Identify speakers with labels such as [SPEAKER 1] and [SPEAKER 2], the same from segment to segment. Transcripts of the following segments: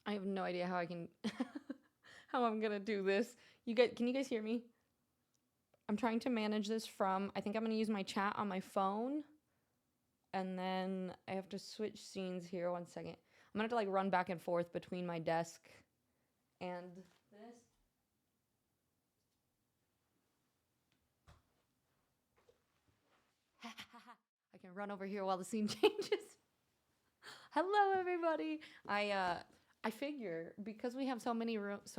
[SPEAKER 1] I have no idea how I can, how I'm gonna do this. Can you guys hear me? I'm trying to manage this from, I think I'm gonna use my chat on my phone. And then I have to switch scenes here. 1 second. I'm gonna have to like run back and forth between my desk and this. I can run over here while the scene changes. Hello, everybody. I figure because we have so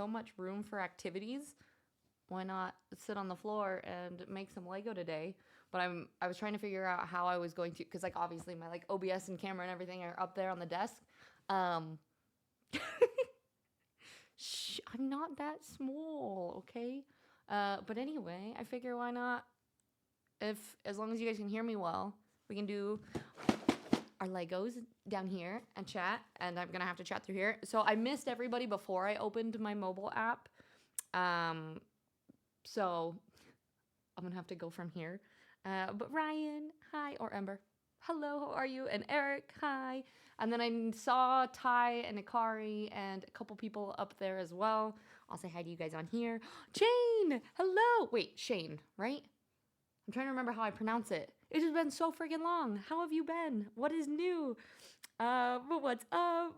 [SPEAKER 1] much room for activities, why not sit on the floor and make some Lego today? But I was trying to figure out how I was going to, because like obviously my like OBS and camera and everything are up there on the desk. Shh, I'm not that small, okay? But anyway, I figure why not? As long as you guys can hear me well, we can do our Legos down here and chat, and I'm gonna have to chat through here. So I missed everybody before I opened my mobile app. So I'm gonna have to go from here. But Ryan, hi, or Ember, hello, how are you? And Eric, hi. And then I saw Ty and Ikari and a couple people up there as well. I'll say hi to you guys on here. Jane, hello. Wait, Shane, right? I'm trying to remember how I pronounce it. It has been so freaking long. How have you been? What is new? But what's up?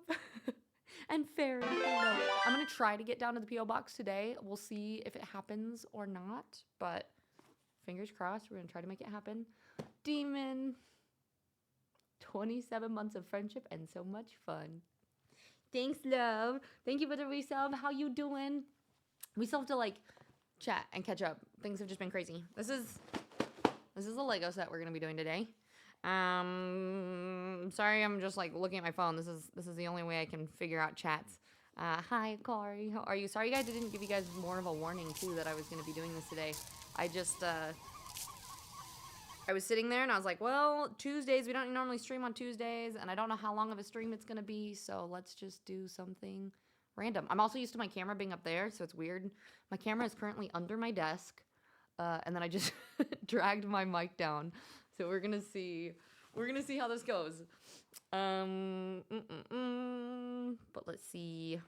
[SPEAKER 1] And Fairy, hello. I'm gonna try to get down to the P.O. box today. We'll see if it happens or not, but fingers crossed, we're gonna try to make it happen. Demon, 27 months of friendship and so much fun. Thanks, love. Thank you for the resub. How you doing? We still have to like chat and catch up. Things have just been crazy. This is the Lego set we're gonna be doing today. Sorry, I'm just like looking at my phone. This is the only way I can figure out chats. Hi, Kari. How are you? Sorry, guys, I didn't give you guys more of a warning too that I was gonna be doing this today. I just I was sitting there and I was like, well, Tuesdays, we don't normally stream on Tuesdays, and I don't know how long of a stream it's gonna be, so let's just do something random. I'm also used to my camera being up there, so it's weird. My camera is currently under my desk, and then I just dragged my mic down. So we're gonna see how this goes. But let's see.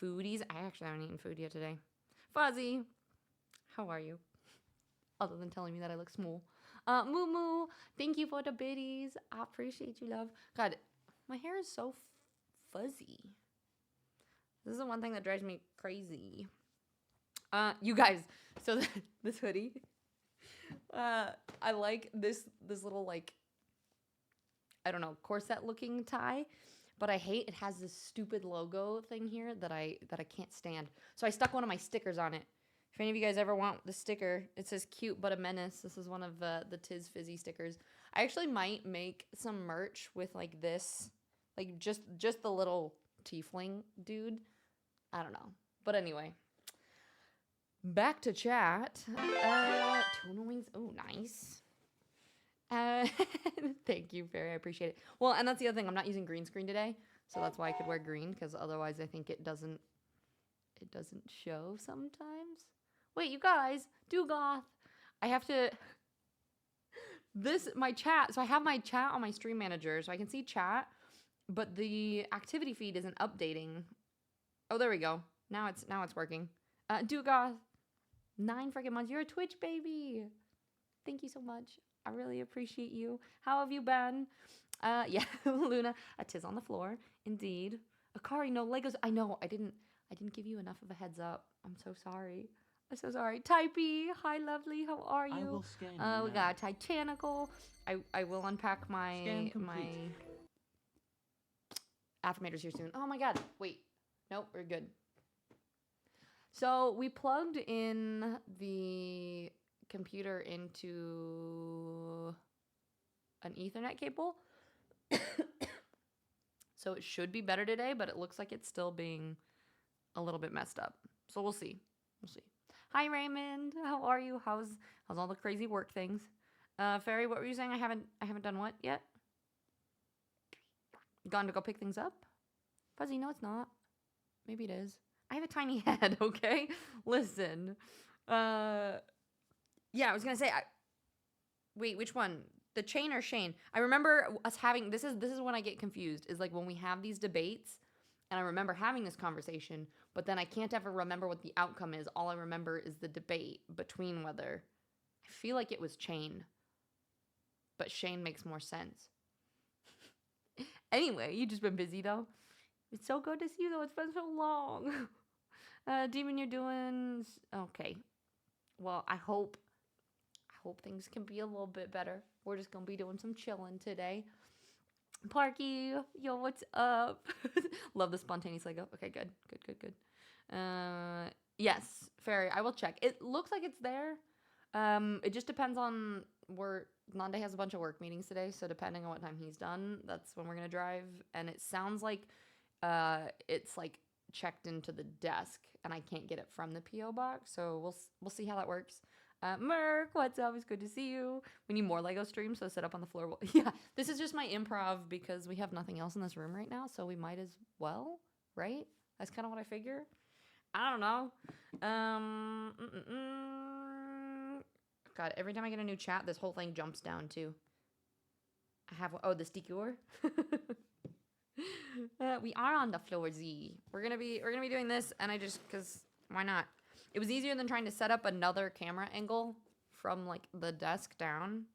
[SPEAKER 1] Foodies. I actually haven't eaten food yet today. Fuzzy, how are you? Other than telling me that I look small. Moo Moo, thank you for the biddies. I appreciate you, love. God, my hair is so fuzzy. This is the one thing that drives me crazy. You guys, so this hoodie, I like this little like, I don't know, corset looking tie, but I hate it has this stupid logo thing here that I can't stand. So I stuck one of my stickers on it. If any of you guys ever want the sticker, it says cute but a menace. This is one of the Tiz Fizzy stickers. I actually might make some merch with like this, like just the little tiefling dude. I don't know. But anyway, back to chat. Tuna wings. Oh, nice. Thank you, Fairy. I appreciate it. Well, and that's the other thing. I'm not using green screen today, so that's why I could wear green, because otherwise I think it doesn't show sometimes. Wait, you guys, do goth. I have to. My chat. So I have my chat on my stream manager, so I can see chat, but the activity feed isn't updating. Oh, there we go. Now it's working. Do goth. 9 freaking months. You're a Twitch baby. Thank you so much. I really appreciate you. How have you been? Yeah, Luna, a tiz on the floor. Indeed. Akari, no Legos. I know. I didn't give you enough of a heads up. I'm so sorry. I'm so sorry. Typey, hi, lovely. How are you?
[SPEAKER 2] I will scan
[SPEAKER 1] we got Titanical. I will unpack my affirmators here soon. Oh my god. Wait. Nope, we're good. So we plugged in the computer into an Ethernet cable. So it should be better today, but it looks like it's still being a little bit messed up. So we'll see. We'll see. Hi Raymond, how are you? How's all the crazy work things? Fairy, what were you saying? I haven't done what yet? Gone to go pick things up? Fuzzy, no it's not. Maybe it is. I have a tiny head, okay? Listen. Yeah, I was gonna say, wait, which one? The chain or Shane? I remember us having, this is when I get confused, is like when we have these debates, And I remember having this conversation, but then I can't ever remember what the outcome is. All I remember is the debate between whether I feel like it was Shane, but Shane makes more sense. Anyway, you just been busy though. It's so good to see you though. It's been so long. Demon, you're doing okay. Well, I hope things can be a little bit better. We're just gonna be doing some chilling today. Parky, yo, what's up? Love the spontaneous Lego. Okay, good. Yes, Fairy, I will check. It looks like it's there. It just depends on where Nande has a bunch of work meetings today, so depending on what time he's done, that's when we're gonna drive. And it sounds like it's like checked into the desk, and I can't get it from the PO box. So we'll see how that works. Merc, what's up? It's good to see you. We need more Lego streams, so sit up on the floor. Yeah, this is just my improv because we have nothing else in this room right now, so we might as well, right? That's kind of what I figure. I don't know. God, every time I get a new chat, this whole thing jumps down too. I have the sticker. We are on the floor Z. We're gonna be doing this, and because why not? It was easier than trying to set up another camera angle from like the desk down.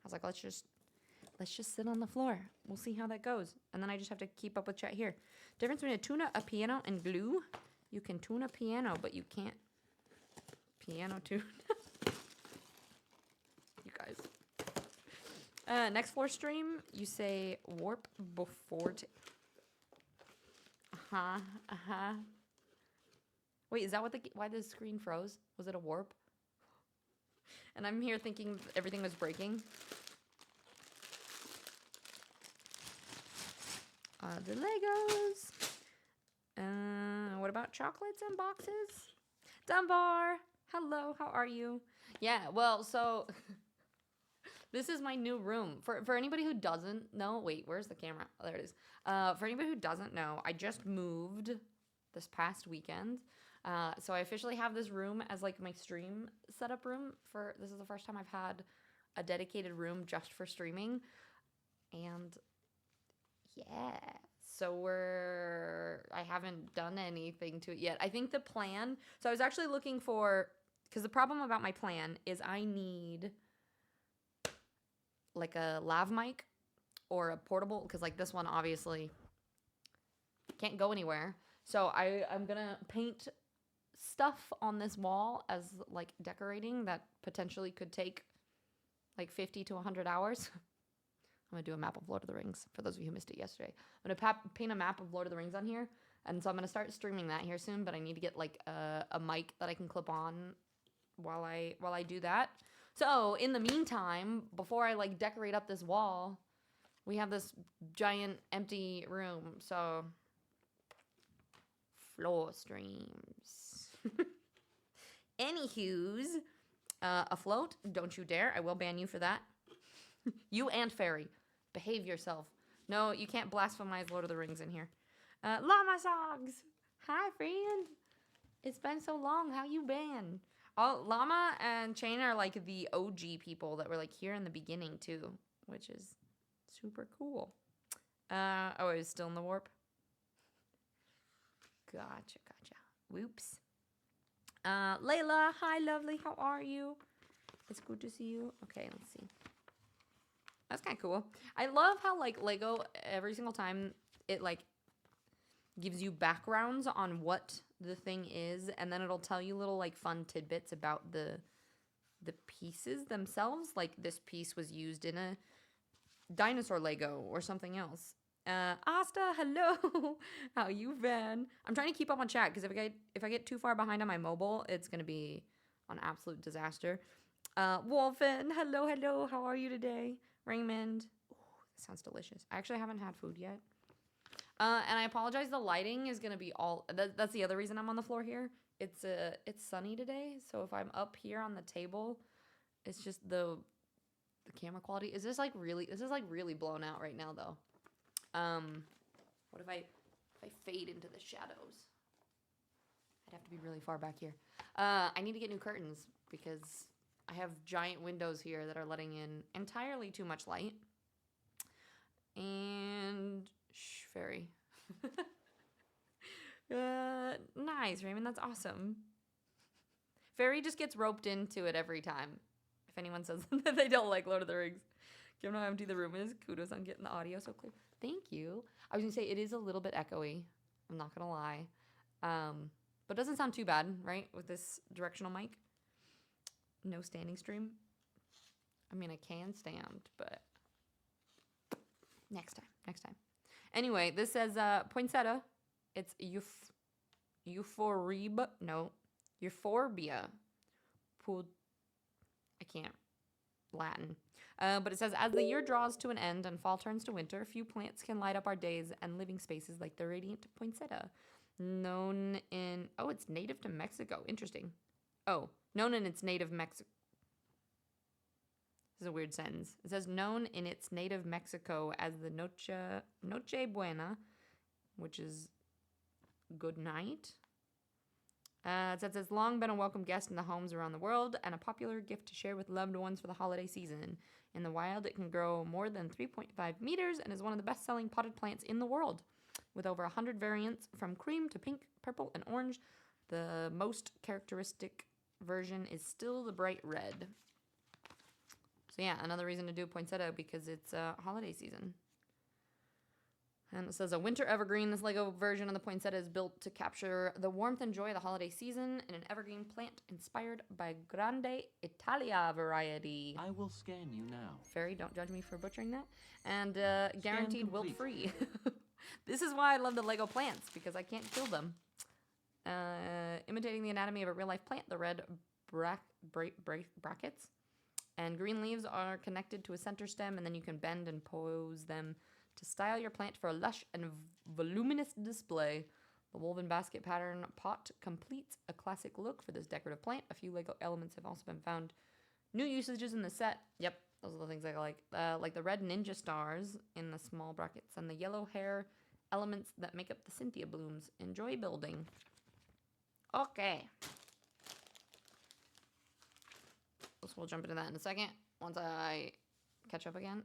[SPEAKER 1] I was like, let's just sit on the floor. We'll see how that goes. And then I just have to keep up with chat here. Difference between a piano, and glue. You can tune a piano, but you can't piano tune. You guys. Next floor stream, you say warp before. Wait, is that why the screen froze? Was it a warp? And I'm here thinking everything was breaking. The Legos. What about chocolates and boxes? Dunbar, hello, how are you? Yeah, well, so this is my new room. For anybody who doesn't know, wait, where's the camera? Oh, there it is. For anybody who doesn't know, I just moved this past weekend. So I officially have this room as like my stream setup room. This is the first time I've had a dedicated room just for streaming. And yeah, so I haven't done anything to it yet. I think the plan, so I was actually looking for, because the problem about my plan is I need like a lav mic or a portable, because like this one obviously can't go anywhere. So I'm gonna paint stuff on this wall as like decorating that potentially could take like 50 to 100 hours. I'm gonna do a map of Lord of the Rings for those of you who missed it yesterday. I'm gonna paint a map of Lord of the Rings on here, and so I'm gonna start streaming that here soon. But I need to get like a mic that I can clip on while I do that. So in the meantime, before I like decorate up this wall, we have this giant empty room. So floor streams. Anywho's, afloat, don't you dare. I will ban you for that. You and Fairy, behave yourself. No, you can't blasphemize Lord of the Rings in here. Llama Sogs, hi friend. It's been so long. How you been? Llama and Chain are like the OG people that were like here in the beginning too, which is super cool. Oh, it was still in the warp. Gotcha. Whoops. Layla, hi lovely, how are you? It's good to see you. Okay, let's see. That's kind of cool. I love how like Lego every single time it like gives you backgrounds on what the thing is, and then it'll tell you little like fun tidbits about the pieces themselves. Like this piece was used in a dinosaur Lego or something else. Asta, hello. How you been? I'm trying to keep up on chat because if I get too far behind on my mobile, it's gonna be an absolute disaster. Wolfen, hello. How are you today? Raymond. Ooh, that sounds delicious. I actually haven't had food yet. And I apologize. The lighting is gonna be that's the other reason I'm on the floor here. It's sunny today, so if I'm up here on the table, it's just the camera quality. This is like really blown out right now though. What if I fade into the shadows? I'd have to be really far back here. I need to get new curtains because I have giant windows here that are letting in entirely too much light. And fairy. Nice, Raymond. That's awesome. Fairy just gets roped into it every time. If anyone says that they don't like Lord of the Rings. Given how empty the room is, kudos on getting the audio so clear. Thank you. I was going to say, it is a little bit echoey. I'm not going to lie. But it doesn't sound too bad, right? With this directional mic. No standing stream. I mean, I can stand, but next time. Anyway, this says poinsettia. It's euphorbia. No, euphorbia. I can't Latin. But it says, as the year draws to an end and fall turns to winter, few plants can light up our days and living spaces like the radiant poinsettia. Known in... Oh, it's native to Mexico. Interesting. Oh, known in its native Mexico. This is a weird sentence. It says, known in its native Mexico as the Noche Buena, which is good night. It says, it's long been a welcome guest in the homes around the world and a popular gift to share with loved ones for the holiday season. In the wild, it can grow more than 3.5 meters and is one of the best-selling potted plants in the world. With over 100 variants from cream to pink, purple, and orange, the most characteristic version is still the bright red. So yeah, another reason to do poinsettia because it's holiday season. And it says a winter evergreen. This Lego version of the poinsettia is built to capture the warmth and joy of the holiday season in an evergreen plant inspired by Grande Italia variety.
[SPEAKER 2] I will scan you now.
[SPEAKER 1] Fairy, don't judge me for butchering that. And guaranteed wilt-free. This is why I love the Lego plants, because I can't kill them. Imitating the anatomy of a real-life plant, the red brackets and green leaves are connected to a center stem, and then you can bend and pose them to style your plant for a lush and voluminous display. The woven basket pattern pot completes a classic look for this decorative plant. A few Lego elements have also been found. New usages in the set. Yep, those are the things I like the red ninja stars in the small brackets and the yellow hair elements that make up the Cynthia blooms. Enjoy building. Okay. So we'll jump into that in a second once I catch up again.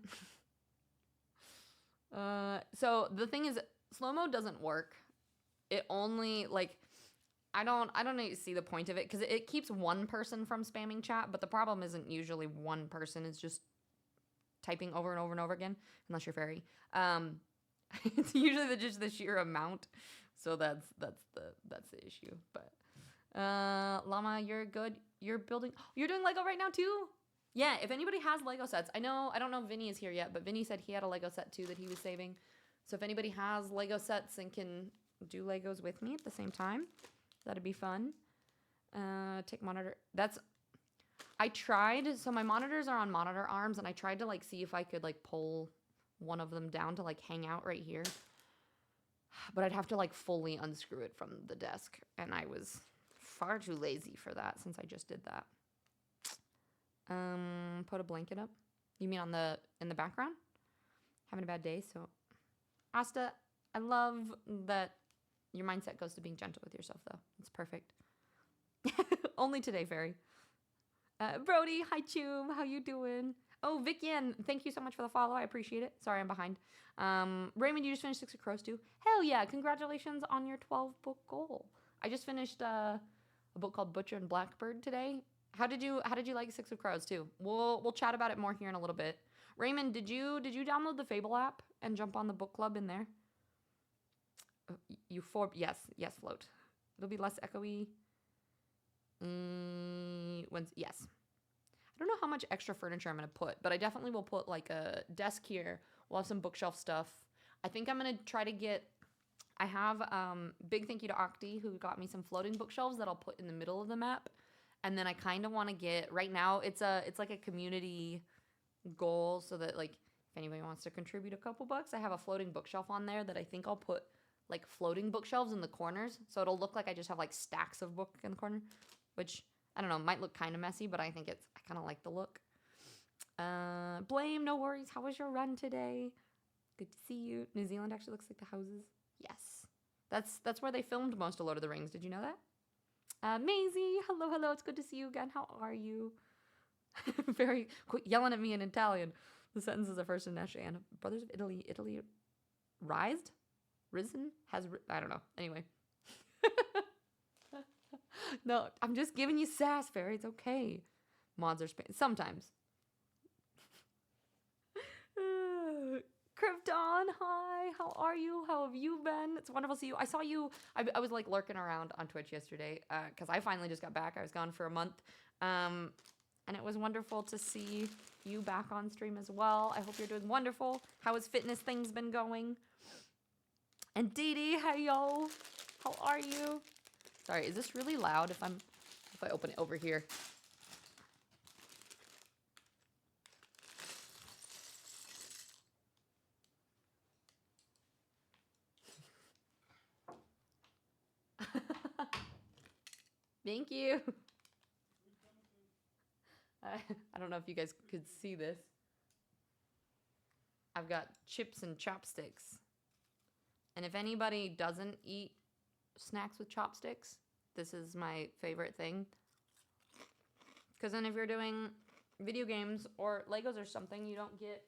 [SPEAKER 1] So the thing is, slow-mo doesn't work. It only, like, I don't see the point of it, because it keeps one person from spamming chat, but the problem isn't usually one person. It's just typing over and over and over again, unless you're Fairy. It's usually just the sheer amount, so that's the issue. But Llama, you're good. You're building. You're doing Lego right now too. Yeah, if anybody has Lego sets, I don't know if Vinny is here yet, but Vinny said he had a Lego set too that he was saving. So if anybody has Lego sets and can do Legos with me at the same time, that'd be fun. Take monitor. I tried, so my monitors are on monitor arms, and I tried to like see if I could like pull one of them down to like hang out right here. But I'd have to like fully unscrew it from the desk, and I was far too lazy for that since I just did that. Put a blanket up. You mean in the background? Having a bad day, so Asta, I love that your mindset goes to being gentle with yourself, though. It's perfect. Only today, Fairy. Brody, hi Choom, how you doing? Oh, Vic Yen, thank you so much for the follow. I appreciate it. Sorry, I'm behind. Raymond, you just finished Six of Crows too. Hell yeah! Congratulations on your 12-book goal. I just finished a book called Butcher and Blackbird today. How did you like Six of Crows too? We'll chat about it more here in a little bit. Raymond, did you download the Fable app and jump on the book club in there? Yes, Float. It'll be less echoey. Yes. I don't know how much extra furniture I'm gonna put, but I definitely will put like a desk here. We'll have some bookshelf stuff. I think I'm gonna try to get. I have big thank you to Octi who got me some floating bookshelves that I'll put in the middle of the map. And then I kind of want to get, right now, it's like a community goal so that, like, if anybody wants to contribute a couple bucks, I have a floating bookshelf on there that I think I'll put, like, floating bookshelves in the corners. So it'll look like I just have, like, stacks of book in the corner, which, I don't know, might look kind of messy, but I think I kind of like the look. Blame, no worries. How was your run today? Good to see you. New Zealand actually looks like the houses. Yes. That's where they filmed most of Lord of the Rings. Did you know that? Maisie, hello, it's good to see you again. How are you? Very quick, yelling at me in Italian. The sentences are first in Nashan. Brothers of Italy, risen? I don't know. Anyway. No, I'm just giving you sass, Fairy. It's okay. Mods are sometimes. Krypton, hi. How are you? How have you been? It's wonderful to see you. I saw you. I was like lurking around on Twitch yesterday because I finally just got back. I was gone for a month. And it was wonderful to see you back on stream as well. I hope you're doing wonderful. How has fitness things been going? And Dee Dee, hey yo. How are you? Sorry, is this really loud if I open it over here? Thank you. I don't know if you guys could see this. I've got chips and chopsticks. And if anybody doesn't eat snacks with chopsticks, this is my favorite thing. Because then if you're doing video games or Legos or something, you don't get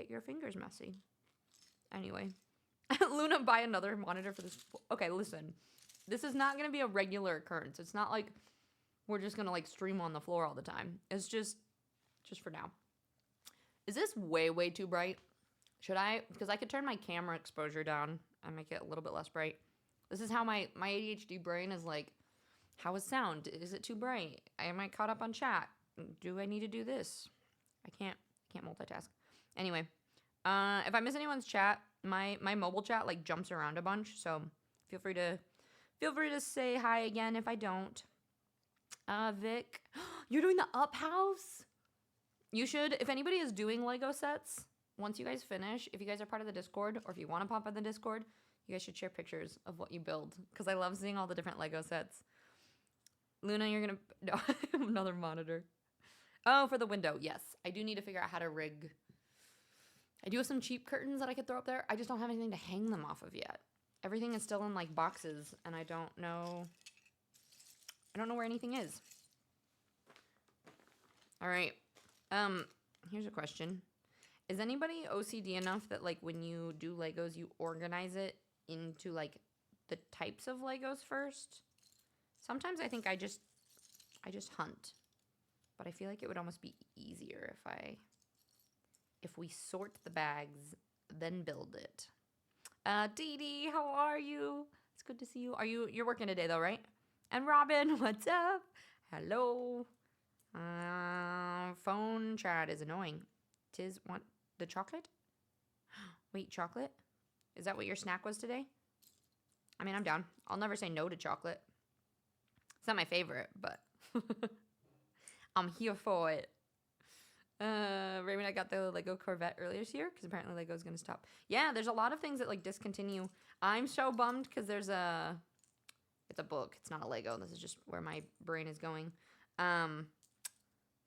[SPEAKER 1] your fingers messy. Anyway. Luna, buy another monitor for this. Okay, listen. This is not going to be a regular occurrence. It's not like we're just going to like stream on the floor all the time. It's just for now. Is this way too bright? Should I? Because I could turn my camera exposure down and make it a little bit less bright. This is how my ADHD brain is like, how is sound? Is it too bright? Am I caught up on chat? Do I need to do this? I can't multitask. Anyway, if I miss anyone's chat, my mobile chat like jumps around a bunch, so feel free to say hi again if I don't. Vic, you're doing the up house? You should, if anybody is doing Lego sets, once you guys finish, if you guys are part of the Discord, or if you want to pop in the Discord, you guys should share pictures of what you build, because I love seeing all the different Lego sets. Luna, you're gonna, no, another monitor. Oh, for the window, yes. I do need to figure out how to rig. I do have some cheap curtains that I could throw up there. I just don't have anything to hang them off of yet. Everything is still in like boxes, and I don't know where anything is. All right. Here's a question. Is anybody OCD enough that like when you do Legos, you organize it into like the types of Legos first? Sometimes I think I just hunt, but I feel like it would almost be easier if we sort the bags, then build it. Dee Dee, how are you? It's good to see you. You're working today though, right? And Robin, what's up? Hello. Phone chat is annoying. Tiz want the chocolate? Wait, chocolate? Is that what your snack was today? I mean, I'm down. I'll never say no to chocolate. It's not my favorite, but I'm here for it. Raymond, I got the Lego Corvette earlier this year because apparently Lego's gonna stop. Yeah, there's a lot of things that like discontinue. I'm so bummed because it's a book. It's not a Lego. This is just where my brain is going.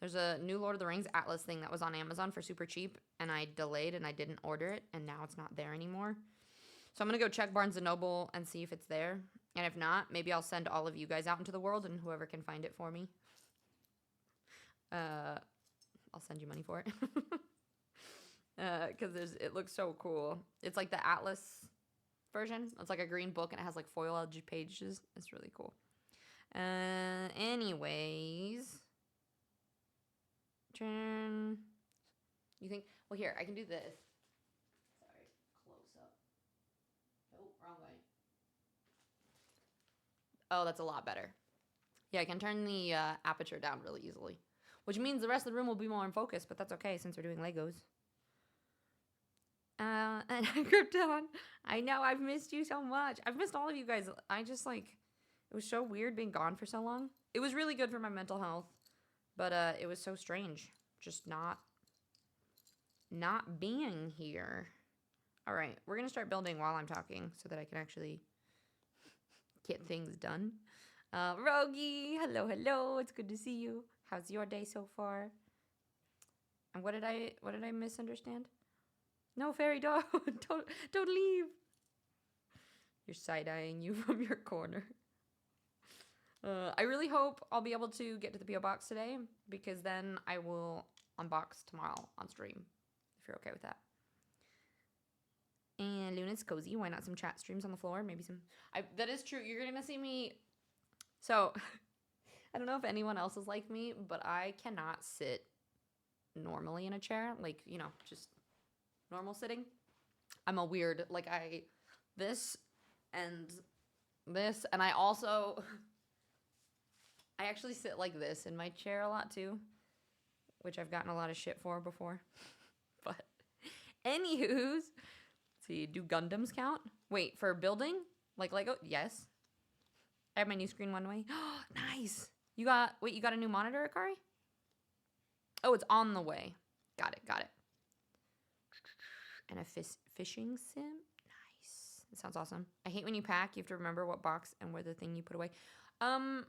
[SPEAKER 1] There's a new Lord of the Rings Atlas thing that was on Amazon for super cheap, and I delayed and I didn't order it, and now it's not there anymore. So I'm gonna go check Barnes & Noble and see if it's there. And if not, maybe I'll send all of you guys out into the world, and whoever can find it for me, I'll send you money for it. Because it looks so cool. It's like the Atlas version. It's like a green book, and it has like foil edge pages. It's really cool. Anyways. Turn. You think? Well, here, I can do this. Sorry, close up. Oh, wrong way. Oh, that's a lot better. Yeah, I can turn the aperture down really easily. Which means the rest of the room will be more in focus, but that's okay since we're doing Legos. And Krypton, I know, I've missed you so much. I've missed all of you guys. I just like, it was so weird being gone for so long. It was really good for my mental health, but it was so strange. Just not being here. All right, we're going to start building while I'm talking so that I can actually get things done. Rogi, hello. It's good to see you. How's your day so far? And what did I misunderstand? No, Fairy, don't leave. You're side-eyeing you from your corner. I really hope I'll be able to get to the P.O. box today, because then I will unbox tomorrow on stream, if you're okay with that. And Luna's cozy. Why not some chat streams on the floor? Maybe some... that is true. You're going to see me So, I don't know if anyone else is like me, but I cannot sit normally in a chair, like, just normal sitting. I'm a weird, like, this and this, and I also, I actually sit like this in my chair a lot too, which I've gotten a lot of shit for before. But, anywho's, see, do Gundams count? Wait, for building? Like Lego? Yes. I have my new screen one way. Nice. You got a new monitor, Akari? Oh, it's on the way. Got it. And a fishing sim? Nice. That sounds awesome. I hate when you pack. You have to remember what box and where the thing you put away. I'm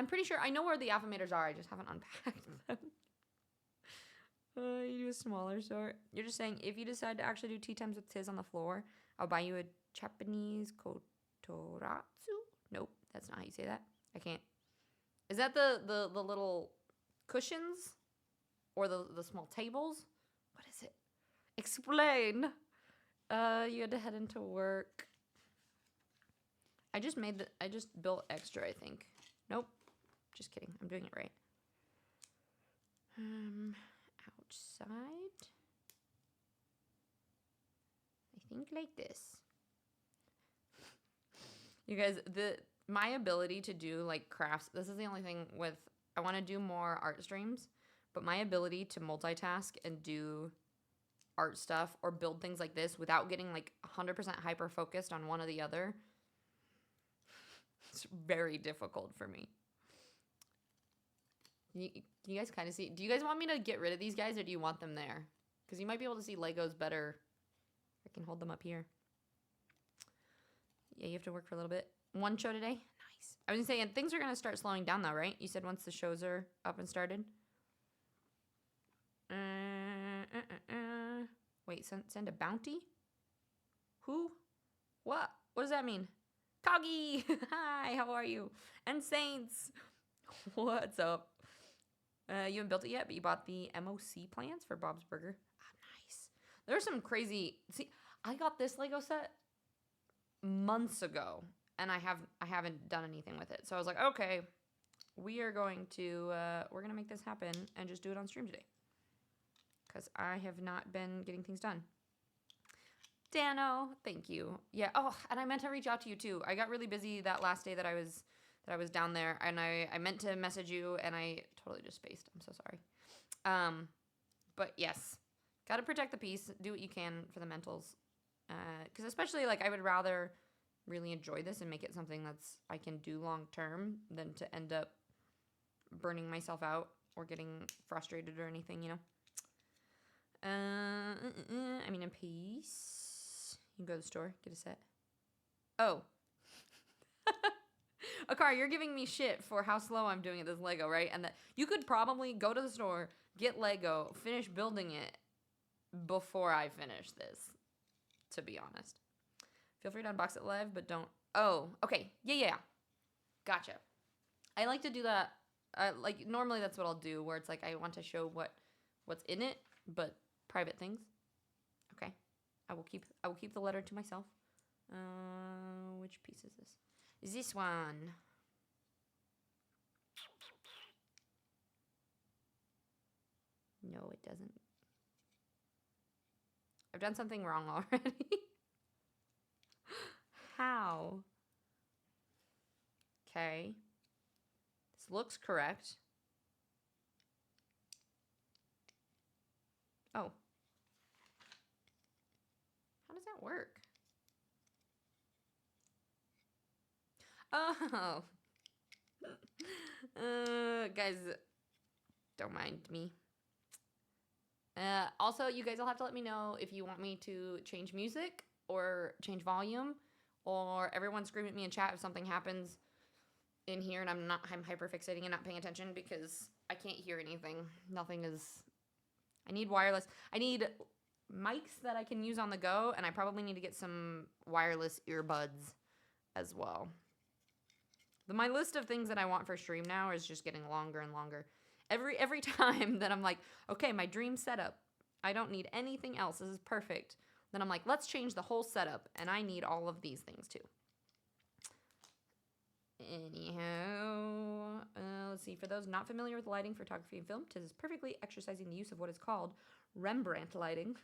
[SPEAKER 1] pretty sure I know where the affirmators are. I just haven't unpacked them. You do a smaller sort. You're just saying, if you decide to actually do tea times with Tiz on the floor, I'll buy you a Japanese kotoratsu? Nope, that's not how you say that. I can't. Is that the little cushions? Or the small tables? What is it? Explain. You had to head into work. I just built extra, I think. Nope. Just kidding. I'm doing it right. Outside. I think like this. You guys, my ability to do like crafts, this is the only thing with, I want to do more art streams, but my ability to multitask and do art stuff or build things like this without getting like 100% hyper focused on one or the other, it's very difficult for me. You guys kind of see, do you guys want me to get rid of these guys or do you want them there? Because you might be able to see Legos better. I can hold them up here. Yeah, you have to work for a little bit. One show today? Nice. I was gonna say, and things are gonna start slowing down though, right? You said once the shows are up and started? Wait, send a bounty? Who? What? What does that mean? Coggy! Hi, how are you? And Saints! What's up? You haven't built it yet, but you bought the MOC plans for Bob's Burger. Ah, nice. There's some crazy... See, I got this Lego set months ago, and I haven't done anything with it. So I was like, okay, we're going to make this happen and just do it on stream today. Because I have not been getting things done. Dano, thank you. Yeah, oh, and I meant to reach out to you too. I got really busy that last day that I was down there, and I meant to message you, and I totally just spaced. I'm so sorry. But yes, gotta protect the peace. Do what you can for the mentals. Because especially, like, I would rather really enjoy this and make it something that's I can do long term than to end up burning myself out or getting frustrated or anything, you know? I mean, in peace. You can go to the store, get a set. Oh. Akar, you're giving me shit for how slow I'm doing at this Lego, right? And that you could probably go to the store, get Lego, finish building it before I finish this, to be honest. Feel free to unbox it live, but don't... Oh, okay. Yeah. Gotcha. I like to do that. Like, normally that's what I'll do, where it's like I want to show what's in it, but private things. Okay. I will keep the letter to myself. Which piece is this? This one. No, it doesn't. I've done something wrong already. How? Okay. This looks correct. Oh. How does that work? Oh. Guys, don't mind me. Also, you guys will have to let me know if you want me to change music or change volume, or everyone scream at me in chat if something happens in here and I'm hyper fixating and not paying attention, because I can't hear anything. Nothing is... I need wireless. I need mics that I can use on the go, and I probably need to get some wireless earbuds as well. My list of things that I want for stream now is just getting longer and longer. Every time that I'm like, okay, my dream setup, I don't need anything else, this is perfect. Then I'm like, let's change the whole setup, and I need all of these things too. Anyhow, let's see. For those not familiar with lighting, photography, and film, tis is perfectly exercising the use of what is called Rembrandt lighting,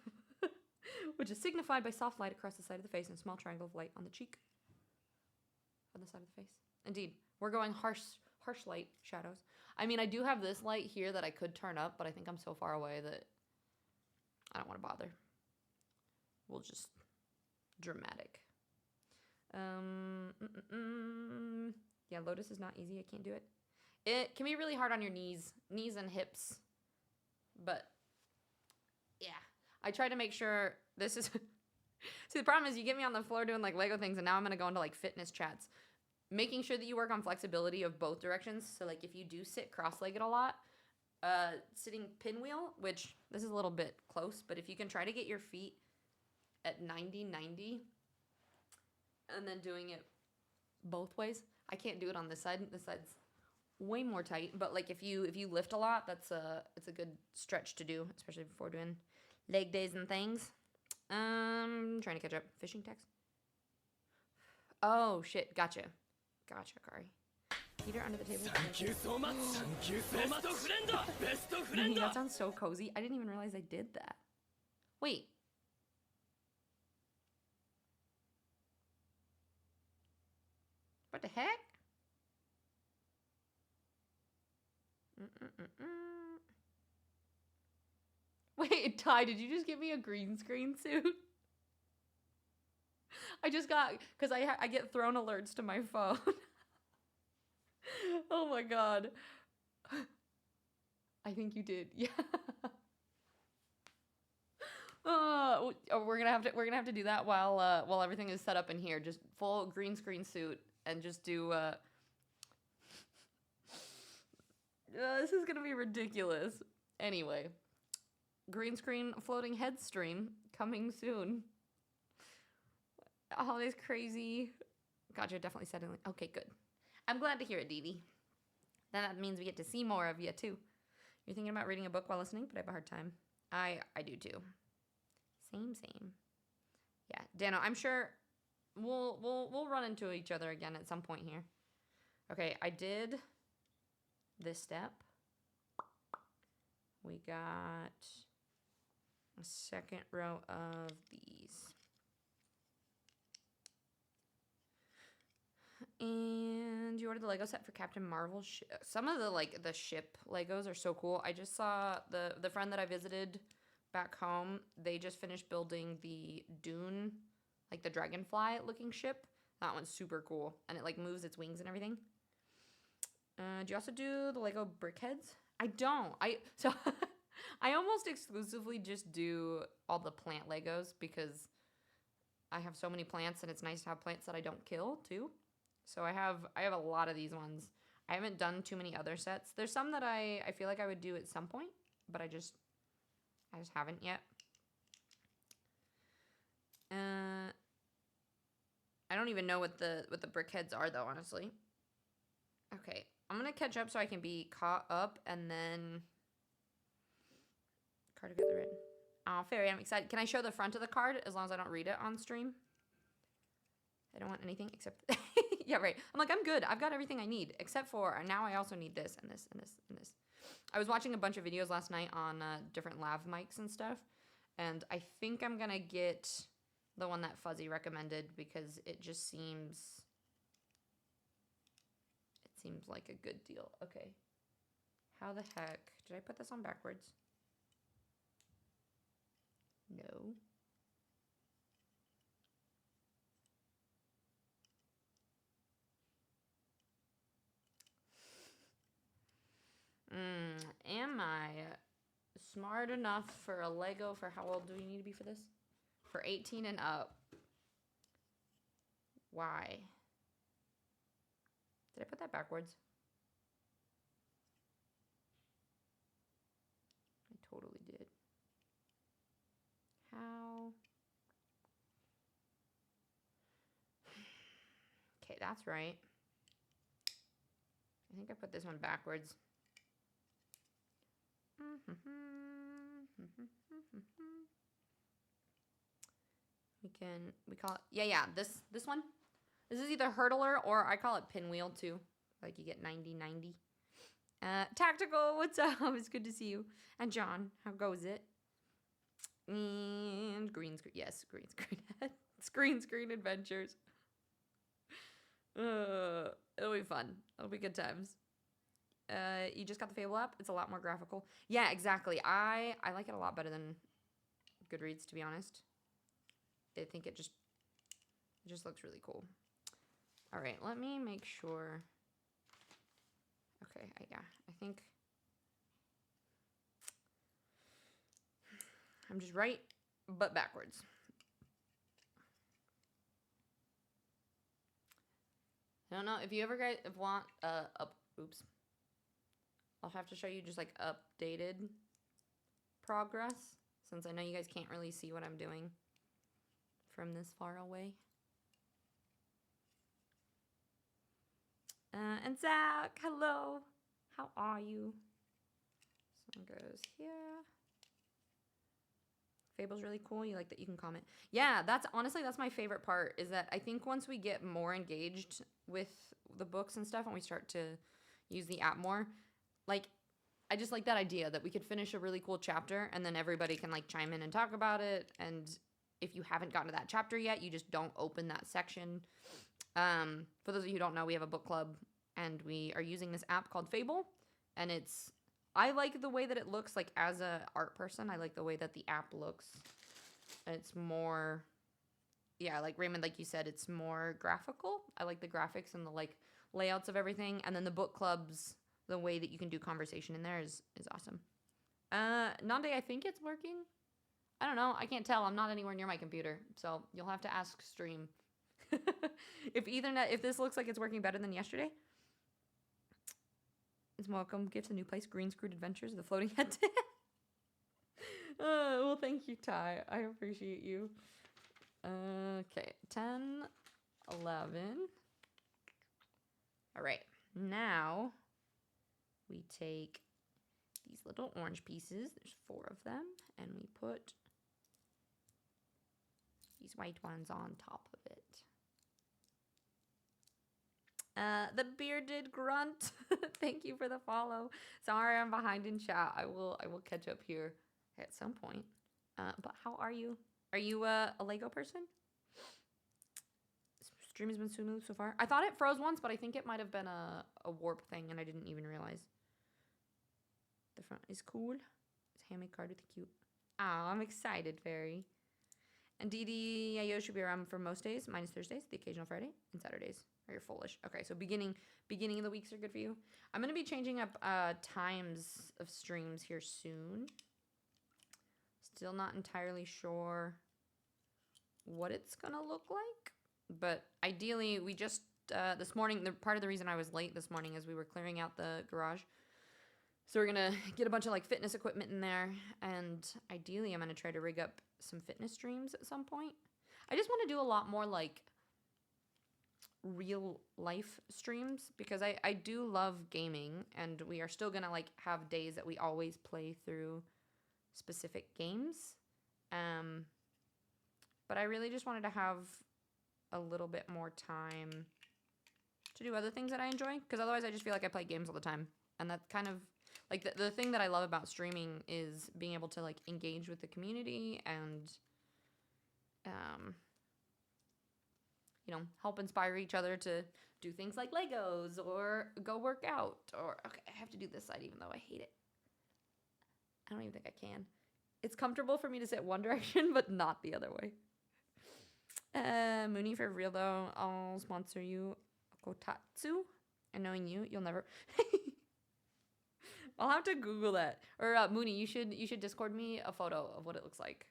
[SPEAKER 1] which is signified by soft light across the side of the face and a small triangle of light on the cheek, on the side of the face. Indeed, we're going harsh light shadows. I mean, I do have this light here that I could turn up, but I think I'm so far away that I don't want to bother. We'll just dramatic. Yeah, Lotus is not easy. I can't do it. It can be really hard on your knees and hips. But yeah, I try to make sure this is. See, the problem is you get me on the floor doing like Lego things, and now I'm gonna go into like fitness chats. Making sure that you work on flexibility of both directions. So like if you do sit cross-legged a lot, sitting pinwheel, which this is a little bit close, but if you can try to get your feet at 90, and then doing it both ways. I can't do it on this side. This side's way more tight. But like if you lift a lot, it's a good stretch to do, especially before doing leg days and things. Trying to catch up. Fishing text. Oh shit! Gotcha, Kari. Peter under the table.
[SPEAKER 2] Thank you so much. Thank you so much. Best friend.
[SPEAKER 1] That sounds so cozy. I didn't even realize I did that. Wait. What the heck? Wait, Ty, did you just give me a green screen suit? I just got, because I get thrown alerts to my phone. Oh my god. I think you did. Yeah. We're gonna have to do that while everything is set up in here. Just full green screen suit and just do. This is gonna be ridiculous. Anyway, green screen floating head stream coming soon. Holiday's crazy. God, you're definitely setting. Okay, good. I'm glad to hear it, Dee Dee. Then that means we get to see more of you too. You're thinking about reading a book while listening, but I have a hard time. I do too. Same. Yeah, Dano, I'm sure we'll run into each other again at some point here. Okay, I did this step. We got a second row of these. And you ordered the Lego set for Captain Marvel. Some of the ship Legos are so cool. I just saw the friend that I visited back home. They just finished building the Dune, like the dragonfly looking ship. That one's super cool, and it like moves its wings and everything. Do you also do the Lego BrickHeads? I don't. I almost exclusively just do all the plant Legos because I have so many plants, and it's nice to have plants that I don't kill too. So I have a lot of these ones. I haven't done too many other sets. There's some that I feel like I would do at some point, but I just haven't yet. I don't even know what the BrickHeads are though, honestly. Okay, I'm gonna catch up so I can be caught up, and then card of the red. Oh, Fairy, I'm excited. Can I show the front of the card as long as I don't read it on stream? I don't want anything except. Yeah, right. I'm like, I'm good. I've got everything I need except for now I also need this and this and this and this. I was watching a bunch of videos last night on different lav mics and stuff, and I think I'm gonna get the one that Fuzzy recommended because it just seems like a good deal. Okay. How the heck did I put this on backwards? No. Am I smart enough for a Lego for how old do we need to be for this? For 18 and up. Why? Did I put that backwards? I totally did. How? Okay, that's right. I think I put this one backwards. We call it, yeah, this one This is either hurdler or I call it pinwheel too. Like you get 90-90. Tactical, what's up? It's good to see you. And John, how goes it? And green screen. Yes, green screen. Screen screen adventures. It'll be fun. It'll be good times. You just got the Fable app. It's a lot more graphical. Yeah, exactly. I like it a lot better than Goodreads, to be honest. I think it just looks really cool. All right, let me make sure. Okay, yeah, I think I'm just right, but backwards. I don't know if you ever guys want oops. I'll have to show you just like updated progress since I know you guys can't really see what I'm doing from this far away. And Zach, hello. How are you? This one goes here. Fable's really cool. You like that you can comment. Yeah, that's my favorite part is that I think once we get more engaged with the books and stuff and we start to use the app more, like I just like that idea that we could finish a really cool chapter and then everybody can like chime in and talk about it. And if you haven't gotten to that chapter yet, you just don't open that section. For those of you who don't know, we have a book club and we are using this app called Fable, and I like the way that it looks. Like as a art person, I like the way that the app looks. It's more, yeah, like Raymond, like you said, it's more graphical. I like the graphics and the like layouts of everything. And then the book clubs, the way that you can do conversation in there is awesome. Nande, I think it's working. I don't know. I can't tell. I'm not anywhere near my computer, so you'll have to ask stream. If this looks like it's working better than yesterday, it's welcome. Gifts a new place. Green Screwed Adventures. The floating head. Well, thank you, Ty. I appreciate you. Okay, 10, 11. All right, now we take these little orange pieces. There's 4 of them, and we put these white ones on top of it. The bearded grunt. Thank you for the follow. Sorry, I'm behind in chat. I will catch up here at some point. But how are you? Are you a Lego person? Stream has been smooth so far. I thought it froze once, but I think it might have been a warp thing, and I didn't even realize. The front is cool. It's handmade card with the cute. Oh, I'm excited, very. And DDIO should be around for most days, minus Thursdays, the occasional Friday, and Saturdays. Or you're fullish. Okay, so beginning of the weeks are good for you. I'm going to be changing up times of streams here soon. Still not entirely sure what it's going to look like. But ideally, we just, this morning, part of the reason I was late this morning is we were clearing out the garage. So we're going to get a bunch of like fitness equipment in there. And ideally, I'm going to try to rig up some fitness streams at some point. I just want to do a lot more like real life streams because I do love gaming, and we are still gonna like have days that we always play through specific games, but I really just wanted to have a little bit more time to do other things that I enjoy, because otherwise I just feel like I play games all the time, and that's kind of like the thing that I love about streaming is being able to like engage with the community and you know, help inspire each other to do things like Legos or go work out. Or, okay, I have to do this side even though I hate it. I don't even think I can. It's comfortable for me to sit one direction, but not the other way. Mooney, for real though, I'll sponsor you. Kotatsu. And knowing you, you'll never... I'll have to Google that. Or Mooney, you should Discord me a photo of what it looks like.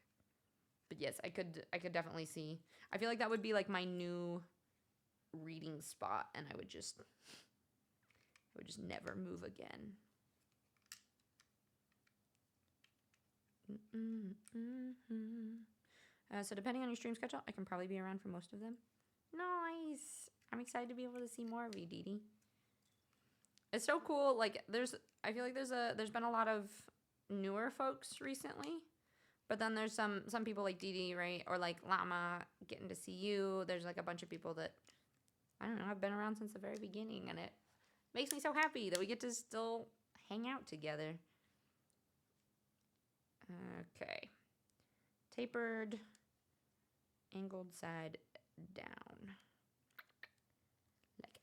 [SPEAKER 1] But yes, I could definitely see. I feel like that would be like my new reading spot, and I would just never move again. So depending on your stream schedule, I can probably be around for most of them. Nice. I'm excited to be able to see more of you, Dee. It's so cool. Like I feel like there's been a lot of newer folks recently. But then there's some people like Dee, right? Or like Llama getting to see you. There's like a bunch of people that I don't know, I've been around since the very beginning, and it makes me so happy that we get to still hang out together. Okay. Tapered, angled side down. Like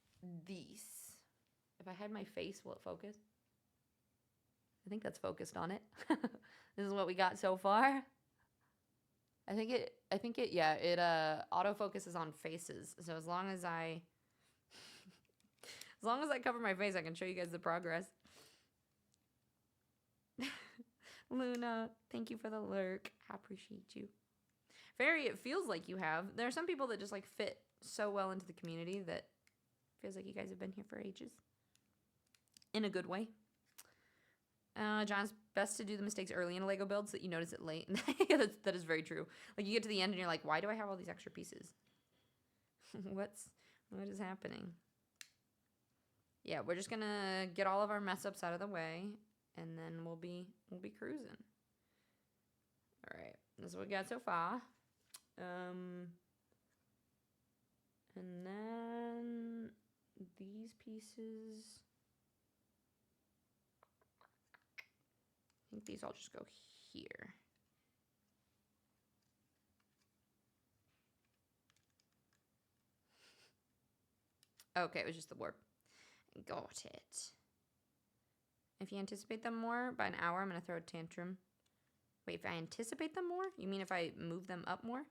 [SPEAKER 1] these. If I had my face, will it focus? I think that's focused on it. This is what we got so far. I think it autofocuses on faces. So as long as I cover my face, I can show you guys the progress. Luna, thank you for the lurk. I appreciate you. Fairy, it feels like you have. There are some people that just like fit so well into the community that feels like you guys have been here for ages. In a good way. John's best to do the mistakes early in a Lego build so that you notice it late. Yeah, that is very true. Like you get to the end and you're like, why do I have all these extra pieces? What is happening? Yeah, we're just gonna get all of our mess ups out of the way, and then we'll be cruising. All right, this is what we got so far. And then these pieces. I think these all just go here. Okay, it was just the warp. Got it. If you anticipate them more by an hour, I'm going to throw a tantrum. Wait, if I anticipate them more? You mean if I move them up more?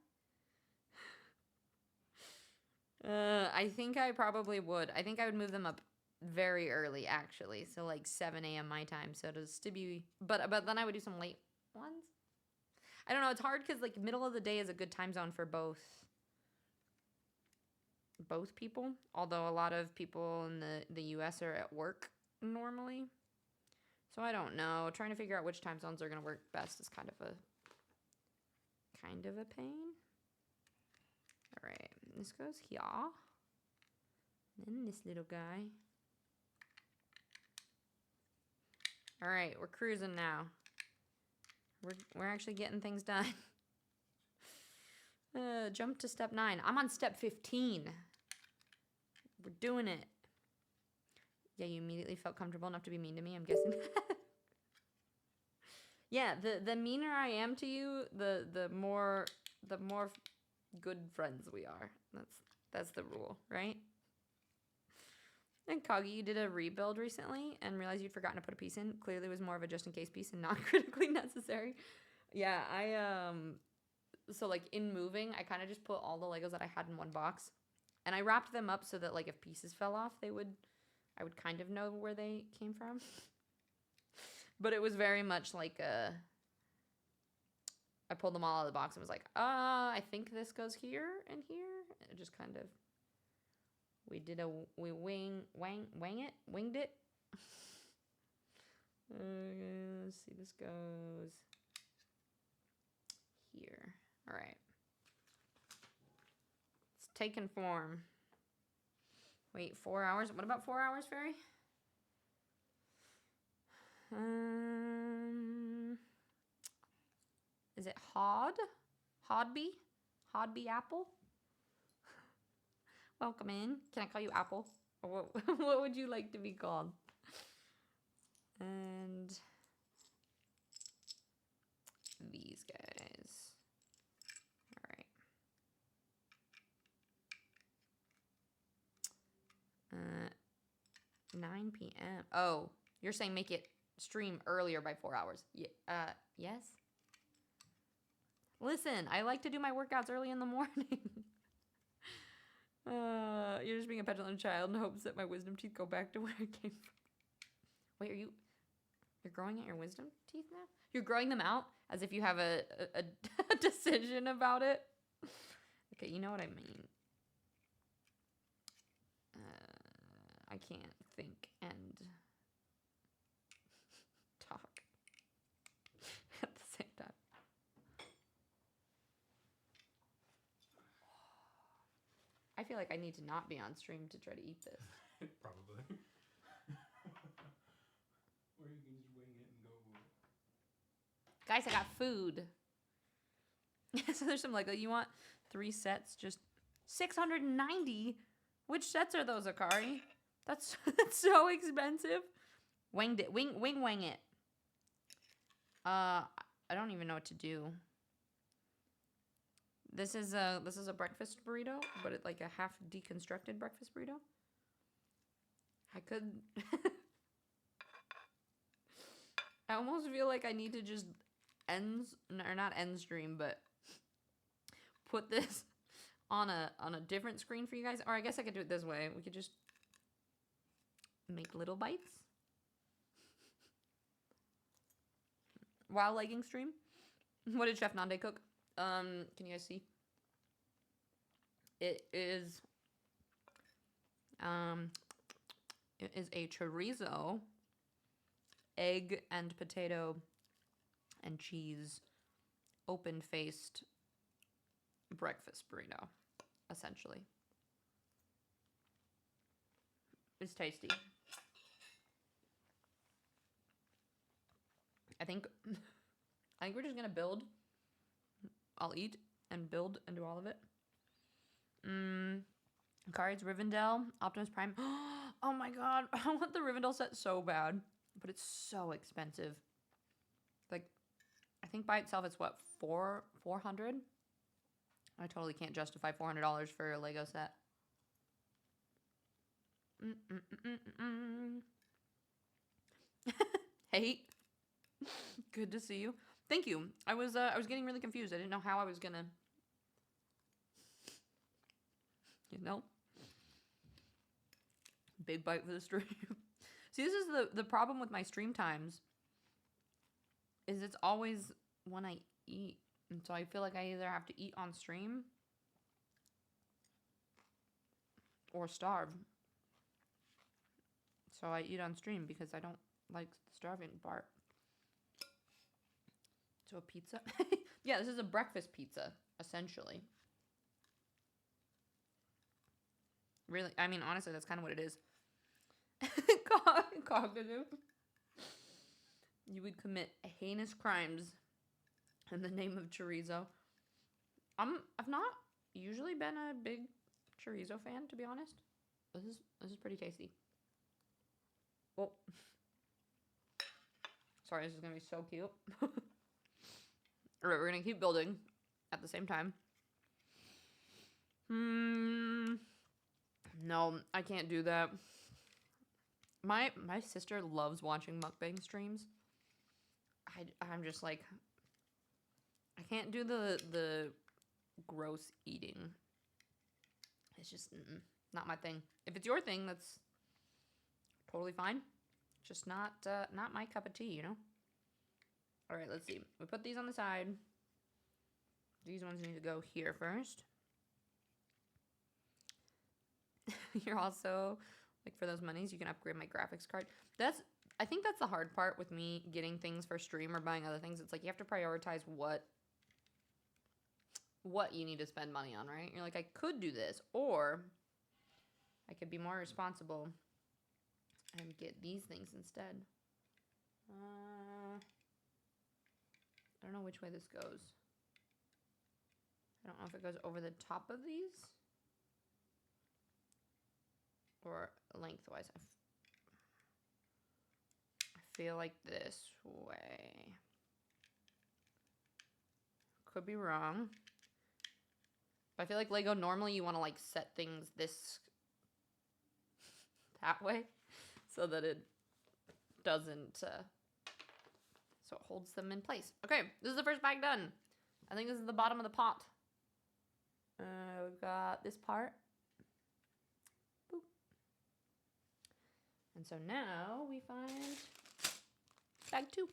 [SPEAKER 1] I think I probably would. I think I would move them up very early, actually. So like 7 a.m. my time. So just to be... But then I would do some late ones. I don't know. It's hard because like middle of the day is a good time zone for both people. Although a lot of people in the U.S. are at work normally. So I don't know. Trying to figure out which time zones are going to work best is kind of a pain. All right. This goes here. Then this little guy. All right, we're cruising now. We're actually getting things done. Jump to step 9. I'm on step 15. We're doing it. Yeah, you immediately felt comfortable enough to be mean to me, I'm guessing. Yeah, the meaner I am to you, the more good friends we are. That's the rule, right? And Kagi, you did a rebuild recently and realized you'd forgotten to put a piece in. Clearly it was more of a just-in-case piece and not critically necessary. Yeah, so like in moving, I kind of just put all the Legos that I had in one box. And I wrapped them up so that like if pieces fell off, I would kind of know where they came from. But it was very much like I pulled them all out of the box and was like, I think this goes here and here. It just kind of... We winged it. Let's see, this goes here. All right. It's taken form. Wait, 4 hours? What about 4 hours, Fairy? Is it Hodby? Hodby Apple? Welcome in. Can I call you Apple? Or what would you like to be called? And these guys. All right. 9 p.m. Oh, you're saying make it stream earlier by 4 hours. Yeah. Yes. Listen, I like to do my workouts early in the morning. You're just being a petulant child in hopes that my wisdom teeth go back to where I came from. Wait, you're growing out your wisdom teeth now? You're growing them out as if you have a decision about it? Okay, you know what I mean. I can't think and talk at the same time. I feel like I need to not be on stream to try to eat this.
[SPEAKER 2] Probably. Or you can just wing it and go.
[SPEAKER 1] Guys, I got food. So there's some Lego. You want 3 sets? Just 690? Which sets are those, Akari? That's so expensive. Winged it. Wing it. I don't even know what to do. This is a breakfast burrito, but it's like a half deconstructed breakfast burrito. I could I almost feel like I need to just not end stream, but put this on a different screen for you guys. Or I guess I could do it this way. We could just make little bites while legging stream. What did Chef Nande cook? Can you guys see? It is a chorizo, egg and potato and cheese open-faced breakfast burrito, essentially. It's tasty. I think we're just gonna build. I'll eat and build and do all of it. Cards, Rivendell, Optimus Prime. Oh my god, I want the Rivendell set so bad, but it's so expensive. Like, I think by itself it's what, $400? I totally can't justify $400 for a Lego set. Hey, good to see you. Thank you. I was getting really confused. I didn't know how I was gonna, you know, big bite for the stream. See, this is the problem with my stream times. Is it's always when I eat, and so I feel like I either have to eat on stream or starve. So I eat on stream because I don't like the starving part. So a pizza? Yeah, this is a breakfast pizza, essentially. Really, I mean, honestly, that's kind of what it is. Cognitive. You would commit heinous crimes in the name of chorizo. I've not usually been a big chorizo fan, to be honest. This is pretty tasty. Oh. Sorry, this is gonna be so cute. Alright, we're gonna keep building at the same time. No, I can't do that. My sister loves watching mukbang streams. I'm just like, I can't do the gross eating. It's just not my thing. If it's your thing, that's totally fine. Just not my cup of tea, you know? All right, let's see. We put these on the side. These ones need to go here first. You're also, like, for those monies, you can upgrade my graphics card. I think that's the hard part with me getting things for stream or buying other things. It's like you have to prioritize what you need to spend money on, right? You're like, I could do this, or I could be more responsible and get these things instead. I don't know which way this goes. I don't know if it goes over the top of these or lengthwise. I feel like this way. Could be wrong. But I feel like Lego, normally you want to like set things that way so that it doesn't, so it holds them in place. Okay, this is the first bag done. I think this is the bottom of the pot. We've got this part. Boop. And so now we find bag 2.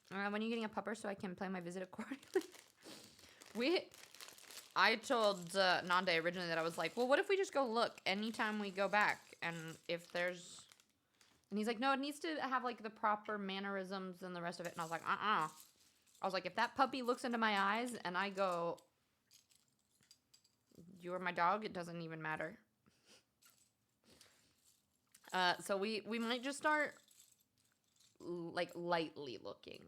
[SPEAKER 1] When are you getting a pupper so I can plan my visit accordingly? I told Nande originally that I was like, well, what if we just go look anytime we go back? And if there's... And he's like, no, it needs to have, like, the proper mannerisms and the rest of it. And I was like, I was like, if that puppy looks into my eyes and I go, you're my dog, it doesn't even matter. So we might just start, like, lightly looking.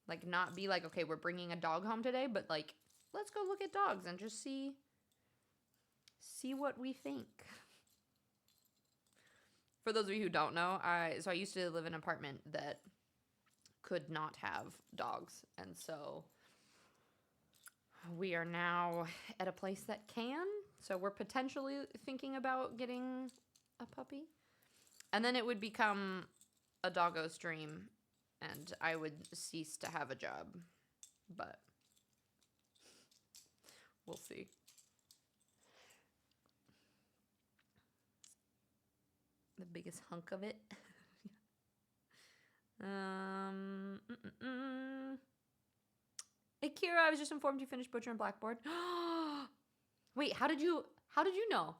[SPEAKER 1] Like, not be like, okay, we're bringing a dog home today, but, like, let's go look at dogs and just see see what we think. For those of you who don't know, I used to live in an apartment that could not have dogs, and so we are now at a place that can. So we're potentially thinking about getting a puppy, and then it would become a doggo stream, and I would cease to have a job, but we'll see. The biggest hunk of it. Hey Kira, I was just informed you finished Butcher and Blackboard. Wait, how did you know?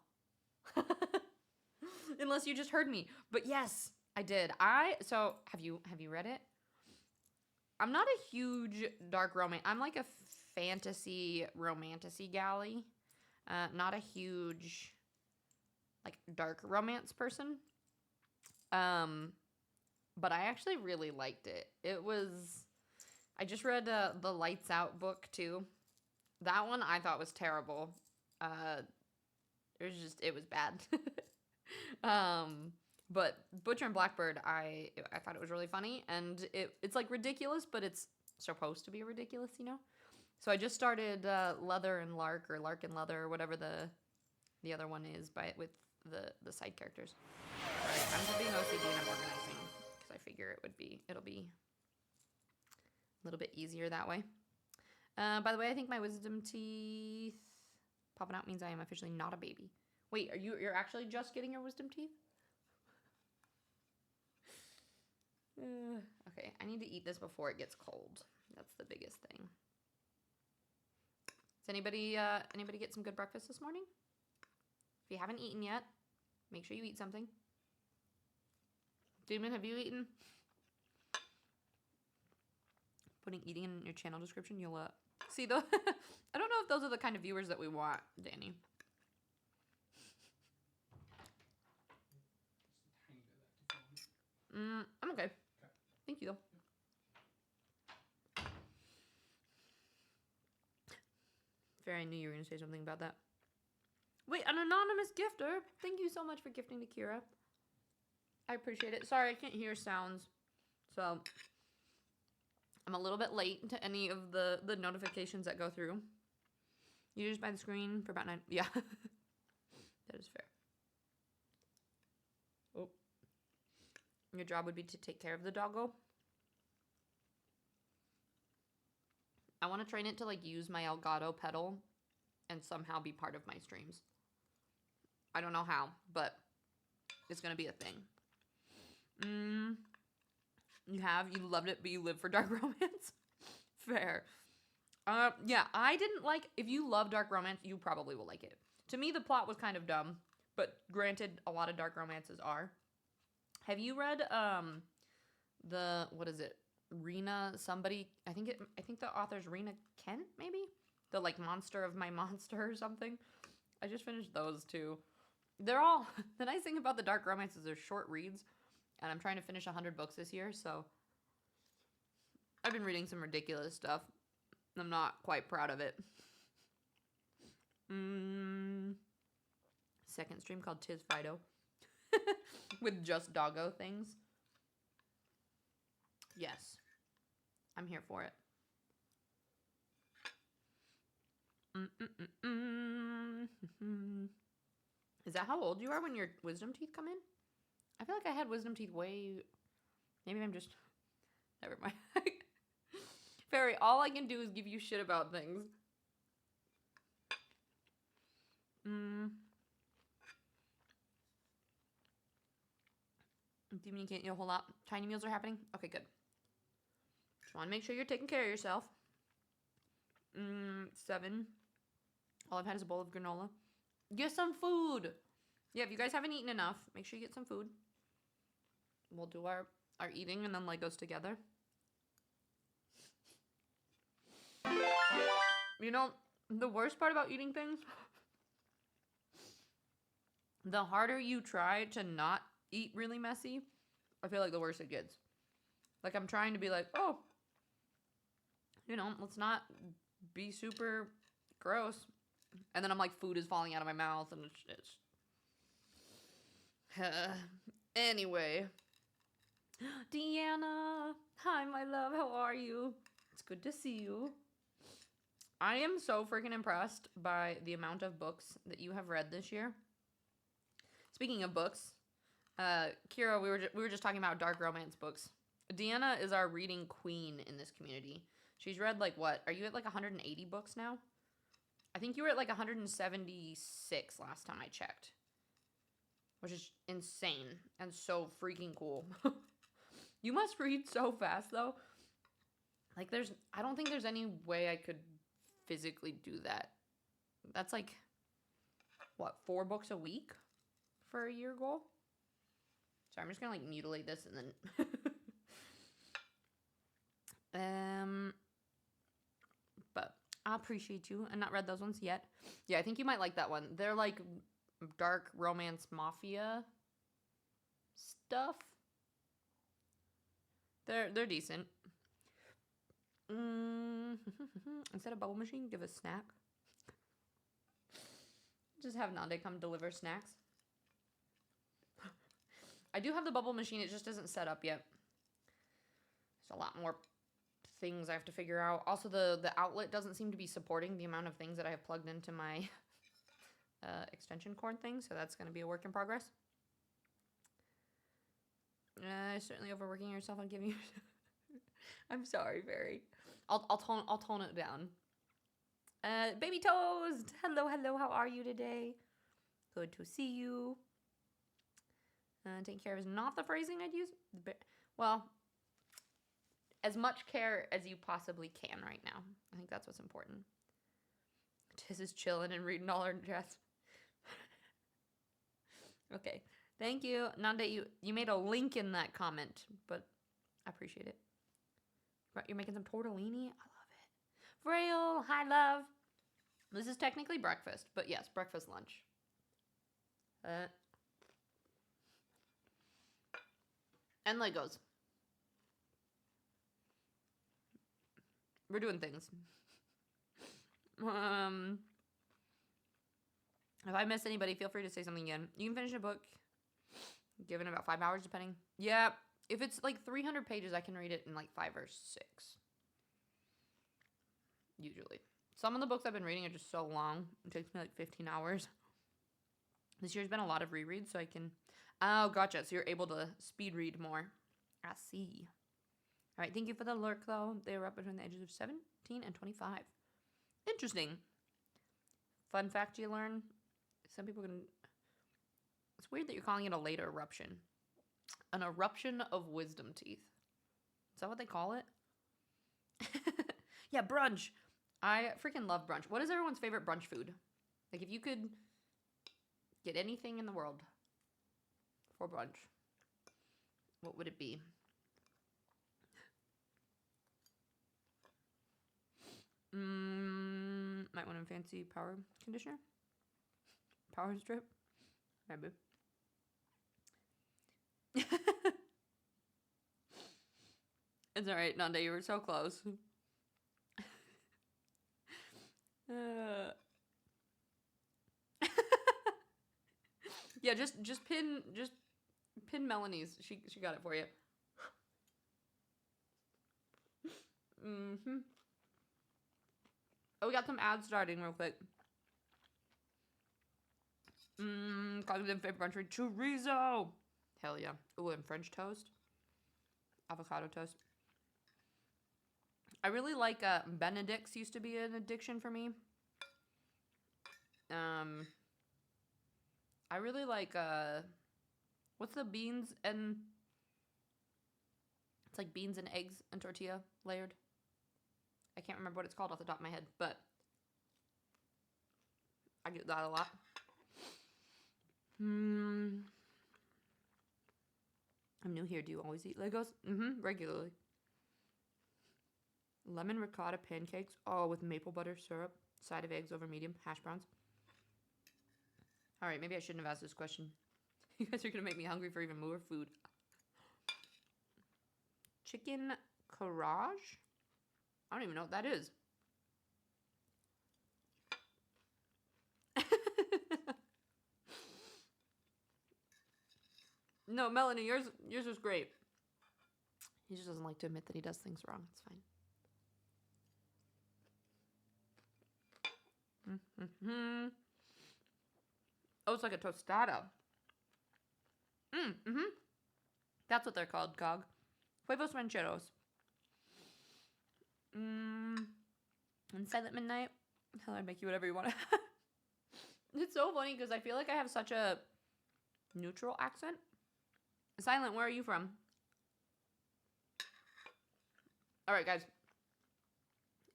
[SPEAKER 1] Unless you just heard me. But yes, I did. So have you read it? I'm not a huge dark romance. I'm like a fantasy romantasy galley. Not a huge like dark romance person. But I actually really liked it. I just read the Lights Out book too. That one I thought was terrible. It was bad. But Butcher and Blackbird, I thought it was really funny, and it's like ridiculous, but it's supposed to be ridiculous, you know? So I just started Leather and Lark, or Lark and Leather, or whatever the other one is with the side characters. Right, I'm just being OCD and I'm organizing because I figure it'll be a little bit easier that way. By the way, I think my wisdom teeth popping out means I am officially not a baby. Wait, you're actually just getting your wisdom teeth? Okay, I need to eat this before it gets cold. That's the biggest thing. Does anybody get some good breakfast this morning? If you haven't eaten yet, make sure you eat something. Demon, have you eaten? Putting eating in your channel description, you'll see though. I don't know if those are the kind of viewers that we want, Danny. I'm okay. Thank you though. Fair, I knew you were gonna say something about that. Wait, an anonymous gifter. Thank you so much for gifting to Kira. I appreciate it. Sorry, I can't hear sounds, so I'm a little bit late to any of the notifications that go through. You just buy the screen for about 9. Yeah, that is fair. Oh, your job would be to take care of the doggo. I want to train it to like use my Elgato pedal and somehow be part of my streams. I don't know how, but it's gonna be a thing. You loved it, but you live for dark romance. Fair. Yeah, I didn't like. If you love dark romance, you probably will like it. To me, the plot was kind of dumb, but granted, a lot of dark romances are. Have you read what is it? Rena somebody. I think the author's Rena Kent, maybe? The like Monster of My Monster or something. I just finished those too. They're all the nice thing about the dark romances, they're short reads, and I'm trying to finish 100 books this year, so I've been reading some ridiculous stuff. I'm not quite proud of it. Second stream called Tis Fido. With just doggo things. Yes. I'm here for it. Is that how old you are when your wisdom teeth come in? I feel like I had wisdom teeth way... Maybe I'm just... Never mind. Fairy, all I can do is give you shit about things. Demon, you can't eat a whole lot. Tiny meals are happening? Okay, good. Just want to make sure you're taking care of yourself. 7. All I've had is a bowl of granola. Get some food! Yeah, if you guys haven't eaten enough, make sure you get some food. We'll do our eating and then Legos together. You know, the worst part about eating things, the harder you try to not eat really messy, I feel like the worse it gets. Like, I'm trying to be like, oh, you know, let's not be super gross. And then I'm like, food is falling out of my mouth, and it's anyway. Deanna, hi, my love. How are you? It's good to see you. I am so freaking impressed by the amount of books that you have read this year. Speaking of books, Kira, we were just talking about dark romance books. Deanna is our reading queen in this community. She's read like what? Are you at like 180 books now? I think you were at like 176 last time I checked, which is insane and so freaking cool. You must read so fast though. Like I don't think there's any way I could physically do that. That's like, what, 4 books a week for a year goal? Sorry, I'm just gonna like mutilate this and then but I appreciate you. I've not read those ones yet. Yeah, I think you might like that one. They're like dark romance mafia stuff. They're decent. Instead of bubble machine, give a snack. Just have Nande come deliver snacks. I do have the bubble machine, it just isn't set up yet. There's a lot more things I have to figure out. Also, the outlet doesn't seem to be supporting the amount of things that I have plugged into my extension cord thing, so that's going to be a work in progress. Certainly overworking yourself on giving you... I'm sorry, Barry. I'll tone it down. Baby Toast! Hello, how are you today? Good to see you. Take care is not the phrasing I'd use. Well, as much care as you possibly can right now. I think that's what's important. Tiz is chilling and reading all her chats. Okay. Thank you. Nande, you made a link in that comment, but I appreciate it. You're making some tortellini? I love it. Frail, hi, love. This is technically breakfast, but yes, breakfast, lunch. And Legos. We're doing things. If I miss anybody, feel free to say something again. You can finish a book, given about 5 hours, depending. Yeah, if it's like 300 pages, I can read it in like 5 or 6. Usually. Some of the books I've been reading are just so long. It takes me like 15 hours. This year's been a lot of rereads, so I can... Oh, gotcha. So you're able to speed read more. I see. All right, thank you for the lurk, though. They were up between the ages of 17 and 25. Interesting. Fun fact you learn. Some people can... It's weird that you're calling it a late eruption. An eruption of wisdom teeth. Is that what they call it? Yeah, brunch. I freaking love brunch. What is everyone's favorite brunch food? Like, if you could get anything in the world for brunch, what would it be? Might want a fancy power conditioner? Power strip? Maybe. It's alright, Nanda, you were so close. Yeah, just pin Melanie's. She got it for you. Oh, we got some ads starting real quick. Cognitive favorite brunch food, chorizo. Hell yeah. Ooh, and French toast. Avocado toast. I really like Benedict's used to be an addiction for me. I really like what's the beans and it's like beans and eggs and tortilla layered. I can't remember what it's called off the top of my head, but I get that a lot. I'm new here. Do you always eat Legos? Regularly. Lemon ricotta pancakes. Oh, with maple butter syrup. Side of eggs over medium. Hash browns. All right, maybe I shouldn't have asked this question. You guys are going to make me hungry for even more food. Chicken carrage? I don't even know what that is. No, Melanie, yours was great. He just doesn't like to admit that he does things wrong. It's fine. Mm-hmm. Oh, it's like a tostada. Mm-hmm. That's what they're called, Cog. Huevos rancheros. And Silent Midnight. Hell, I'd make you whatever you want. It's so funny because I feel like I have such a neutral accent. Silent, where are you from? All right, guys.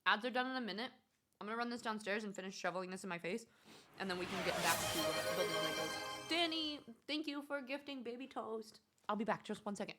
[SPEAKER 1] Ads are done in a minute. I'm going to run this downstairs and finish shoveling this in my face. And then we can get back to building Legos. Danny, thank you for gifting baby toast. I'll be back just 1 second.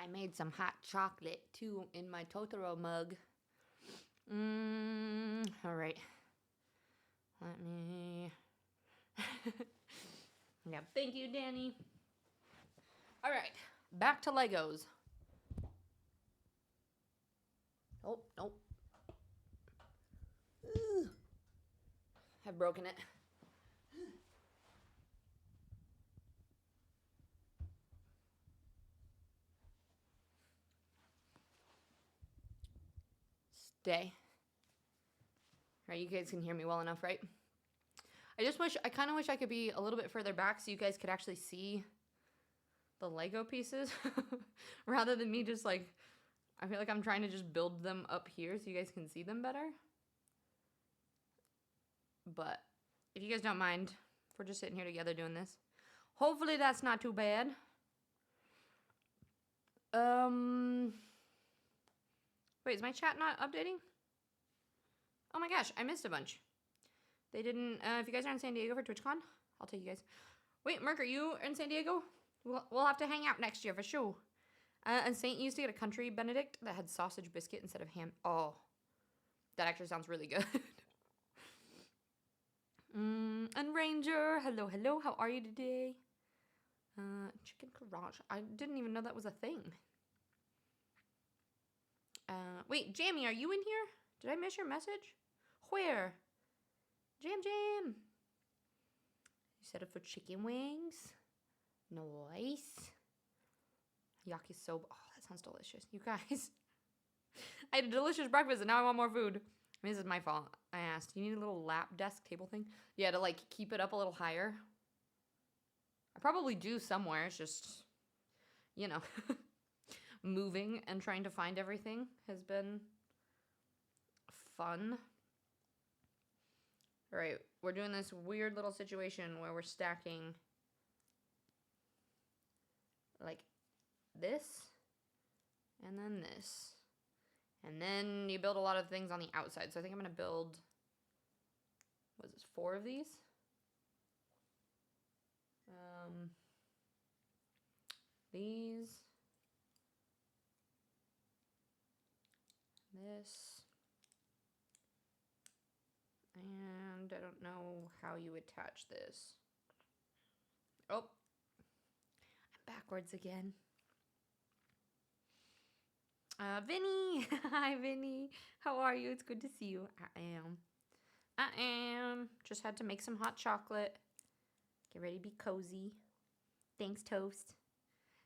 [SPEAKER 1] I made some hot chocolate too in my Totoro mug. All right. Let me. Yeah, thank you, Danny. All right, back to Legos. Oh, nope. Ugh. I've broken it. Stay. All right, you guys can hear me well enough, right? I kind of wish I could be a little bit further back so you guys could actually see the Lego pieces rather than me just like, I feel like I'm trying to just build them up here so you guys can see them better. But if you guys don't mind, if we're just sitting here together doing this, hopefully that's not too bad. Wait, is my chat not updating? Oh my gosh, I missed a bunch. They didn't, if you guys are in San Diego for TwitchCon, I'll take you guys. Wait, Merc, are you in San Diego? We'll have to hang out next year for sure. And Saint used to get a country Benedict that had sausage biscuit instead of ham. Oh, that actually sounds really good. And Ranger, hello, hello. How are you today? Chicken Garage. I didn't even know that was a thing. Wait, Jamie, are you in here? Did I miss your message? Where? Jam. You set up for chicken wings? Nice. Yakisoba. Oh, that sounds delicious. You guys. I had a delicious breakfast and now I want more food. I mean, this is my fault. I asked. You need a little lap desk table thing? Yeah, to like keep it up a little higher. I probably do somewhere. It's just, you know, moving and trying to find everything has been fun. All right, we're doing this weird little situation where we're stacking like this and then this. And then you build a lot of things on the outside. So I think I'm going to build, what is this, 4 of these? These. This. And I don't know how you attach this. Oh. I'm backwards again. Vinny. Hi, Vinny. How are you? It's good to see you. I am. Just had to make some hot chocolate. Get ready to be cozy. Thanks, Toast.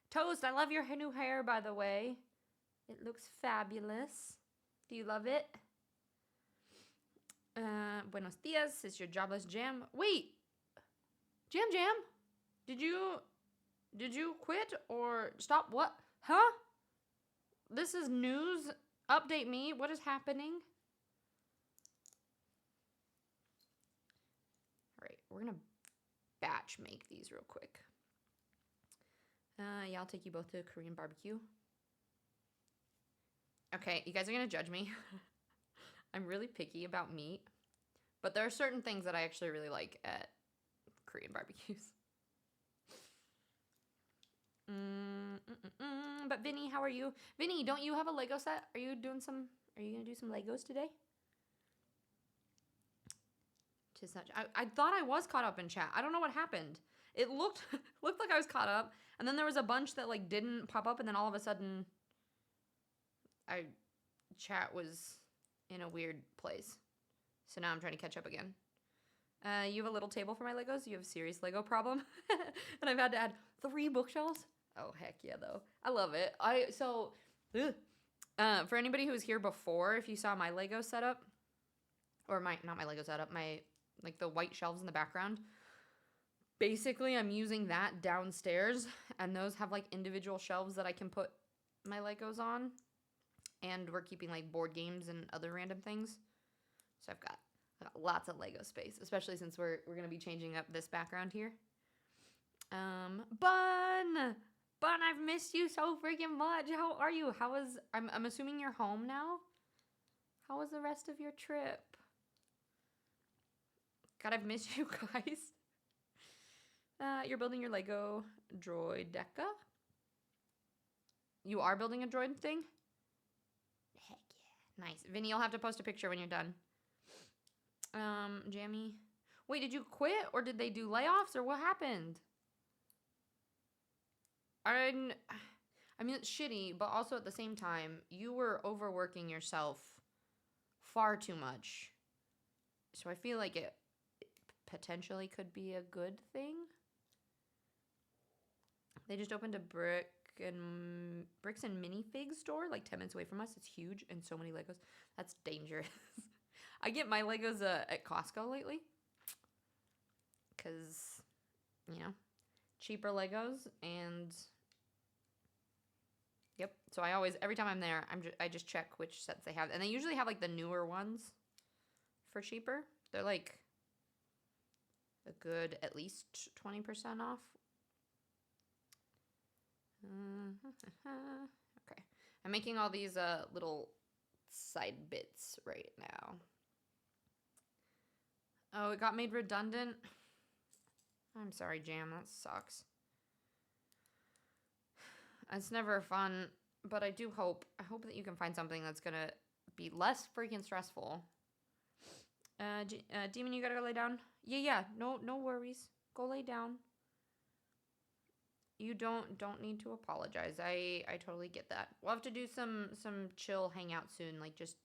[SPEAKER 1] Toast, I love your new hair, by the way. It looks fabulous. Do you love it? Buenos dias. It's your jobless Jam. Wait. Jam. Did you quit or stop? What? Huh? This is news. Update me. What is happening? All right, we're gonna batch make these real quick. Yeah, I'll take you both to Korean barbecue. Okay, you guys are gonna judge me. I'm really picky about meat, but there are certain things that I actually really like at Korean barbecues. But Vinny, how are you? Vinny, don't you have a Lego set? Are you gonna do some Legos today? To such, I thought I was caught up in chat. I don't know what happened. It looked like I was caught up, and then there was a bunch that like didn't pop up, and then all of a sudden, chat was in a weird place. So now I'm trying to catch up again. You have a little table for my Legos? You have a serious Lego problem? And I've had to add 3 bookshelves? Oh, heck yeah, though. I love it. For anybody who was here before, if you saw my Lego setup, or not my Lego setup, like the white shelves in the background, basically I'm using that downstairs, and those have like individual shelves that I can put my Legos on, and we're keeping like board games and other random things. So I've got lots of Lego space, especially since we're gonna be changing up this background here. Bun, I've missed you so freaking much. How are you? I'm assuming you're home now? How was the rest of your trip? God, I've missed you guys. You're building your Lego droid deca? You are building a droid thing? Heck yeah. Nice. Vinny, you'll have to post a picture when you're done. Jammy. Wait, did you quit or did they do layoffs or what happened? I mean, it's shitty, but also at the same time, you were overworking yourself far too much. So I feel like it potentially could be a good thing. They just opened a bricks and minifig store like 10 minutes away from us. It's huge and so many Legos. That's dangerous. I get my Legos at Costco lately because, you know, cheaper Legos and yep. So I always, every time I'm there, I just check which sets they have, and they usually have like the newer ones for cheaper. They're like a good at least 20% off. Okay, I'm making all these little side bits right now. Oh, it got made redundant. I'm sorry, Jam. That sucks. It's never fun, but I do hope. I hope that you can find something that's gonna be less freaking stressful. Demon, you gotta go lay down. Yeah. No worries. Go lay down. You don't need to apologize. I totally get that. We'll have to do some chill hangout soon, like just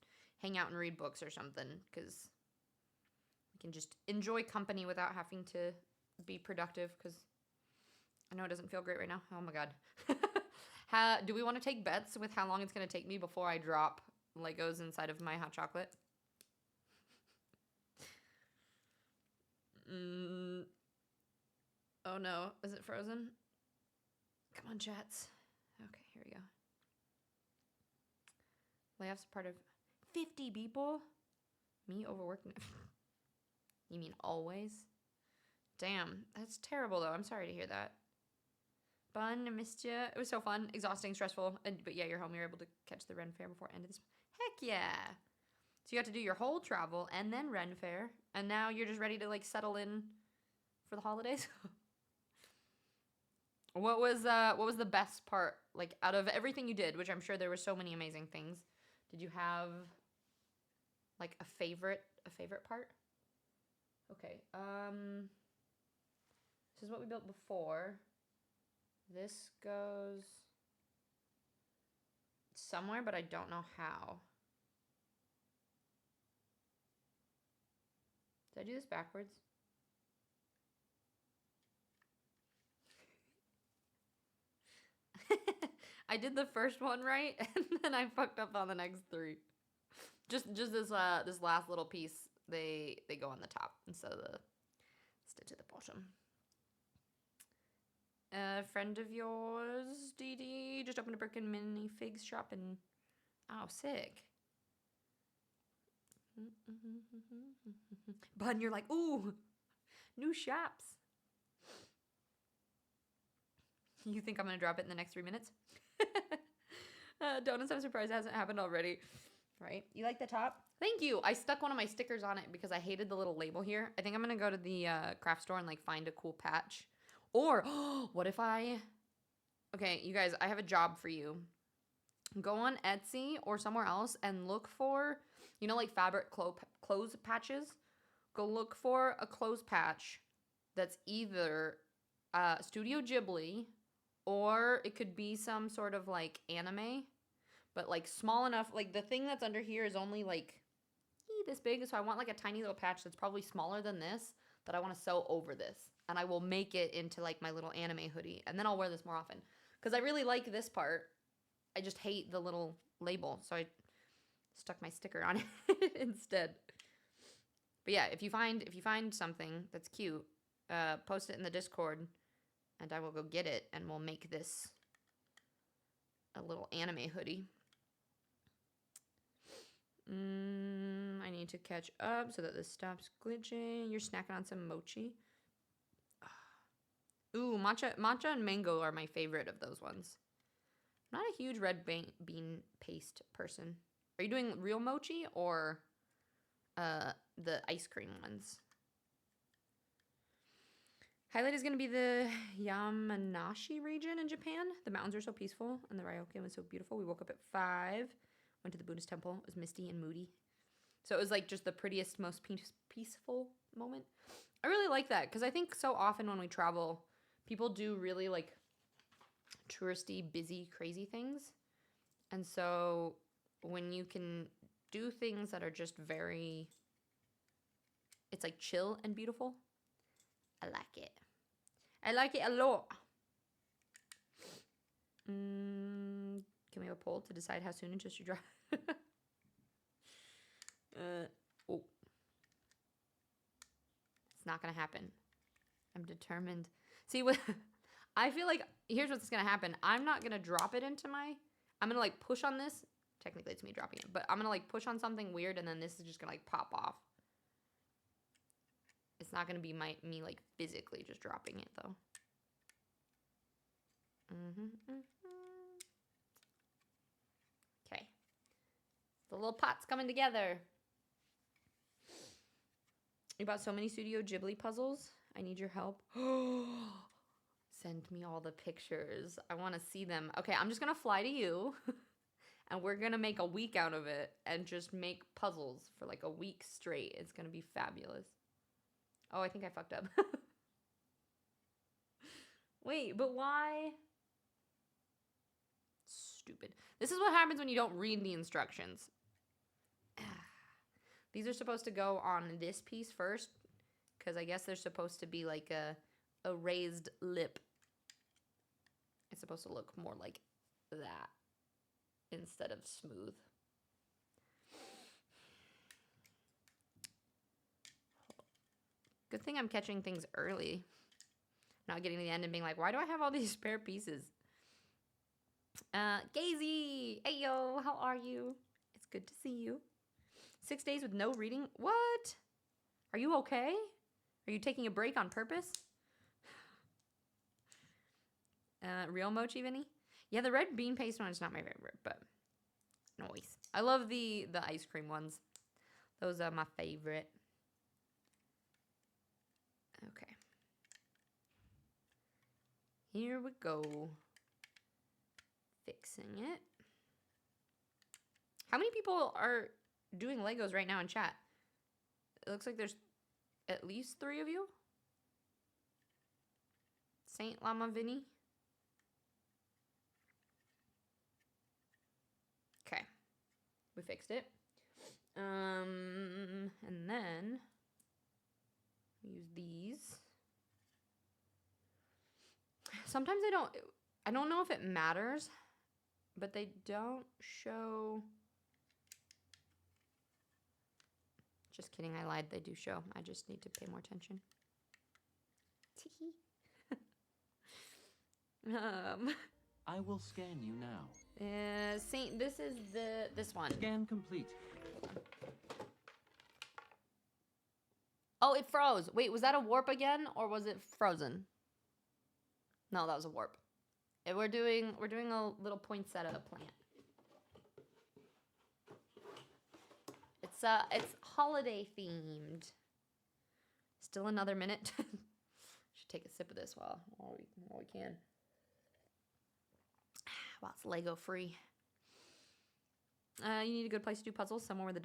[SPEAKER 1] hang out and read books or something, because we can just enjoy company without having to be productive, because I know it doesn't feel great right now. Oh my god. Do we want to take bets with how long it's going to take me before I drop Legos inside of my hot chocolate? Oh no, is it frozen? Come on, chats. Okay, here we go. Layoffs are part of 50 people? Me overworking? You mean always? Damn, that's terrible though. I'm sorry to hear that. Bun, I missed you. It was so fun, exhausting, stressful. But yeah, you're home. You're able to catch the Ren Fair before end of this. Heck yeah! So you got to do your whole travel and then Ren Fair, and now you're just ready to like settle in for the holidays. What was the best part, like, out of everything you did, which I'm sure there were so many amazing things? Did you have like a favorite part? Okay. This is what we built before. This goes somewhere, but I don't know how. Did I do this backwards? I did the first one right, and then I fucked up on the next three. Just this last little piece, they go on the top instead of the stitch at the bottom. A friend of yours, DD, just opened a brick and mini figs shop and oh, sick. Bun, you're like, ooh, new shops. You think I'm gonna drop it in the next 3 minutes? Donuts, I'm surprised it hasn't happened already. Right? You like the top? Thank you. I stuck one of my stickers on it because I hated the little label here. I think I'm gonna go to the craft store and like find a cool patch. Or what if okay, you guys, I have a job for you. Go on Etsy or somewhere else and look for, you know, like fabric clothes patches. Go look for a clothes patch that's either Studio Ghibli, or it could be some sort of like anime, but like small enough. Like the thing that's under here is only like this big, so I want like a tiny little patch that's probably smaller than this that I want to sew over this, and I will make it into like my little anime hoodie, and then I'll wear this more often because I really like this part. I just hate the little label, so I stuck my sticker on it instead. But yeah, if you find something that's cute, post it in the Discord, and I will go get it, and we'll make this a little anime hoodie. I need to catch up so that this stops glitching. You're snacking on some mochi. Ooh, matcha and mango are my favorite of those ones. I'm not a huge red bean paste person. Are you doing real mochi or the ice cream ones? Highlight is going to be the Yamanashi region in Japan. The mountains are so peaceful, and the Ryokan was so beautiful. We woke up at 5, went to the Buddhist temple. It was misty and moody. So it was like just the prettiest, most peaceful moment. I really like that because I think so often when we travel, people do really like touristy, busy, crazy things. And so when you can do things that are just very, it's like chill and beautiful, I like it. I like it a lot. Can we have a poll to decide how soon until you drive? Oh. It's not going to happen. I'm determined. See, what I feel like, here's what's going to happen. I'm not going to drop it into my, I'm going to like push on this. Technically, it's me dropping it. But I'm going to like push on something weird, and then this is just going to like pop off. It's not going to be me like physically just dropping it, though. Okay. The little pot's coming together. You bought so many Studio Ghibli puzzles. I need your help. Send me all the pictures. I want to see them. Okay, I'm just going to fly to you. And we're going to make a week out of it. And just make puzzles for like a week straight. It's going to be fabulous. Oh, I think I fucked up. Wait, but why? Stupid. This is what happens when you don't read the instructions. These are supposed to go on this piece first, because I guess they're supposed to be like a raised lip. It's supposed to look more like that instead of smooth. Good thing I'm catching things early. Not getting to the end and being like, why do I have all these spare pieces? Gazy! Hey, yo, how are you? It's good to see you. 6 days with no reading? What? Are you okay? Are you taking a break on purpose? Real mochi, Vinny? Yeah, the red bean paste one is not my favorite, but nice. I love the ice cream ones. Those are my favorite. Okay. Here we go. Fixing it. How many people are doing Legos right now in chat? It looks like there's at least 3 of you. Saint Llama Vinny. Okay. We fixed it. And then use these. Sometimes I don't know if it matters, but they don't show. Just kidding, I lied. They do show. I just need to pay more attention.
[SPEAKER 3] I will scan you now.
[SPEAKER 1] Saint, this is this one.
[SPEAKER 3] Scan complete.
[SPEAKER 1] Oh, it froze. Wait, was that a warp again, or was it frozen? No, that was a warp. We're doing a little poinsettia plant. It's holiday themed. Still another minute. Should take a sip of this while we can. Wow, it's Lego free. You need a good place to do puzzles, somewhere where the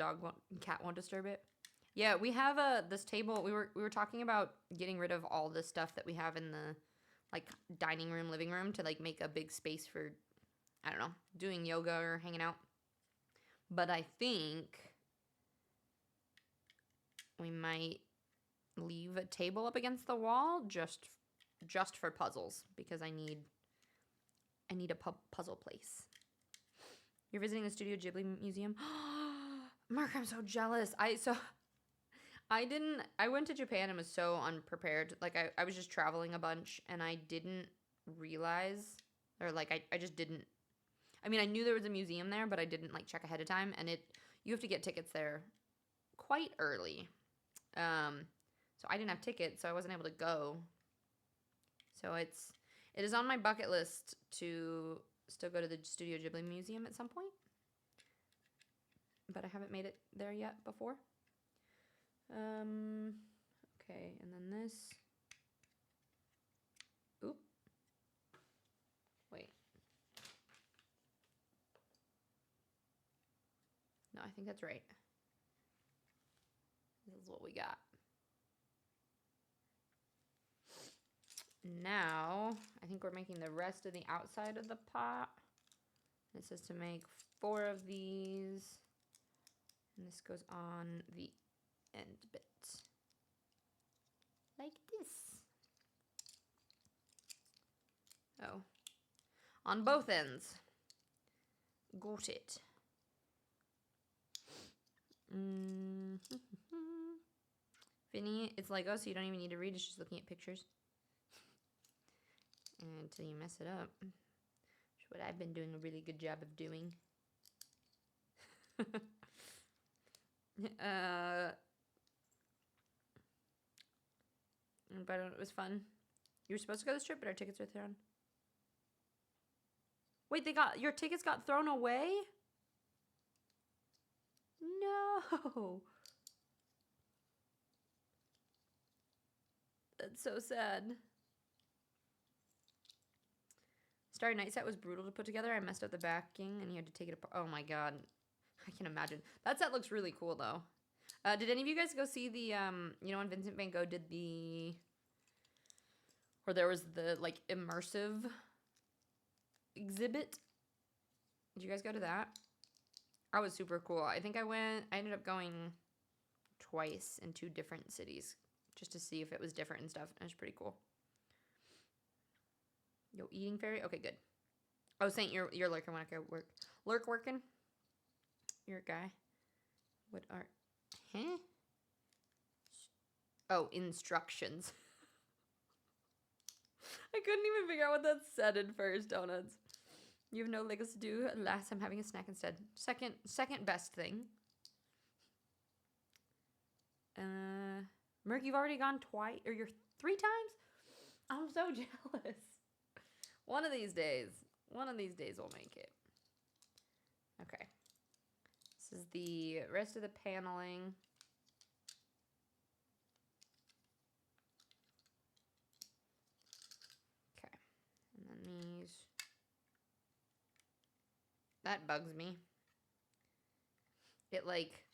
[SPEAKER 1] cat won't disturb it. Yeah, we have this table. We were talking about getting rid of all the stuff that we have in the like dining room, living room to like make a big space for, I don't know, doing yoga or hanging out. But I think we might leave a table up against the wall just for puzzles, because I need a puzzle place. You're visiting the Studio Ghibli Museum? Mark, I'm so jealous. I went to Japan and was so unprepared. Like, I was just traveling a bunch, and I didn't realize, or like, I just didn't, I mean, I knew there was a museum there, but I didn't like check ahead of time, and you have to get tickets there quite early. So I didn't have tickets, so I wasn't able to go. So it is on my bucket list to still go to the Studio Ghibli Museum at some point, but I haven't made it there yet before. Okay, and then this. I think that's right. This is what we got. Now, I think we're making the rest of the outside of the pot. It says to make 4 of these. And this goes on the end bit. Like this. Oh. On both ends. Got it. Vinny, it's Lego, so you don't even need to read. It's just looking at pictures. Until you mess it up. Which is what I've been doing a really good job of doing. But it was fun. You were supposed to go this trip, but our tickets were thrown. Wait, your tickets got thrown away? No. That's so sad. Starry Night Set was brutal to put together. I messed up the backing and you had to take it apart. Oh my god. I can imagine. That set looks really cool though. Did any of you guys go see the, you know when Vincent van Gogh did the, or there was the, like, immersive exhibit? Did you guys go to that? That was super cool. I think I ended up going twice in 2 different cities just to see if it was different and stuff. It was pretty cool. Yo, eating fairy? Okay, good. Oh, Saint, you're lurking when I go work. Lurk working? You're a guy. What are... Huh? Oh, instructions. I couldn't even figure out what that said in first, donuts. You have no Legos to do. Alas, I'm having a snack instead. Second best thing. Merc, you've already gone twice, or you're 3 times? I'm so jealous. One of these days we'll make it. Okay. This is the rest of the paneling. Okay. And then these. That bugs me. It like,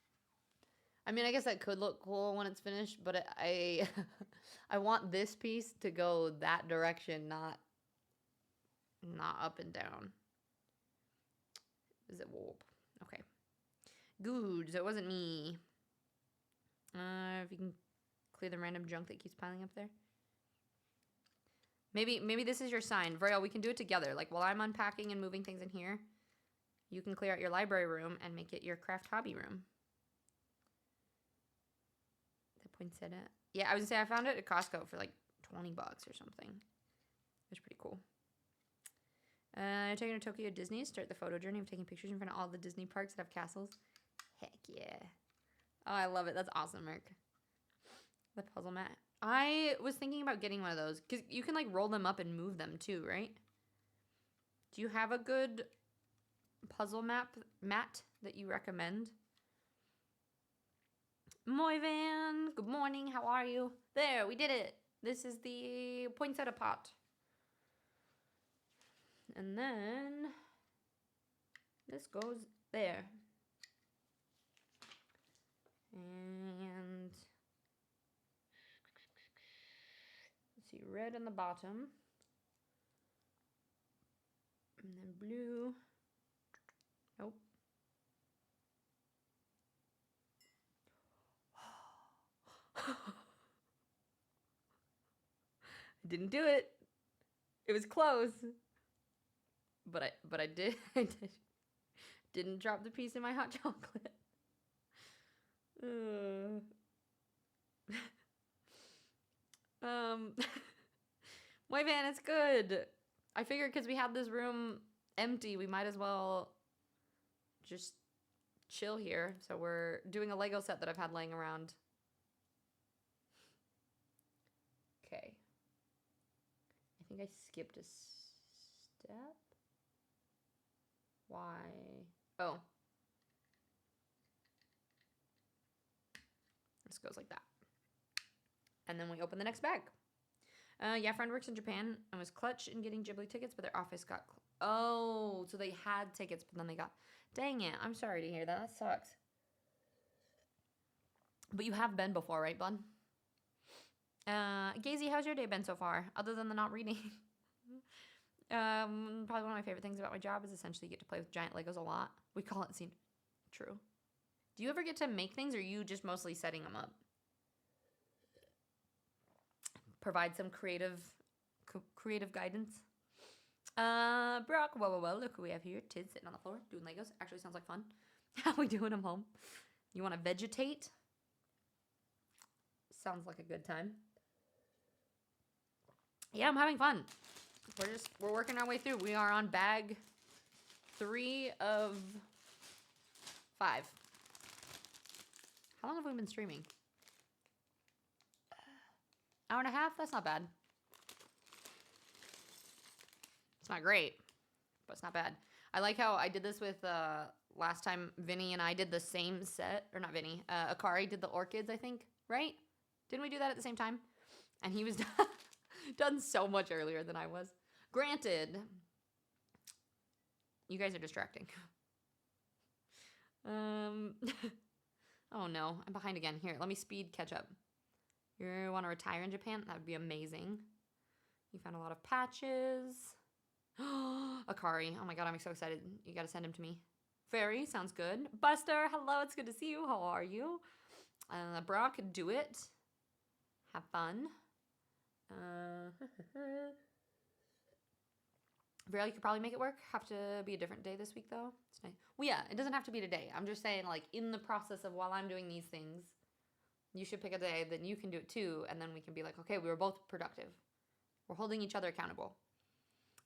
[SPEAKER 1] I mean, I guess that could look cool when it's finished, but I want this piece to go that direction, not up and down. Is it warp? Okay. Good. So it wasn't me. If you can clear the random junk that keeps piling up there. Maybe this is your sign. Vroyal, we can do it together. Like, while I'm unpacking and moving things in here, you can clear out your library room and make it your craft hobby room. The poinsettia. Yeah, I was gonna say I found it at Costco for like 20 bucks or something. It was pretty cool. Taking to Tokyo Disney. Start the photo journey of taking pictures in front of all the Disney parks that have castles. Heck yeah. Oh, I love it. That's awesome, Merc. The puzzle mat. I was thinking about getting one of those because you can like roll them up and move them too, right? Do you have a good puzzle mat that you recommend? Moivan, good morning. How are you? There, we did it. This is the poinsettia pot. And then this goes there. And let's see, red on the bottom. And then blue. Nope. Didn't do it. It was close. But I did didn't drop the piece in my hot chocolate. Moivan, it's good. I figured because we had this room empty, we might as well just chill here. So we're doing a Lego set that I've had laying around. Okay. I think I skipped a step. Why? Oh. This goes like that. And then we open the next bag. Yeah, friend works in Japan and was clutch in getting Ghibli tickets, but their office got... Oh, so they had tickets, but then they got... Dang it. I'm sorry to hear that. That sucks. But you have been before, right, bud? Gazy, how's your day been so far? Other than the not reading. Probably one of my favorite things about my job is essentially you get to play with giant Legos a lot. We call it scene. True. Do you ever get to make things, or are you just mostly setting them up? Provide some creative guidance. Brock, well, look who we have here. Tid sitting on the floor doing Legos. Actually sounds like fun. How we doing? I'm home. You want to vegetate? Sounds like a good time. Yeah, I'm having fun. We're working our way through. We are on bag 3 of 5. How long have we been streaming? Hour and a half? That's not bad. It's not great, but it's not bad. I like how I did this with last time Vinny and I did the same set. Or not Vinny. Akari did the orchids, I think. Right? Didn't we do that at the same time? And he was done so much earlier than I was. Granted, you guys are distracting. Oh no, I'm behind again. Here, let me speed catch up. You want to retire in Japan? That would be amazing. You found a lot of patches. Akari, oh my god, I'm so excited. You gotta send him to me. Fairy, sounds good. Buster, hello, it's good to see you. How are you? Brock, do it. Have fun. Vera, you could probably make it work. Have to be a different day this week, though. It's nice. Well, yeah, it doesn't have to be today. I'm just saying, like, in the process of while I'm doing these things, you should pick a day, then you can do it too, and then we can be like, okay, we were both productive. We're holding each other accountable.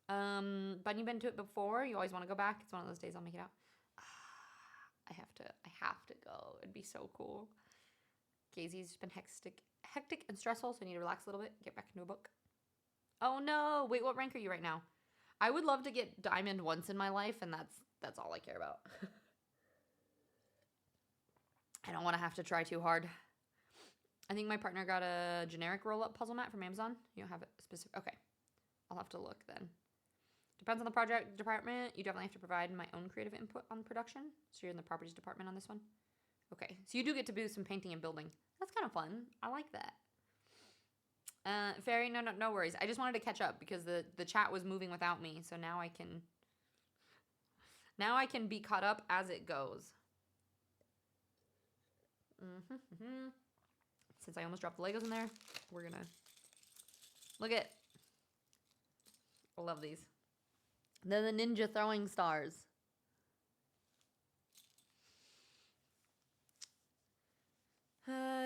[SPEAKER 1] But you've been to it before. You always want to go back. It's one of those days I'll make it out. I have to go. It'd be so cool. Gazy's been hectic and stressful, so I need to relax a little bit, get back into a book. Oh no! Wait, what rank are you right now? I would love to get diamond once in my life, and that's all I care about. I don't want to have to try too hard. I think my partner got a generic roll-up puzzle mat from Amazon. You don't have it specific. Okay, I'll have to look then. Depends on the project department. You definitely have to provide my own creative input on production. So you're in the properties department on this one. Okay, so you do get to do some painting and building. That's kind of fun. I like that. Fairy, no worries. I just wanted to catch up because the chat was moving without me, so now I can be caught up as it goes. Since I almost dropped the Legos in there, we're gonna look at. I love these. They're the ninja throwing stars.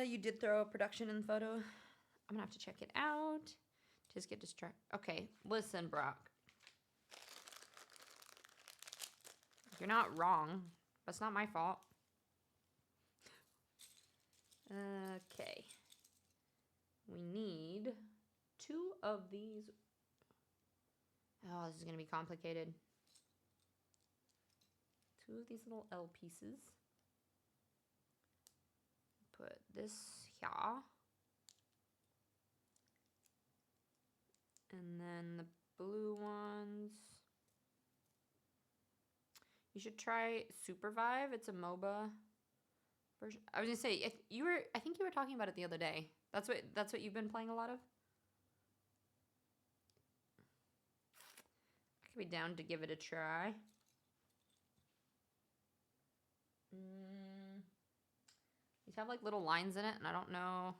[SPEAKER 1] You did throw a production in the photo. I'm gonna have to check it out. Just get distracted. Okay, listen, Brock. You're not wrong. That's not my fault. Okay. We need 2 of these. Oh, this is gonna be complicated. 2 of these little L pieces. Put this here. And then the blue ones. You should try Supervive. It's a MOBA version. I was gonna say I think you were talking about it the other day. That's what you've been playing a lot of? I could be down to give it a try. These have like little lines in it, and I don't know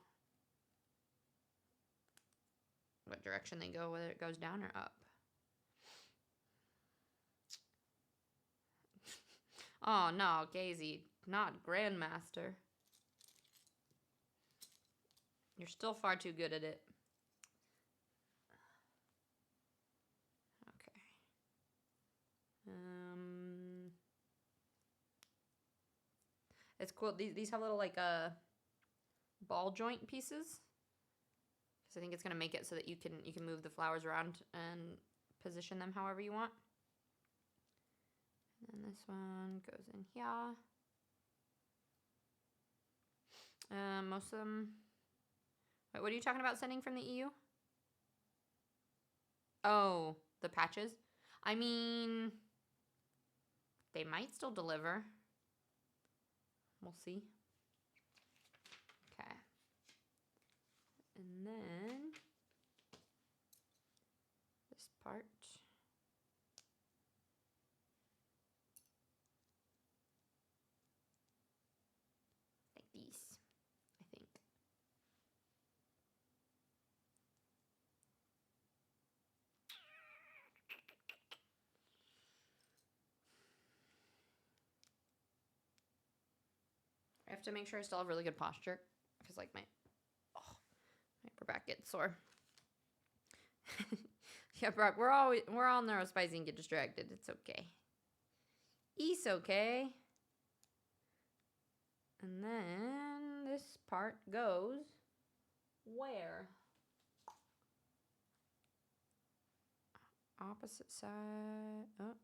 [SPEAKER 1] what direction they go, whether it goes down or up. Oh no, Gazy, not Grandmaster. You're still far too good at it. Okay. It's cool. These have little like ball joint pieces. Because I think it's gonna make it so that you can move the flowers around and position them however you want. And then this one goes in here. Most of them. Wait, what are you talking about sending from the EU? Oh, the patches? I mean, they might still deliver. We'll see. And then this part. Like these, I think. I have to make sure I still have really good posture because like my upper back gets sore. Yeah, Brock, we're all neurospicy and get distracted. It's okay. It's okay. And then this part goes where? Opposite side. Oh.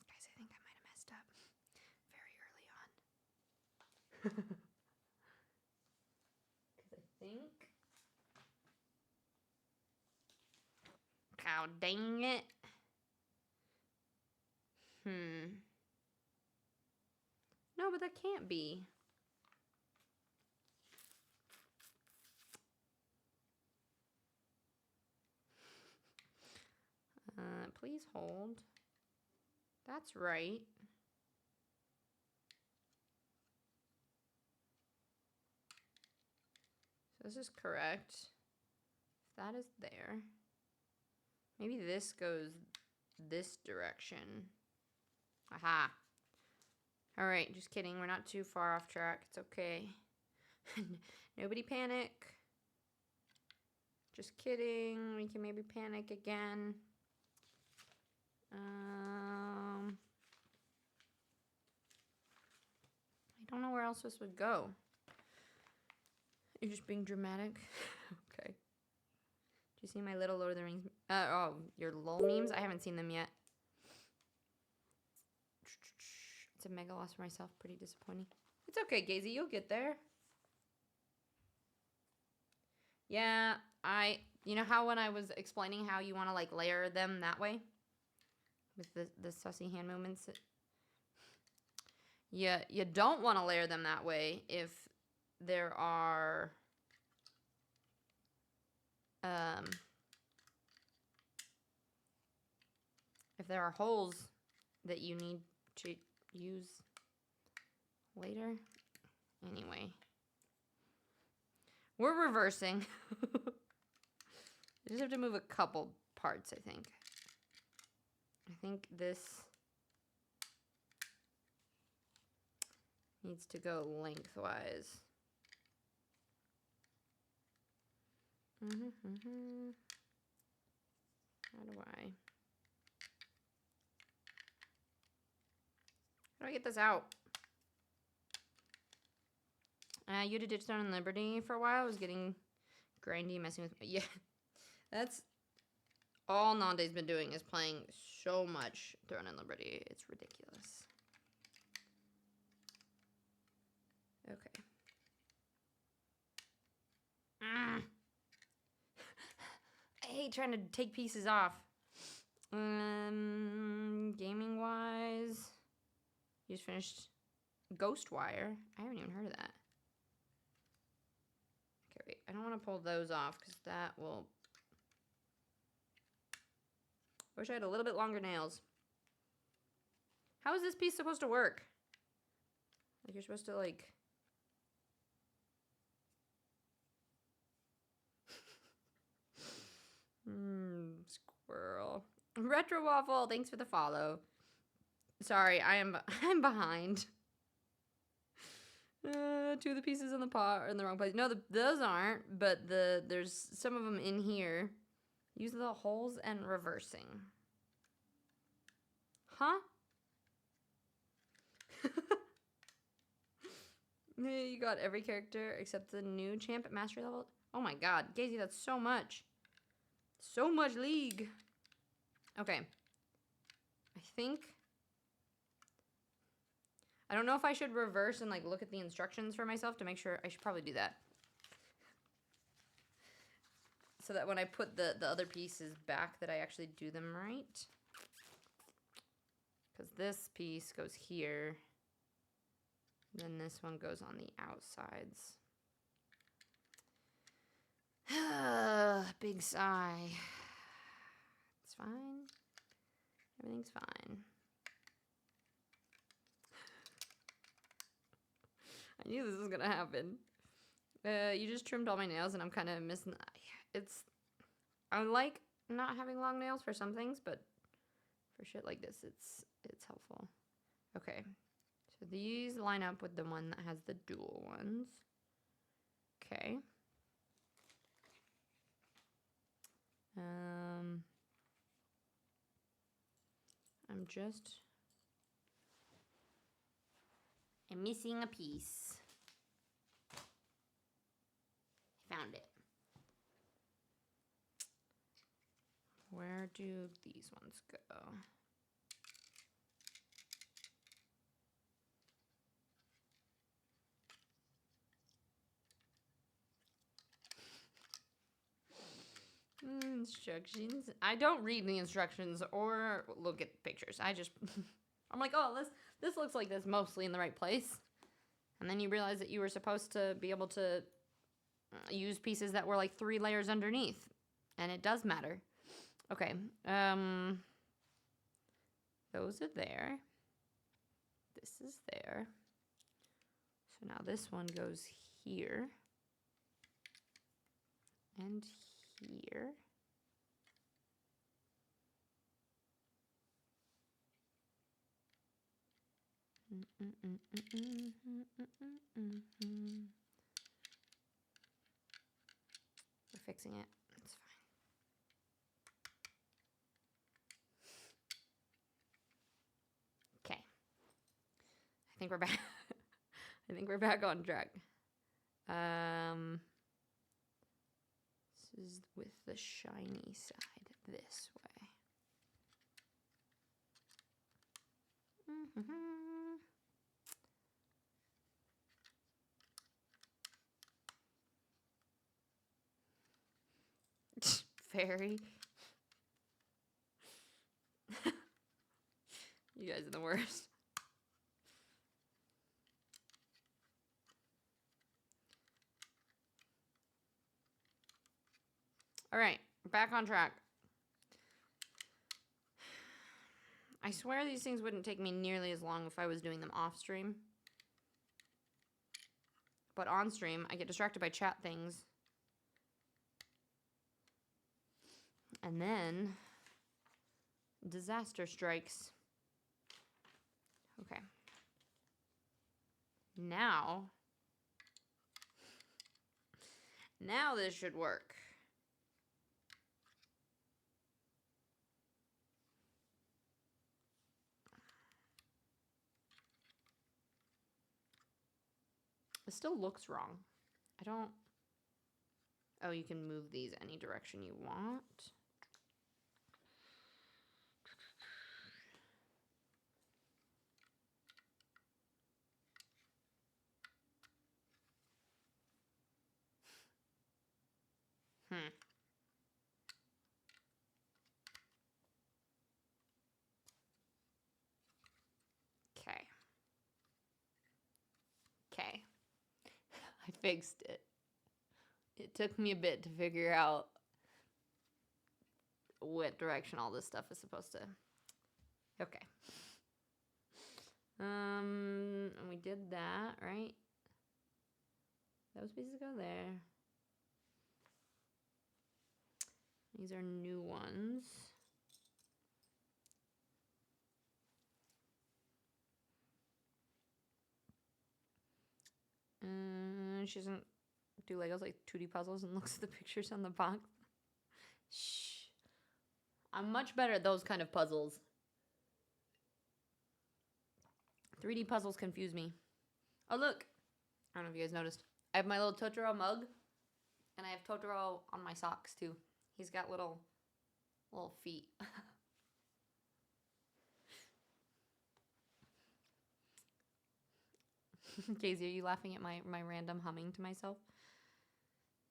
[SPEAKER 1] Guys, I think I might have messed up very early on. Because I think... God dang it. No, but that can't be. Please hold. That's right. So this is correct. If that is there. Maybe this goes this direction. Aha. All right, just kidding. We're not too far off track. It's okay. Nobody panic. Just kidding. We can maybe panic again. I don't know where else this would go. You're just being dramatic. Okay. Do you see my little Lord of the Rings? Oh, your LOL memes? I haven't seen them yet. It's a mega loss for myself. Pretty disappointing. It's okay, Gazy. You'll get there. Yeah, you know how when I was explaining how you want to like layer them that way? With the sussy hand movements? Yeah, you don't want to layer them that way if there are... if there are holes that you need to use later. Anyway. We're reversing. I just have to move a couple parts, I think. I think this needs to go lengthwise. How do I get this out? You did Ditchstone and Liberty for a while. I was getting grindy, messing with... Yeah, that's all Nande's been doing is playing so much Throne and Liberty. It's ridiculous. Okay. I hate trying to take pieces off. Gaming wise, you just finished Ghostwire. I haven't even heard of that. Okay, wait. I don't want to pull those off because that will... I wish I had a little bit longer nails. How is this piece supposed to work? Like you're supposed to like... Squirrel. Retro Waffle, thanks for the follow. Sorry, I'm behind. Two of the pieces in the pot are in the wrong place. No, those aren't, but there's some of them in here. Use the holes and reversing. Huh? You got every character except the new champ at mastery level. Oh my god, Gazy, that's so much. So much League. Okay. I think... I don't know if I should reverse and like look at the instructions for myself to make sure. I should probably do that. so that when I put the other pieces back that I actually do them right. Because this piece goes here. Then this one goes on the outsides. Big sigh. It's fine. Everything's fine. I knew this was gonna happen. You just trimmed all my nails and I'm kind of missing... I like not having long nails for some things, but for shit like this, it's helpful. Okay. So these line up with the one that has the dual ones. Okay. I'm missing a piece. Found it. Where do these ones go? Instructions. I don't read the instructions or look at pictures. I'm like, oh, this looks like this mostly in the right place. And then you realize that you were supposed to be able to use pieces that were like 3 layers underneath. And it does matter. Okay. Those are there. This is there. So now this one goes here. And here. We're fixing it. It's fine. Okay. I think we're back. I think we're back on track. This is with the shiny side this way. Fairy. You guys are the worst. All right, back on track. I swear these things wouldn't take me nearly as long if I was doing them off stream. But on stream, I get distracted by chat things. And then disaster strikes. Okay. Now this should work. It still looks wrong. I don't... Oh, you can move these any direction you want. Okay. Okay. I fixed it. It took me a bit to figure out what direction all this stuff is supposed to... Okay. And we did that, right? Those pieces go there. These are new ones. She doesn't do Legos like 2D puzzles and looks at the pictures on the box. Shh. I'm much better at those kind of puzzles. 3D puzzles confuse me. Oh, look. I don't know if you guys noticed. I have my little Totoro mug. And I have Totoro on my socks, too. He's got little feet. Casey, are you laughing at my random humming to myself?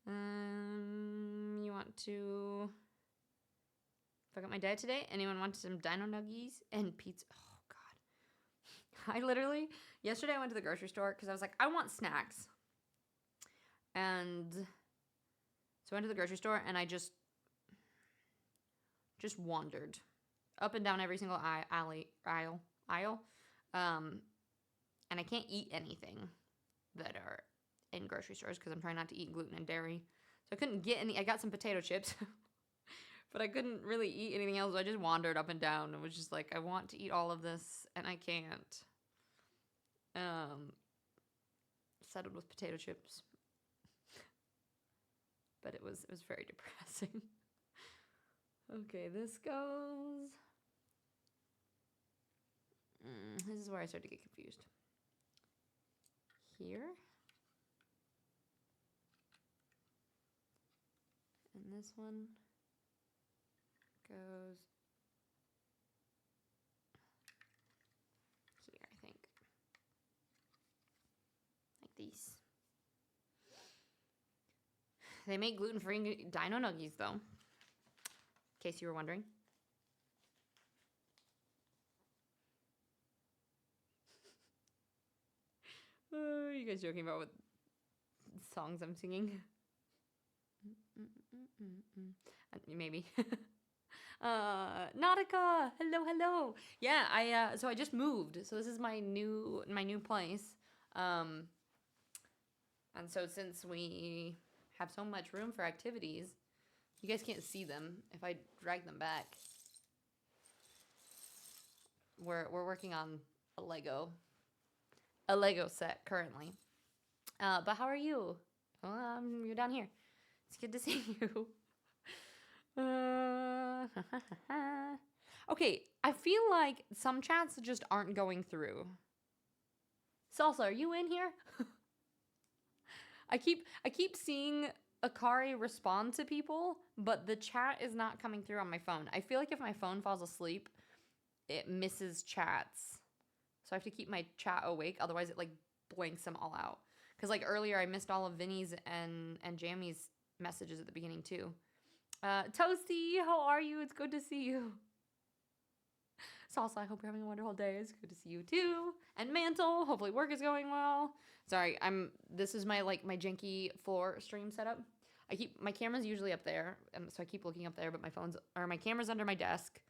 [SPEAKER 1] You want want to fuck up my diet today? Anyone want some dino nuggies and pizza? Oh, God. Yesterday I went to the grocery store because I was like, I want snacks. And so I went to the grocery store and I just wandered up and down every single aisle. And I can't eat anything that are in grocery stores because I'm trying not to eat gluten and dairy. So I couldn't get any. I got some potato chips, but I couldn't really eat anything else. So I just wandered up and down and was just like, I want to eat all of this and I can't. Settled with potato chips. But it was very depressing. Okay, this goes. This is where I start to get confused. Here. And this one goes here, I think. Like these. They make gluten-free dino nuggies, though. In case you were wondering. Are you guys joking about what songs I'm singing? Maybe. Nautica, hello. Yeah, so I just moved. So this is my new place. And so since we have so much room for activities, you guys can't see them if I drag them back. We're working on a Lego set currently. But how are you? Well, you're down here. It's good to see you. Okay, I feel like some chats just aren't going through. Salsa, are you in here? I keep seeing Akari respond to people, but the chat is not coming through on my phone. I feel like if my phone falls asleep, it misses chats. So I have to keep my chat awake, otherwise it like blanks them all out. Because like earlier I missed all of Vinny's and Jammy's messages at the beginning too. Toasty, how are you? It's good to see you. Salsa, I hope you're having a wonderful day. It's good to see you too. And Mantle, hopefully work is going well. Sorry, this is my janky floor stream setup. My camera's usually up there, so I keep looking up there, but my camera's under my desk,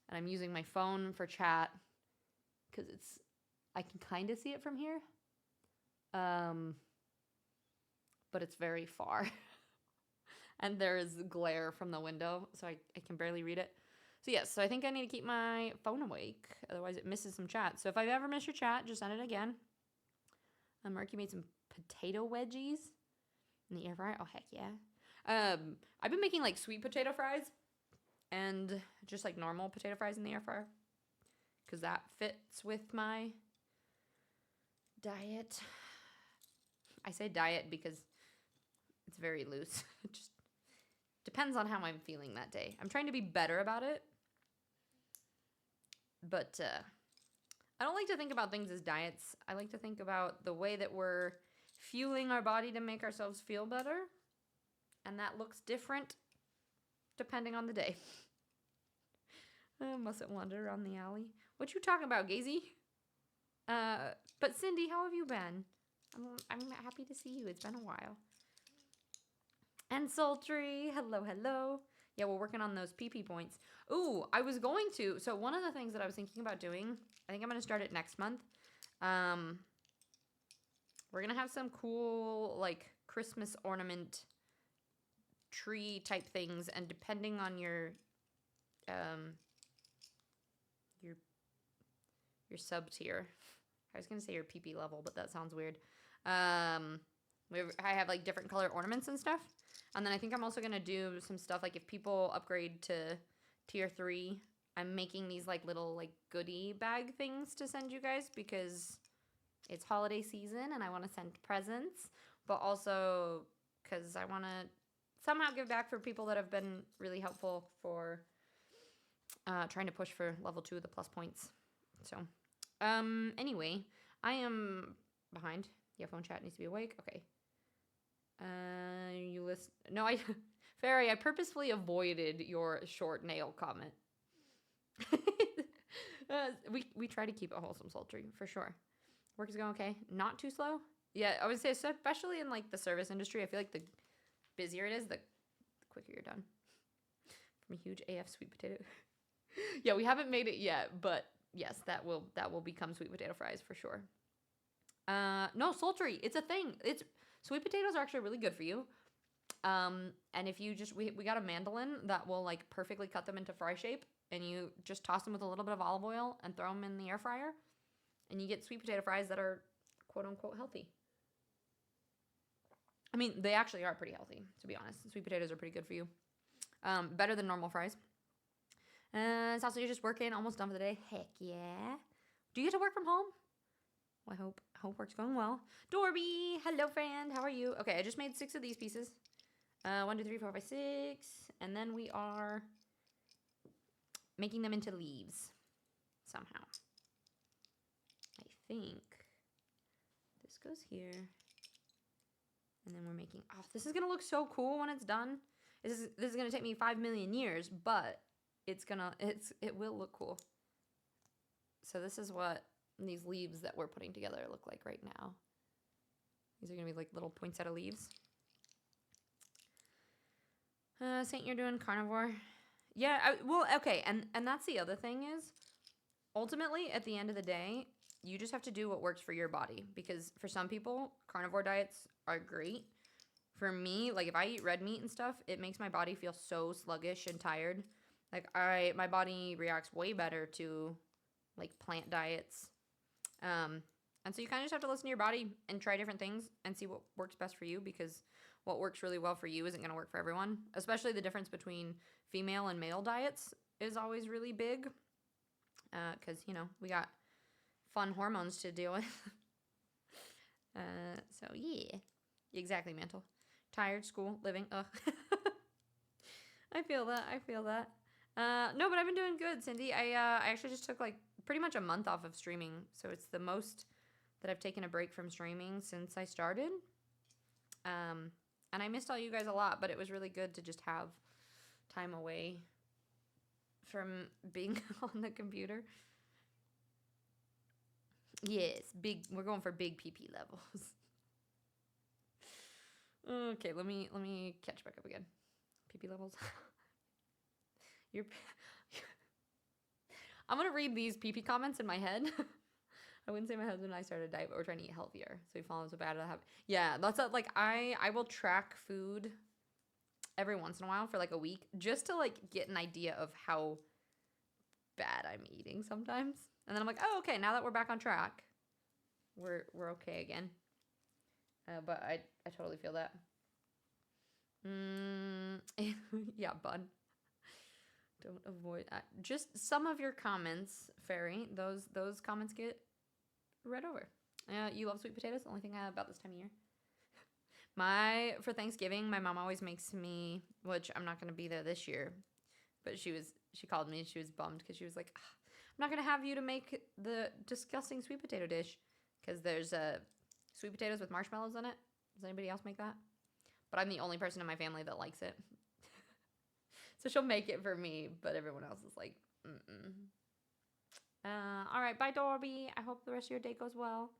[SPEAKER 1] and I'm using my phone for chat because I can kind of see it from here. But it's very far. And there is glare from the window, so I can barely read it. So yes, so I think I need to keep my phone awake, otherwise it misses some chat. So if I've ever missed your chat, just send it again. Marky made some potato wedgies in the air fryer. Oh, heck yeah. I've been making like sweet potato fries and just like normal potato fries in the air fryer because that fits with my diet. I say diet because it's very loose. It just depends on how I'm feeling that day. I'm trying to be better about it. But I don't like to think about things as diets. I like to think about the way that we're fueling our body to make ourselves feel better. And that looks different depending on the day. I mustn't wander around the alley. What you talking about, Gazy? But Cindy, how have you been? I'm happy to see you. It's been a while. And Sultry, hello. Yeah, we're working on those PP points. Ooh, I was going to. So one of the things that I was thinking about doing, I think I'm going to start it next month. We're going to have some cool, like, Christmas ornament tree type things. And depending on your sub tier. I was going to say your PP level, but that sounds weird. I have, like, different color ornaments and stuff. And then I think I'm also going to do some stuff, like, if people upgrade to tier 3, I'm making these, like, little, like, goodie bag things to send you guys because it's holiday season and I want to send presents, but also because I want to somehow give back for people that have been really helpful for trying to push for level 2 of the plus points. So, anyway, I am behind. Yeah, phone chat needs to be awake. Okay. You list. No, Fairy, I purposefully avoided your short nail comment. We try to keep it wholesome, sultry, for sure. Work is going okay. Not too slow. Yeah, I would say especially in like the service industry, I feel like the busier it is, the quicker you're done. From a huge AF sweet potato. Yeah, we haven't made it yet, but yes, that will become sweet potato fries for sure. No, sultry, it's a thing. It's sweet potatoes are actually really good for you. And if you just we got a mandolin that will like perfectly cut them into fry shape, and you just toss them with a little bit of olive oil and throw them in the air fryer, and you get sweet potato fries that are quote unquote healthy. I mean, they actually are pretty healthy, to be honest. Sweet potatoes are pretty good for you. Better than normal fries. And it's also you're just working, almost done for the day. Heck yeah. Do you get to work from home? Well, I hope work's going well. Dorby, hello friend, how are you? Okay, I just made 6 of these pieces. 1, 2, 3, 4, 5, 6. And then we are making them into leaves somehow. I think this goes here. And then we're making, oh, this is going to look so cool when it's done. This is going to take me 5 million years, but it will look cool. So this is what these leaves that we're putting together look like right now. These are going to be like little poinsettia leaves. Saint, you're doing carnivore. Yeah, well, okay, and that's the other thing is, ultimately, at the end of the day, you just have to do what works for your body. Because for some people, carnivore diets are great. For me, like if I eat red meat and stuff, it makes my body feel so sluggish and tired. Like my body reacts way better to like plant diets. And so you kind of just have to listen to your body and try different things and see what works best for you, because what works really well for you isn't going to work for everyone. Especially the difference between female and male diets is always really big. Because, you know, we got fun hormones to deal with. So, yeah. Exactly, Mantle. Tired, school, living. Ugh. I feel that. No, but I've been doing good, Cindy. I actually just took, like, pretty much a month off of streaming. So it's the most that I've taken a break from streaming since I started. And I missed all you guys a lot, but it was really good to just have time away from being on the computer. Yes, we're going for big PP levels. Okay, let me catch back up again. PP levels. I'm gonna read these PP comments in my head. I wouldn't say my husband and I started a diet, but we're trying to eat healthier. So we follow so bad at habit. Yeah, that's like I will track food every once in a while for like a week just to like get an idea of how bad I'm eating sometimes. And then I'm like, oh, okay, now that we're back on track, we're okay again. But I totally feel that. Yeah, bud. Don't avoid that. Just some of your comments, Fairy. Those comments get read over. You love sweet potatoes. The only thing about this time of year. For Thanksgiving, my mom always makes me, which I'm not gonna be there this year, but she called me and she was bummed because she was like, I'm not gonna have you to make the disgusting sweet potato dish because there's sweet potatoes with marshmallows in it. Does anybody else make that? But I'm the only person in my family that likes it. So she'll make it for me, but everyone else is like, mm-mm. All right, bye, Dorby. I hope the rest of your day goes well.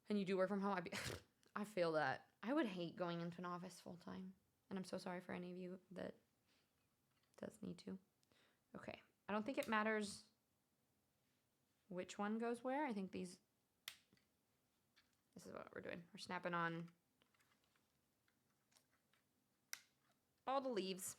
[SPEAKER 1] And you do work from home. I feel that. I would hate going into an office full time. And I'm so sorry for any of you that does need to. Okay. I don't think it matters which one goes where. I think this is what we're doing. We're snapping on all the leaves.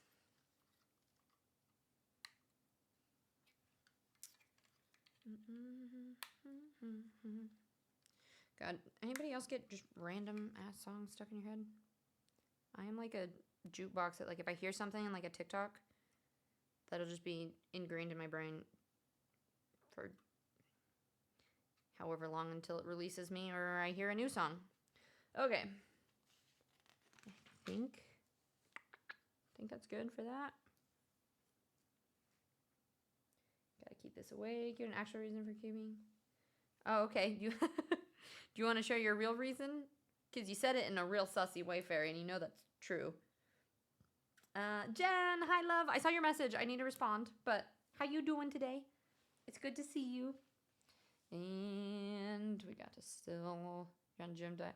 [SPEAKER 1] God, anybody else get just random ass songs stuck in your head? I am like a jukebox that, like, if I hear something in like a TikTok, that'll just be ingrained in my brain for however long until it releases me or I hear a new song. Okay. I think that's good for that. Gotta keep this away. Give an actual reason for keeping. Oh, okay. Do you want to share your real reason? Because you said it in a real sussy way, Fairy, and you know that's true. Jen, hi love. I saw your message. I need to respond, but how you doing today? It's good to see you. And we got to still you're on gym diet.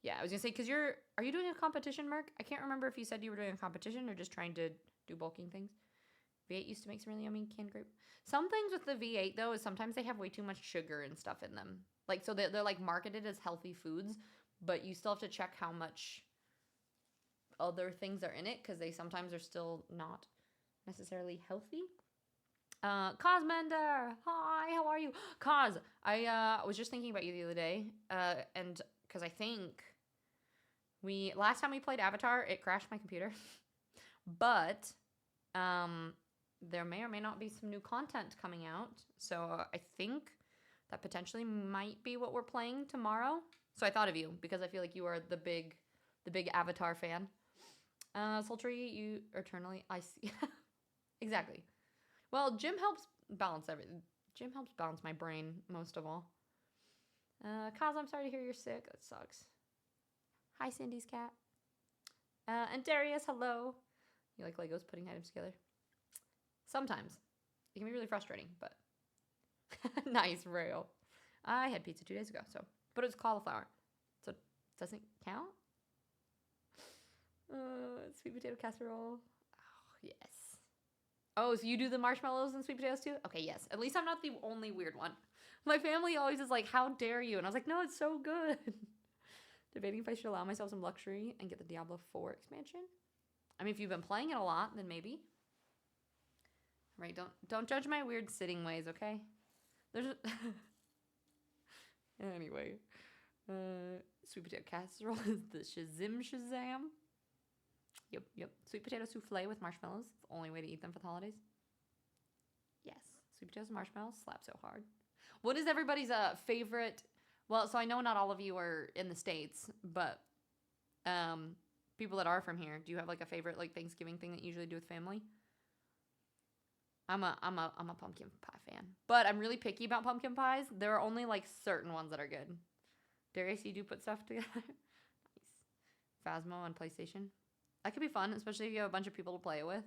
[SPEAKER 1] Yeah, I was gonna say because are you doing a competition, Merc? I can't remember if you said you were doing a competition or just trying to do bulking things. V8 used to make some really yummy canned grape. Some things with the V8 though is sometimes they have way too much sugar and stuff in them. Like so they're like marketed as healthy foods, but you still have to check how much other things are in it because they sometimes are still not necessarily healthy. Cosmender, hi, how are you? Cos, I was just thinking about you the other day, and because I think last time we played Avatar, it crashed my computer, but there may or may not be some new content coming out, so I think that potentially might be what we're playing tomorrow. So I thought of you because I feel like you are the big Avatar fan. Sultry, you eternally, I see. Exactly. Well, gym helps balance everything. Gym helps balance my brain most of all. Kaz, I'm sorry to hear you're sick. That sucks. Hi, Cindy's cat. And Darius, hello. You like Legos putting items together? Sometimes. It can be really frustrating, but nice, Rail. I had pizza 2 days ago, but it's cauliflower, so it doesn't count. Sweet potato casserole. Oh, yes. Oh, so you do the marshmallows and sweet potatoes too? Okay, yes. At least I'm not the only weird one. My family always is like, how dare you? And I was like, no, it's so good. Debating if I should allow myself some luxury and get the Diablo 4 expansion. I mean, if you've been playing it a lot, then maybe. Right, don't judge my weird sitting ways, okay? There's anyway. Sweet potato casserole is the Shazam. Yep. Sweet potato souffle with marshmallows. It's the only way to eat them for the holidays. Yes. Sweet potatoes and marshmallows slap so hard. What is everybody's favorite? Well, so I know not all of you are in the States, but people that are from here, do you have like a favorite like Thanksgiving thing that you usually do with family? I'm a pumpkin pie fan, but I'm really picky about pumpkin pies. There are only like certain ones that are good. Darius, you do put stuff together. Nice. Phasmo on PlayStation. That could be fun, especially if you have a bunch of people to play it with.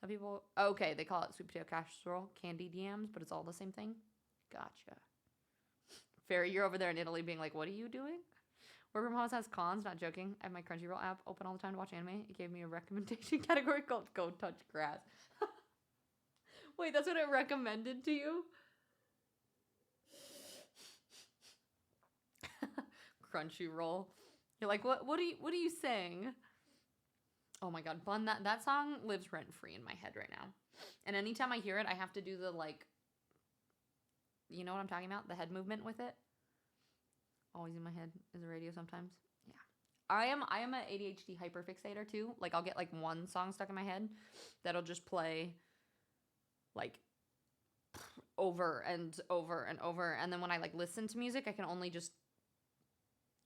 [SPEAKER 1] Some people, okay, they call it sweet potato casserole, candied yams, but it's all the same thing. Gotcha. Fairy, you're over there in Italy being like, what are you doing? Work from home has cons, not joking. I have my Crunchyroll app open all the time to watch anime. It gave me a recommendation category called Go Touch Grass. Wait, that's what it recommended to you? Crunchyroll. You're like, what are you saying? Oh my god, Bun, that song lives rent-free in my head right now. And anytime I hear it, I have to do the, like, you know what I'm talking about? The head movement with it. Always in my head is the radio sometimes. Yeah. I am an ADHD hyperfixator too. Like, I'll get, like, one song stuck in my head that'll just play, like, over and over and over. And then when I, like, listen to music, I can only just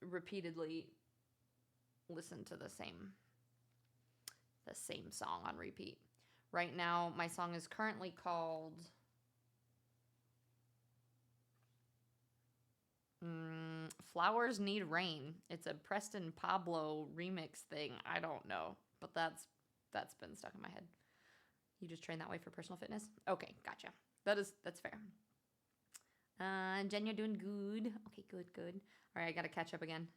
[SPEAKER 1] repeatedly listen to the same song on repeat. Right now, my song is currently called Flowers Need Rain. It's a Preston Pablo remix thing. I don't know, but that's been stuck in my head. You just train that way for personal fitness? Okay, gotcha. That's fair. Jen, you're doing good. Okay, good. All right, I gotta catch up again.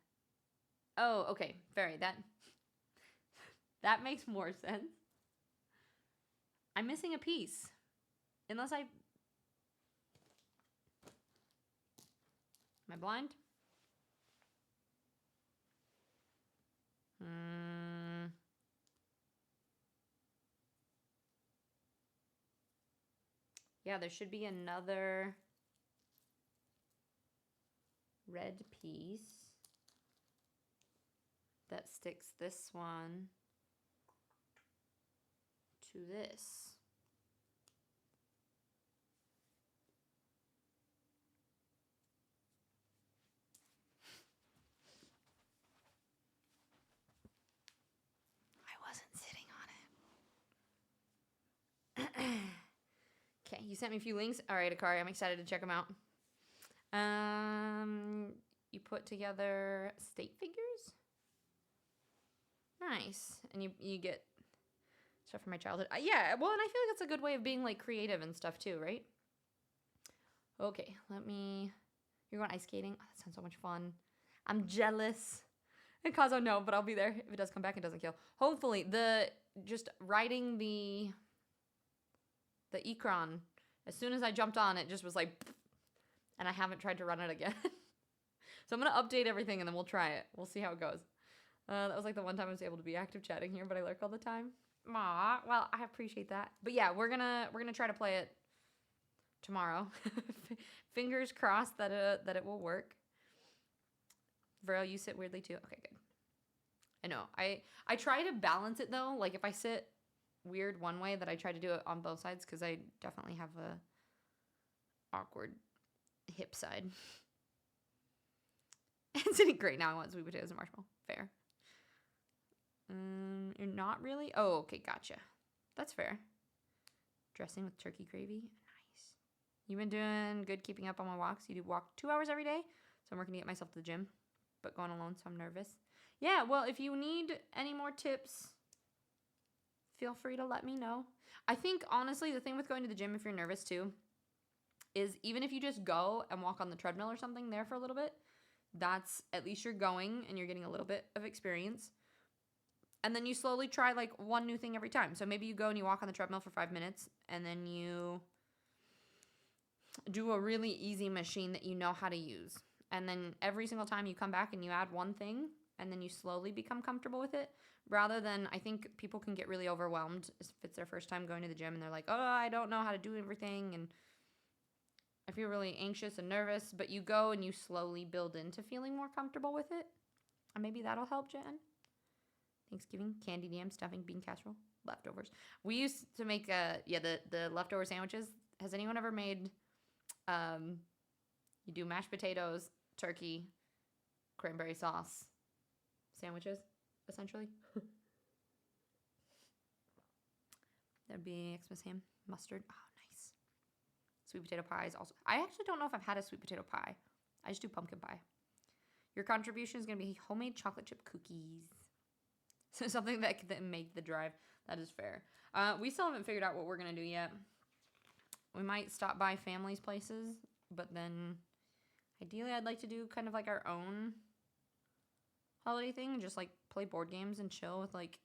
[SPEAKER 1] Oh, okay, Fairy, that makes more sense. I'm missing a piece. Unless I... Am I blind? Yeah, there should be another red piece that sticks this one to this. I wasn't sitting on it. Okay, you sent me a few links. All right, Akari, I'm excited to check them out. You put together state figures? Nice. And you get Stuff from my childhood. Yeah, well, and I feel like it's a good way of being like creative and stuff too, right? Okay, you're going ice skating? Oh, that sounds so much fun. I'm jealous. And Kazo, no, but I'll be there if it does come back and doesn't kill. Hopefully, just riding the Ikran, as soon as I jumped on, it just was like, and I haven't tried to run it again. So I'm going to update everything and then we'll try it. We'll see how it goes. That was like the one time I was able to be active chatting here, but I lurk all the time. Aw, well, I appreciate that. But yeah, we're gonna try to play it tomorrow. Fingers crossed that it will work. Vero, you sit weirdly too. Okay, good. I know. I try to balance it though. Like if I sit weird one way, that I try to do it on both sides because I definitely have a awkward hip side. It's sitting great now. I want sweet potatoes and marshmallow. Fair. You're not really? Oh, okay, gotcha. That's fair. Dressing with turkey gravy. Nice. You've been doing good keeping up on my walks. You do walk 2 hours every day. So I'm working to get myself to the gym, but going alone, so I'm nervous. Yeah, well, if you need any more tips, feel free to let me know. I think, honestly, the thing with going to the gym, if you're nervous too, is even if you just go and walk on the treadmill or something there for a little bit, that's at least you're going and you're getting a little bit of experience. And then you slowly try like one new thing every time. So maybe you go and you walk on the treadmill for 5 minutes and then you do a really easy machine that you know how to use. And then every single time you come back and you add one thing and then you slowly become comfortable with it. Rather than, I think people can get really overwhelmed if it's their first time going to the gym and they're like, oh, I don't know how to do everything. And I feel really anxious and nervous. But you go and you slowly build into feeling more comfortable with it. And maybe that'll help, Jen. Thanksgiving, candied yam, stuffing, bean casserole, leftovers. We used to make the leftover sandwiches. Has anyone ever made you do mashed potatoes, turkey, cranberry sauce sandwiches, essentially? That'd be Xmas ham, mustard. Oh, nice. Sweet potato pies also. I actually don't know if I've had a sweet potato pie. I just do pumpkin pie. Your contribution is going to be homemade chocolate chip cookies. So something that can make the drive. That is fair. We still haven't figured out what we're going to do yet. We might stop by families' places, but then ideally I'd like to do kind of like our own holiday thing and just like play board games and chill with like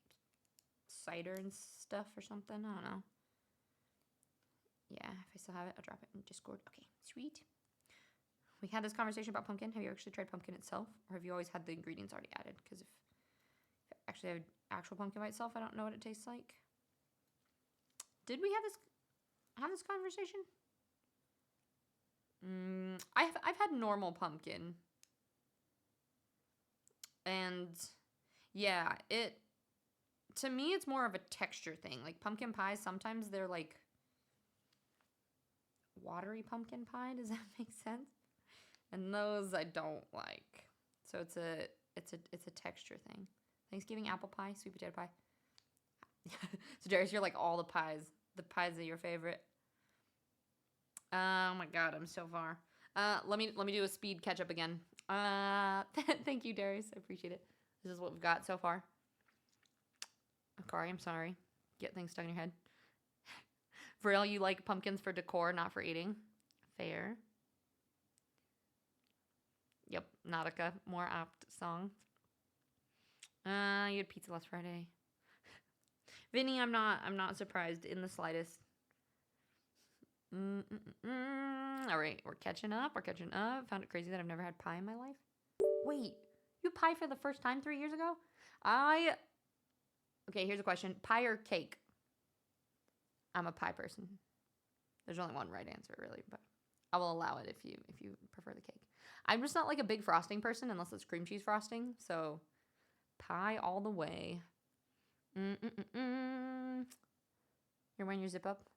[SPEAKER 1] cider and stuff or something. I don't know. Yeah, if I still have it, I'll drop it in Discord. Okay, sweet. We had this conversation about pumpkin. Have you actually tried pumpkin itself? Or have you always had the ingredients already added? Because if I actually have actual pumpkin by itself, I don't know what it tastes like. Did we have this conversation? I've had normal pumpkin. And yeah, to me it's more of a texture thing. Like pumpkin pies, sometimes they're like watery pumpkin pie. Does that make sense? And those I don't like. So it's a texture thing. Thanksgiving apple pie, sweet potato pie. So Darius, you're like all the pies. The pies are your favorite. Oh my god, I'm so far. Let me do a speed catch up again. Thank you, Darius. I appreciate it. This is what we've got so far. Akari, I'm sorry. Get things stuck in your head. For real, you like pumpkins for decor, not for eating. Fair. Yep, Nautica, more apt song. You had pizza last Friday. Vinny, I'm not surprised in the slightest. All right, we're catching up. Found it crazy that I've never had pie in my life. Wait, you had pie for the first time 3 years ago? Okay, here's a question. Pie or cake? I'm a pie person. There's only one right answer, really, but I will allow it if you prefer the cake. I'm just not like a big frosting person unless it's cream cheese frosting, so pie all the way. You're wearing your zip up?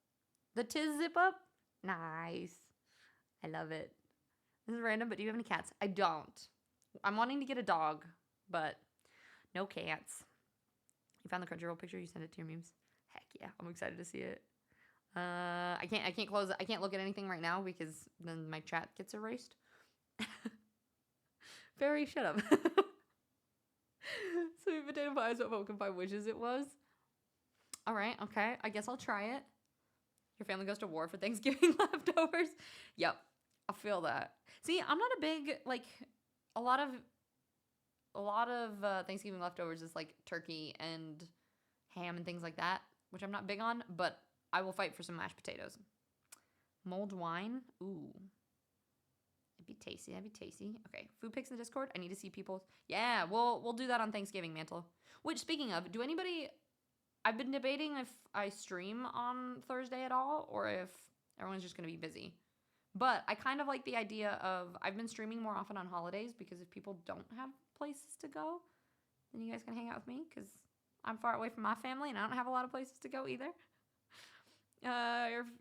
[SPEAKER 1] The Tiz zip up? Nice. I love it. This is random, but do you have any cats? I don't. I'm wanting to get a dog, but no cats. You found the Crunchyroll picture? You sent it to your memes? Heck yeah, I'm excited to see it. I can't close it. I can't look at anything right now because then my chat gets erased. Barry, shut up. Sweet potato pie is what pumpkin pie wishes it was. All right, okay. I guess I'll try it. Your family goes to war for Thanksgiving leftovers. Yep, I feel that. See, I'm not a big, like, a lot of Thanksgiving leftovers is like turkey and ham and things like that, which I'm not big on, but I will fight for some mashed potatoes. Mulled wine. Ooh. That'd be tasty. That'd be tasty. Okay, food pics in the Discord. I need to see people's. Yeah, we'll do that on Thanksgiving, Mantle. Which, speaking of, do anybody... I've been debating if I stream on Thursday at all or if everyone's just going to be busy. But I kind of like the idea of... I've been streaming more often on holidays because if people don't have places to go, then you guys can hang out with me because I'm far away from my family and I don't have a lot of places to go either.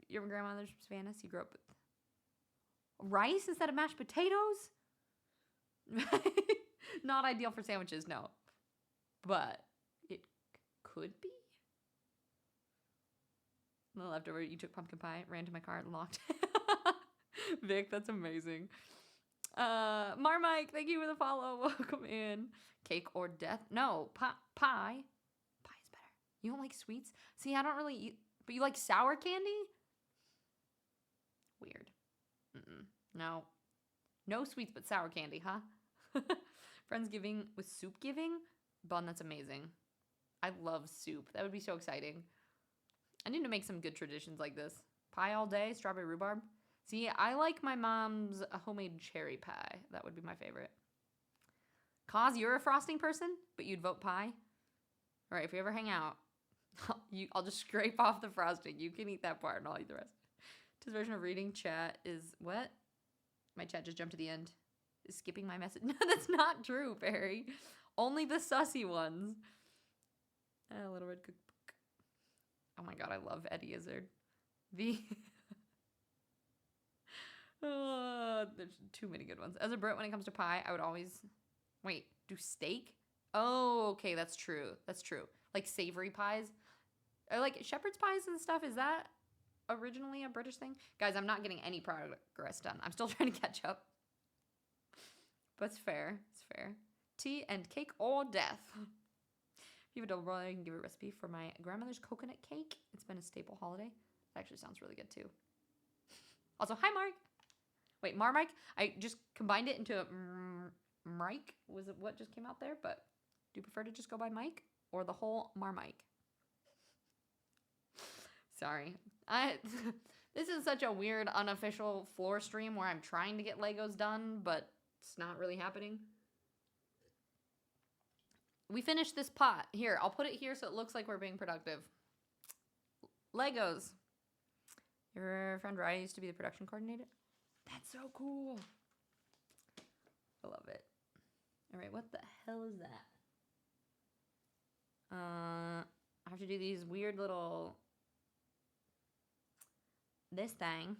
[SPEAKER 1] Your grandmother's from Savannah, so you grew up with rice instead of mashed potatoes? Not ideal for sandwiches, no. But it could be. The leftover, you took pumpkin pie, ran to my car, and locked. Vic, that's amazing. Marmike, thank you for the follow. Welcome in. Cake or death? No, pie. Pie is better. You don't like sweets? See, I don't really eat, but you like sour candy? Weird. No. No sweets but sour candy, huh? Friendsgiving with soup giving? Bun, that's amazing. I love soup. That would be so exciting. I need to make some good traditions like this. Pie all day, strawberry rhubarb. See, I like my mom's homemade cherry pie. That would be my favorite. Cause, you're a frosting person, but you'd vote pie? All right, if we ever hang out, I'll just scrape off the frosting. You can eat that part and I'll eat the rest. His version of reading chat is what? My chat just jumped to the end. Is skipping my message. No, that's not true, Barry. Only the sussy ones. Little Red Cookbook. Oh my god, I love Eddie Izzard. There's too many good ones. As a Brit, when it comes to pie, I would always... Wait, do steak? Oh, okay, that's true. That's true. Like savory pies. Or like shepherd's pies and stuff, is that originally a British thing? Guys, I'm not getting any progress done. I'm still trying to catch up. But it's fair. It's fair. Tea and cake or death. If you have a double brother, I can give a recipe for my grandmother's coconut cake. It's been a staple holiday. It actually sounds really good too. Also, hi Mark. Wait, Marmike? I just combined it into a Mike. Was it what just came out there? But do you prefer to just go by Mike or the whole Marmike? Sorry. This is such a weird unofficial floor stream where I'm trying to get Legos done, but it's not really happening. We finished this pot. Here, I'll put it here so it looks like we're being productive. Legos. Your friend Ryan used to be the production coordinator. That's so cool. I love it. All right, what the hell is that? I have to do these weird little... This thing.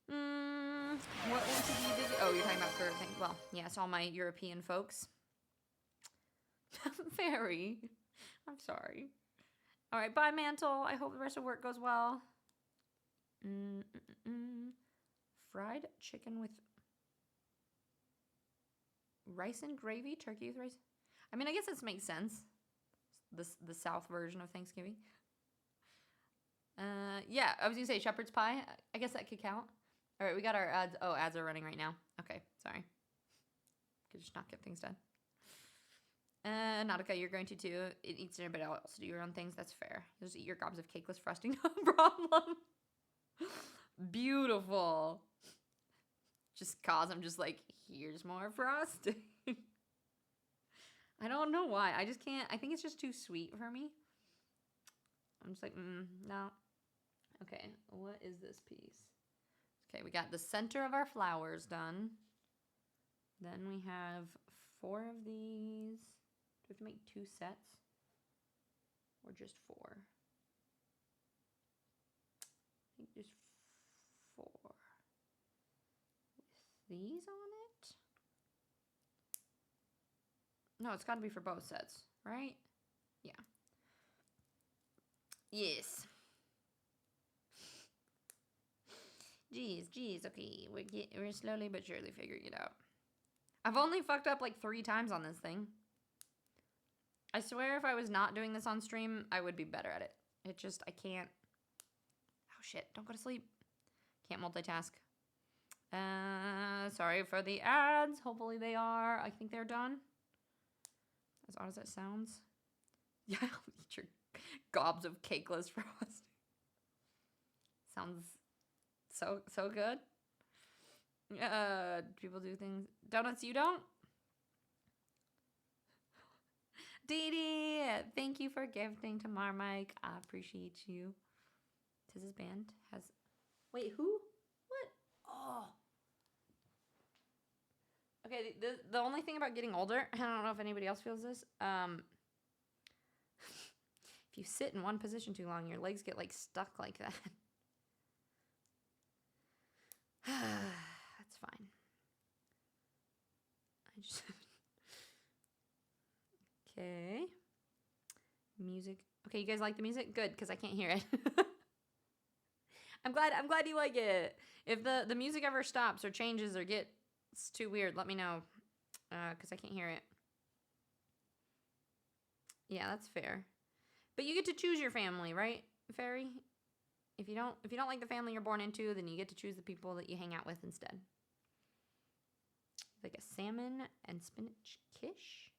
[SPEAKER 1] What MTV did you... Oh, you're talking about for things. Well, yes, all my European folks. Very. I'm sorry. All right, bye, Mantle. I hope the rest of work goes well. Fried chicken with rice and gravy, turkey with rice. I mean, I guess this makes sense. The South version of Thanksgiving. Yeah, I was gonna say shepherd's pie. I guess that could count. All right, we got our ads. Oh, ads are running right now. Okay, sorry. Could just not get things done. Nautica, you're going to too. It eats dinner, but I'll also do your own things. That's fair. Just eat your gobs of cakeless frosting. No problem. Beautiful. Just cause I'm just like, here's more frosting. I don't know why. I just can't. I think it's just too sweet for me. I'm just like, no. Okay, what is this piece? Okay, we got the center of our flowers done. Then we have 4 of these. Do we have to make 2 sets? Or just 4? I think just 4. With these on it? No, it's got to be for both sets, right? Yeah. Yes. Jeez. Okay, we're slowly but surely figuring it out. I've only fucked up like 3 times on this thing. I swear if I was not doing this on stream, I would be better at it. It just, I can't. Oh shit, don't go to sleep. Can't multitask. Sorry for the ads. Hopefully they are. I think they're done. As odd as that sounds. Yeah, I'll eat your gobs of cakeless frost. Sounds so good. People do things. Donuts, you don't? Dee Dee, thank you for gifting to Marmike. I appreciate you. Tiz's band has... Wait, who? What? Oh. Okay, the only thing about getting older, I don't know if anybody else feels this, if you sit in one position too long, your legs get, like, stuck like that. That's fine. I just... Okay. Music. Okay, you guys like the music? Good, because I can't hear it. I'm glad you like it. If the music ever stops or changes or gets too weird, let me know. Because I can't hear it. Yeah, that's fair. But you get to choose your family, right, Fairy? If you don't like the family you're born into, then you get to choose the people that you hang out with instead. Like a salmon and spinach quiche.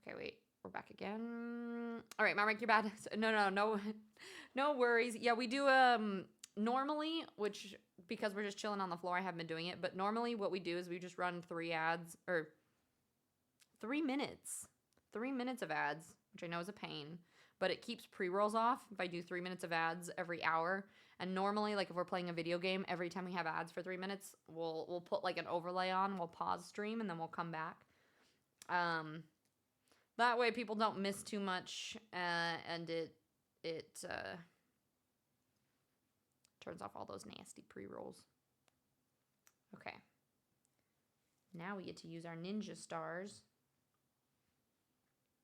[SPEAKER 1] Okay, wait. We're back again. All right, Marmike, you're bad. No worries. Yeah, we do normally, which because we're just chilling on the floor, I haven't been doing it. But normally, what we do is we just run 3 ads or 3 minutes, 3 minutes of ads, which I know is a pain, but it keeps pre-rolls off if I do 3 minutes of ads every hour. And normally, like if we're playing a video game, every time we have ads for 3 minutes, we'll put like an overlay on. We'll pause stream and then we'll come back. That way people don't miss too much, and it turns off all those nasty pre-rolls. Okay. Now we get to use our ninja stars.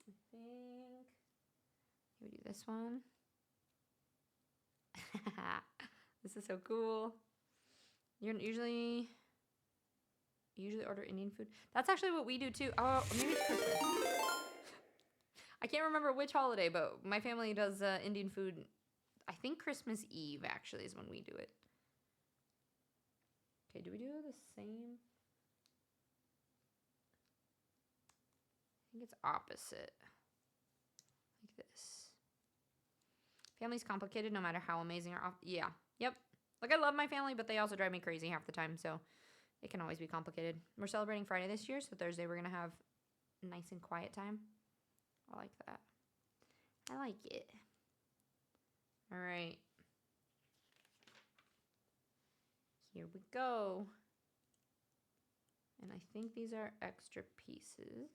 [SPEAKER 1] I think we do this one. This is so cool. You usually order Indian food. That's actually what we do too. Oh, maybe it's Christmas. I can't remember which holiday, but my family does Indian food. I think Christmas Eve actually is when we do it. Okay, do we do the same? I think it's opposite. Like this. Family's complicated no matter how amazing or yeah. Yep. Like I love my family, but they also drive me crazy half the time, so it can always be complicated. We're celebrating Friday this year, so Thursday we're going to have a nice and quiet time. I like that. I like it. All right. Here we go. And I think these are extra pieces.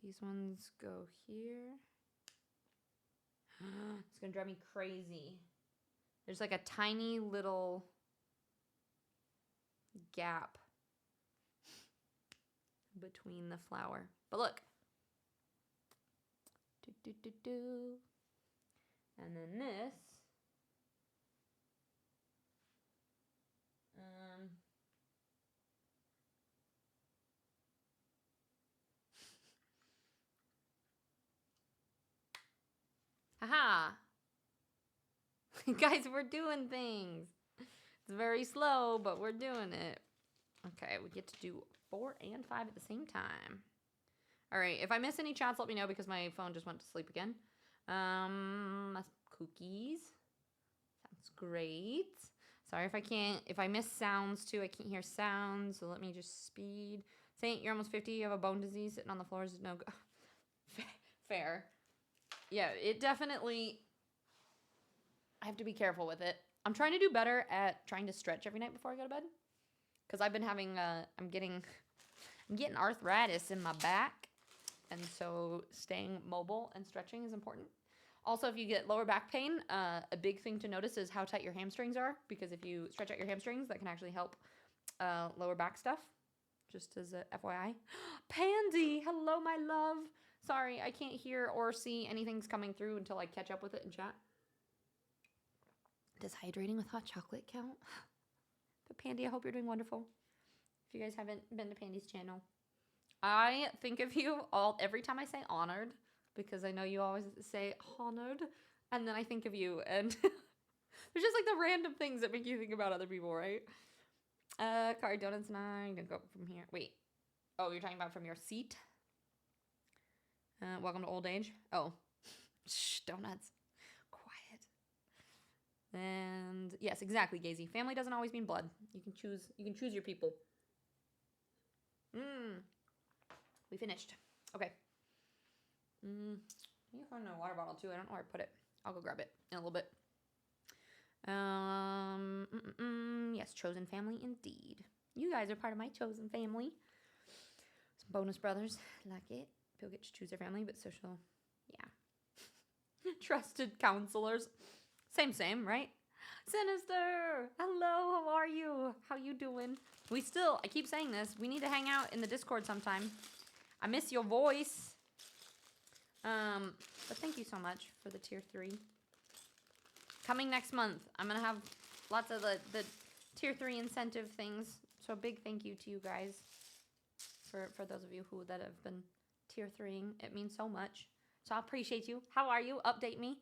[SPEAKER 1] These ones go here. It's going to drive me crazy. There's like a tiny little gap between the flower. But look. And then this. Haha. Guys, we're doing things. It's very slow, but we're doing it. Okay, we get to do 4 and 5 at the same time. All right, if I miss any chats, let me know because my phone just went to sleep again. That's cookies. Sounds great. Sorry if I miss sounds too. I can't hear sounds, so let me just speed. Saint, you're almost 50. You have a bone disease. Sitting on the floor is no go. Fair. Yeah, it definitely... I have to be careful with it. I'm trying to do better at trying to stretch every night before I go to bed. Because I've been having, I'm getting arthritis in my back. And so staying mobile and stretching is important. Also, if you get lower back pain, a big thing to notice is how tight your hamstrings are. Because if you stretch out your hamstrings, that can actually help lower back stuff. Just as a FYI. Pansy, hello, my love. Sorry, I can't hear or see anything's coming through until I catch up with it in chat. Does hydrating with hot chocolate count? But Pandy, I hope you're doing wonderful. If you guys haven't been to Pandy's channel, I think of you all every time I say honored, because I know you always say honored, and then I think of you, and there's just like the random things that make you think about other people, right? Curry donuts and I'm gonna go from here. Wait. Oh, you're talking about from your seat? Welcome to old age. Oh. Shh, donuts. Quiet. And yes, exactly, Gazy. Family doesn't always mean blood. You can choose your people. We finished. Okay. You can find a water bottle too. I don't know where I put it. I'll go grab it in a little bit. Yes, chosen family indeed. You guys are part of my chosen family. Some bonus brothers like it. People get to choose their family, but social, yeah. Trusted counselors. Same, right? Sinister! Hello, how are you? How you doing? I keep saying this, we need to hang out in the Discord sometime. I miss your voice. But thank you so much for the tier 3. Coming next month, I'm going to have lots of the tier 3 incentive things. So a big thank you to you guys for those of you that have been tier 3ing. It means so much. So I appreciate you. How are you? Update me.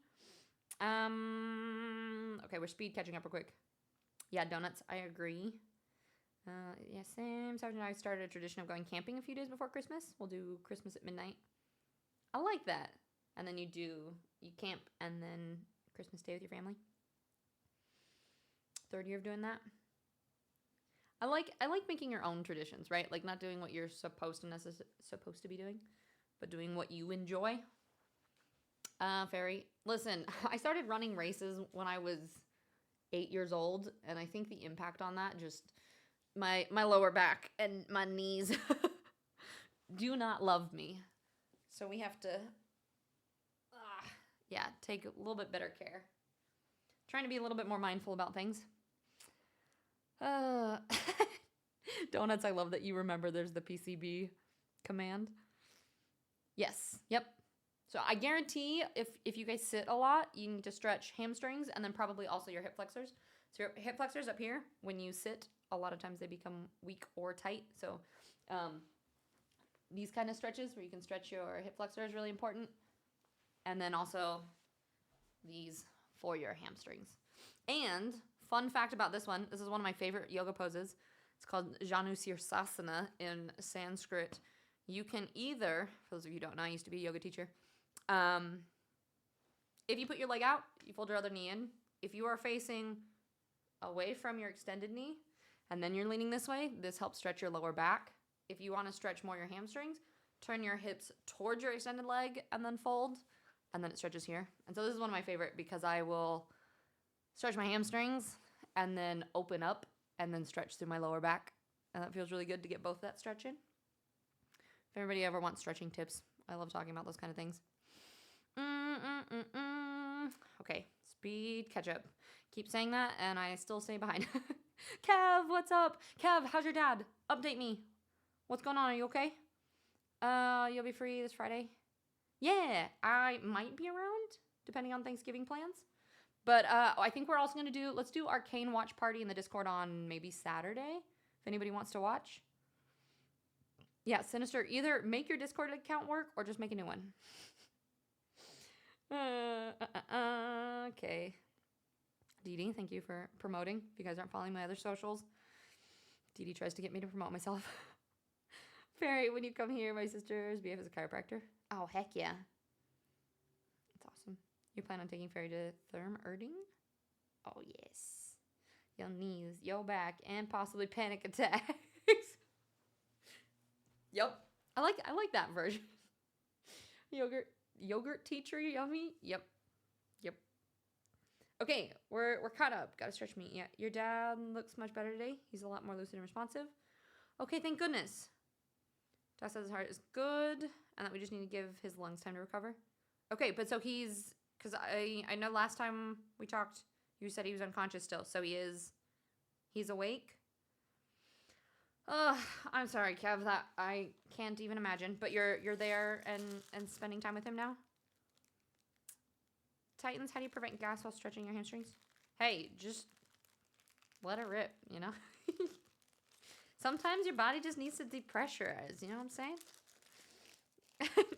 [SPEAKER 1] Okay, we're speed catching up real quick. Yeah, donuts, I agree. Yeah, same. Sergeant and I started a tradition of going camping a few days before Christmas. We'll do Christmas at midnight. I like that. And then you camp and then Christmas Day with your family. 3rd year of doing that. I like making your own traditions, right? Like not doing what you're supposed to be doing, but doing what you enjoy. Fairy, listen, I started running races when I was 8 years old, and I think the impact on that, just my lower back and my knees do not love me. So we have to, take a little bit better care. Trying to be a little bit more mindful about things. Donuts, I love that you remember there's the PCB command. Yes, yep. So I guarantee if you guys sit a lot, you need to stretch hamstrings and then probably also your hip flexors. So your hip flexors up here, when you sit, a lot of times they become weak or tight. So these kind of stretches where you can stretch your hip flexor is really important. And then also these for your hamstrings. And fun fact about this one, this is one of my favorite yoga poses. It's called Janu Sirsasana in Sanskrit. You can either, for those of you who don't know, I used to be a yoga teacher. If you put your leg out, you fold your other knee in. If you are facing away from your extended knee, and then you're leaning this way, this helps stretch your lower back. If you want to stretch more your hamstrings, turn your hips towards your extended leg and then fold, and then it stretches here. And so this is one of my favorite because I will stretch my hamstrings and then open up and then stretch through my lower back. And that feels really good to get both that stretch in. If anybody ever wants stretching tips, I love talking about those kind of things. Okay, speed catch up. Keep saying that and I still stay behind. Kev, what's up? Kev, how's your dad? Update me. What's going on? Are you okay? You'll be free this Friday? Yeah, I might be around, depending on Thanksgiving plans. But I think we're also going to let's do Arcane Watch Party in the Discord on maybe Saturday, if anybody wants to watch. Yeah, Sinister, either make your Discord account work or just make a new one. Okay. Dee Dee, thank you for promoting. If you guys aren't following my other socials, Dee Dee tries to get me to promote myself. Fairy, when you come here, my sister's BF is a chiropractor. Oh, heck yeah. That's awesome. You plan on taking Fairy to Therm Erding? Oh, yes. Your knees, your back, and possibly panic attacks. Yep. I like that version. Yogurt tea tree, yummy. Yep. Okay, we're caught up. Gotta stretch me. Yeah, your dad looks much better today. He's a lot more lucid and responsive. Okay, thank goodness. Doc says his heart is good, and that we just need to give his lungs time to recover. Okay, but so because I know last time we talked, you said he was unconscious still, so he's awake. I'm sorry, Kev, that I can't even imagine, but you're there and spending time with him now? Titans, how do you prevent gas while stretching your hamstrings? Hey, just let it rip, you know? Sometimes your body just needs to depressurize. You know what I'm saying?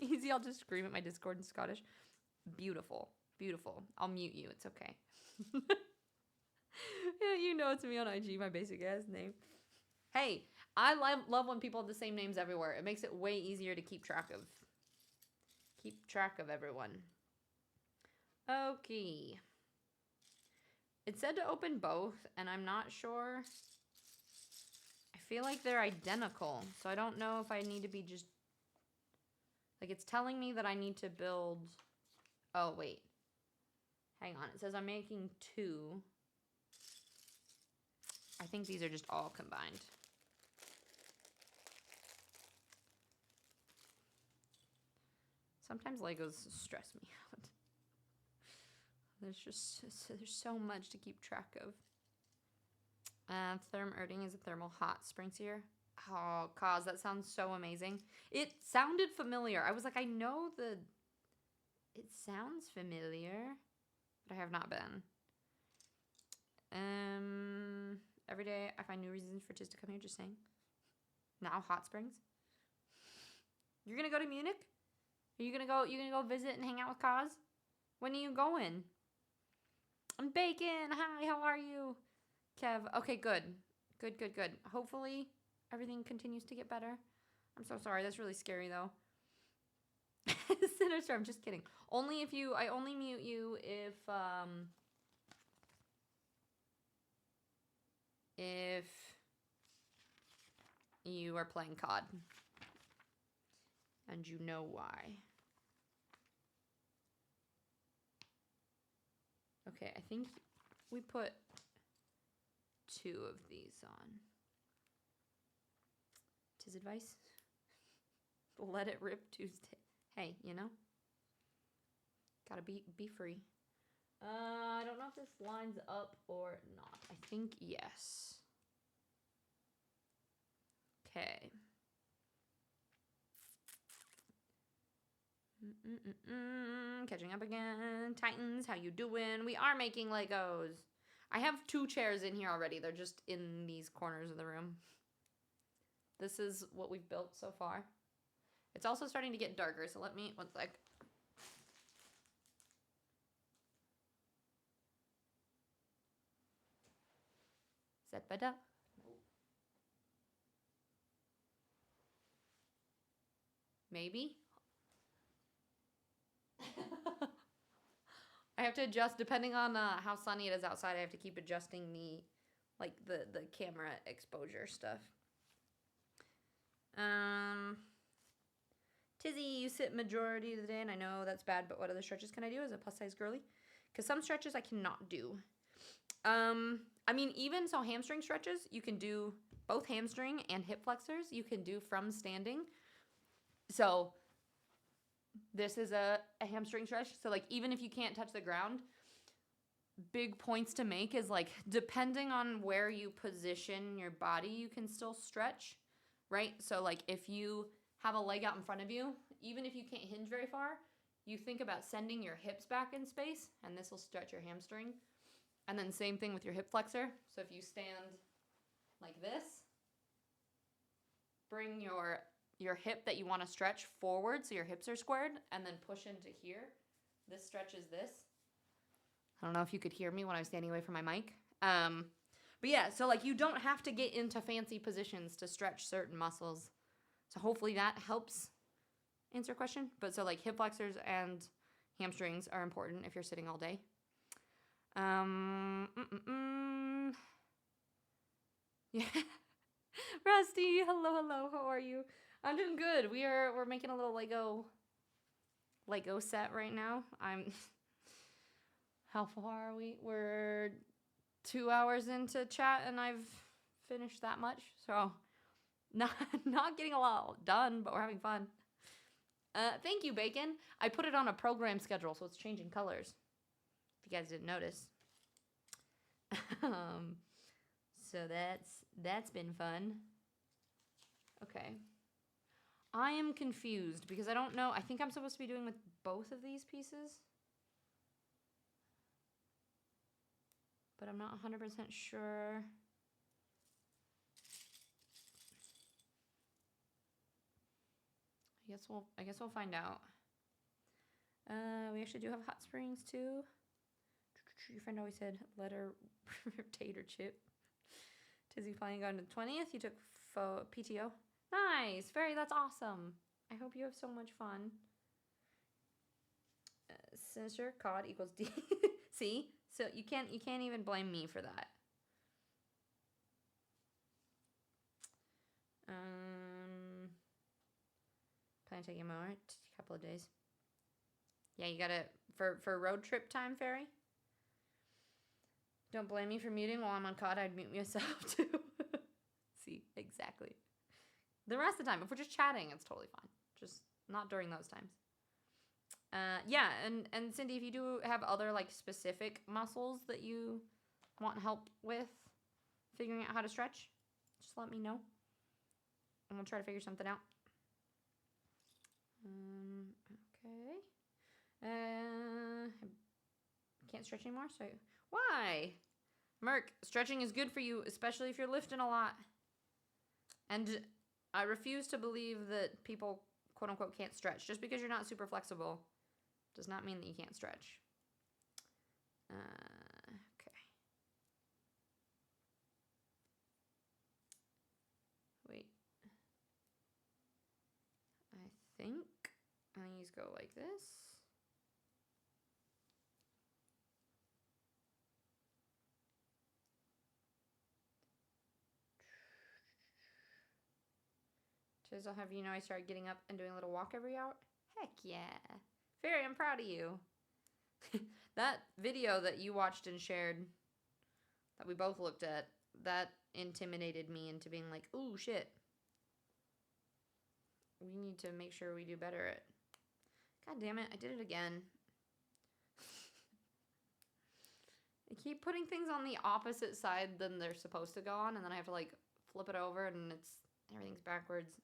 [SPEAKER 1] Easy, I'll just scream at my Discord in Scottish. Beautiful. Beautiful. I'll mute you. It's okay. Yeah, you know it's me on IG, my basic ass name. Hey, I love when people have the same names everywhere. It makes it way easier to keep track of. Keep track of everyone. Okay. It said to open both, and I'm not sure. I feel like they're identical, so I don't know if I need to be just... Like, it's telling me that I need to build... Oh, wait. Hang on. It says I'm making 2. I think these are just all combined. Sometimes Legos stress me out. There's so much to keep track of. Therm Erding is a thermal hot spring seer. Oh, Cause, that sounds so amazing. It sounded familiar. I was like, I know the... It sounds familiar, but I have not been. Every day I find new reasons for Tiz to come here, just saying. Now hot springs. You're gonna go to Munich? Are you gonna go visit and hang out with Cause? When are you going? I'm Bacon. Hi, how are you? Kev. Okay, good. Good. Hopefully everything continues to get better. I'm so sorry. That's really scary though. Sinister, I'm just kidding. I only mute you if you are playing COD. And you know why. Okay, I think we put 2 of these on. Tis advice. Let it rip Tuesday. Hey, you know? Gotta be free. I don't know if this lines up or not. I think yes. Okay. Catching up again. Titans, how you doing? We are making Legos. I have 2 chairs in here already. They're just in these corners of the room. This is what we've built so far. It's also starting to get darker, so let me... One sec. Is that better? Maybe? I have to adjust depending on how sunny it is outside. I have to keep adjusting the camera exposure stuff. Tizzy, you sit majority of the day, and I know that's bad, but what other stretches can I do as a plus size girly? Because some stretches I cannot do. I mean, even so, hamstring stretches, you can do both hamstring and hip flexors. You can do from standing. So this is a hamstring stretch. So like, even if you can't touch the ground, big points to make is like, depending on where you position your body, you can still stretch, right? So like, if you have a leg out in front of you, even if you can't hinge very far, you think about sending your hips back in space, and this will stretch your hamstring. And then same thing with your hip flexor. So if you stand like this, bring your hip that you want to stretch forward so your hips are squared, and then push into here. This stretches this. I don't know if you could hear me when I was standing away from my mic. But yeah, so like, you don't have to get into fancy positions to stretch certain muscles. So hopefully that helps answer your question. But so like, hip flexors and hamstrings are important if you're sitting all day. Yeah. Rusty, hello, how are you? I'm doing good. We're making a little Lego set right now. How far are we? We're 2 hours into chat, and I've finished that much. So not getting a lot done, but we're having fun. Thank you, Bacon. I put it on a program schedule, so it's changing colors. If you guys didn't notice. So that's been fun. Okay. I am confused because I don't know. I think I'm supposed to be doing with both of these pieces. But I'm not 100% sure. I guess we'll find out. We actually do have hot springs too. Your friend always said letter tater chip. Tizzy finally got on the 20th. You took PTO. Nice, that's awesome. I hope you have so much fun. Sinister COD equals D. See, so you can't even blame me for that. Plan to take a more couple of days. Yeah, you gotta for road trip time, Fairy. Don't blame me for muting while I'm on COD. I'd mute myself too. See, exactly. The rest of the time, if we're just chatting, it's totally fine. Just not during those times. Yeah, and Cindy, if you do have other like specific muscles that you want help with figuring out how to stretch, just let me know, and we'll try to figure something out. Okay. I can't stretch anymore, so why? Merc, stretching is good for you, especially if you're lifting a lot. And I refuse to believe that people, quote unquote, can't stretch. Just because you're not super flexible does not mean that you can't stretch. Okay. Wait. I think these go like this. I'll have you know I started getting up and doing a little walk every hour. Heck yeah. Fairy, I'm proud of you. That video that you watched and shared that we both looked at, that intimidated me into being like, ooh, shit. We need to make sure we do better at... God damn it, I did it again. I keep putting things on the opposite side than they're supposed to go on, and then I have to like flip it over and everything's backwards.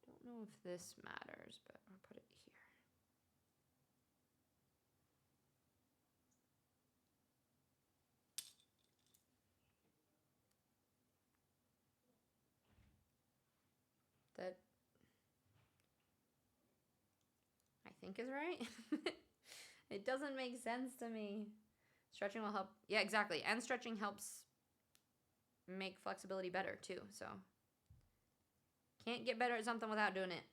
[SPEAKER 1] Don't know if this matters, but I'll put it here. That I think is right. It doesn't make sense to me. Stretching will help. Yeah, exactly. And stretching helps make flexibility better too, so can't get better at something without doing it.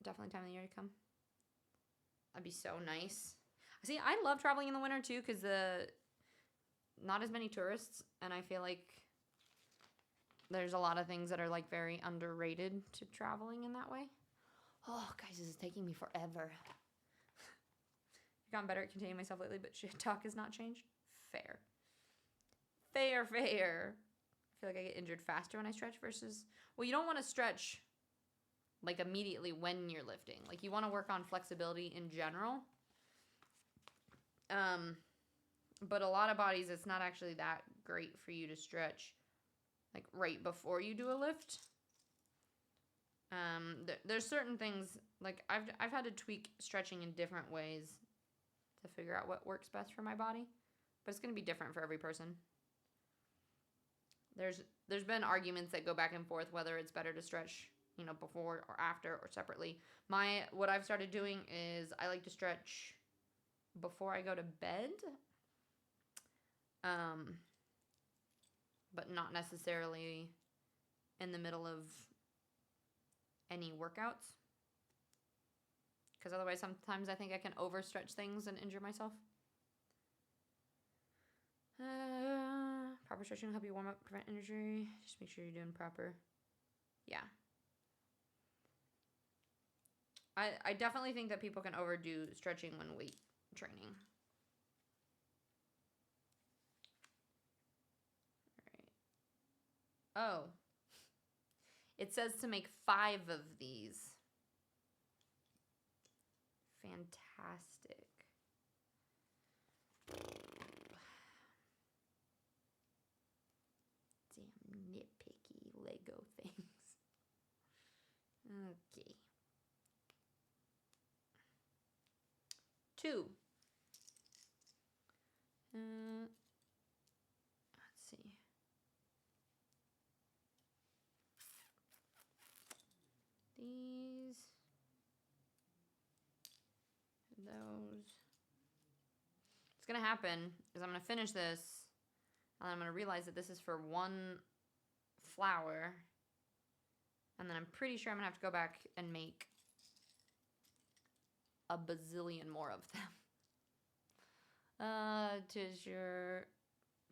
[SPEAKER 1] Definitely time of the year to come. That'd be so nice. See, I love traveling in the winter too, because not as many tourists, and I feel like there's a lot of things that are like very underrated to traveling in that way. Oh, guys, this is taking me forever. I've gotten better at containing myself lately, but shit talk has not changed. Fair. Fair. I feel like I get injured faster when I stretch versus... Well, you don't want to stretch like immediately when you're lifting. Like you want to work on flexibility in general. But a lot of bodies, it's not actually that great for you to stretch like right before you do a lift. There's certain things, like I've had to tweak stretching in different ways to figure out what works best for my body, but it's going to be different for every person. There's been arguments that go back and forth whether it's better to stretch, you know, before or after or separately. What I've started doing is I like to stretch before I go to bed, but not necessarily in the middle of any workouts, because otherwise sometimes I think I can overstretch things and injure myself. Proper stretching will help you warm up, prevent injury. Just make sure you're doing proper. Yeah. I definitely think that people can overdo stretching when weight training. All right. Oh. It says to make 5 of these. Fantastic. Damn nitpicky Lego things. Okay. 2. what's gonna happen is I'm gonna finish this, and I'm gonna realize that this is for one flower, and then I'm pretty sure I'm gonna have to go back and make a bazillion more of them. Tis you're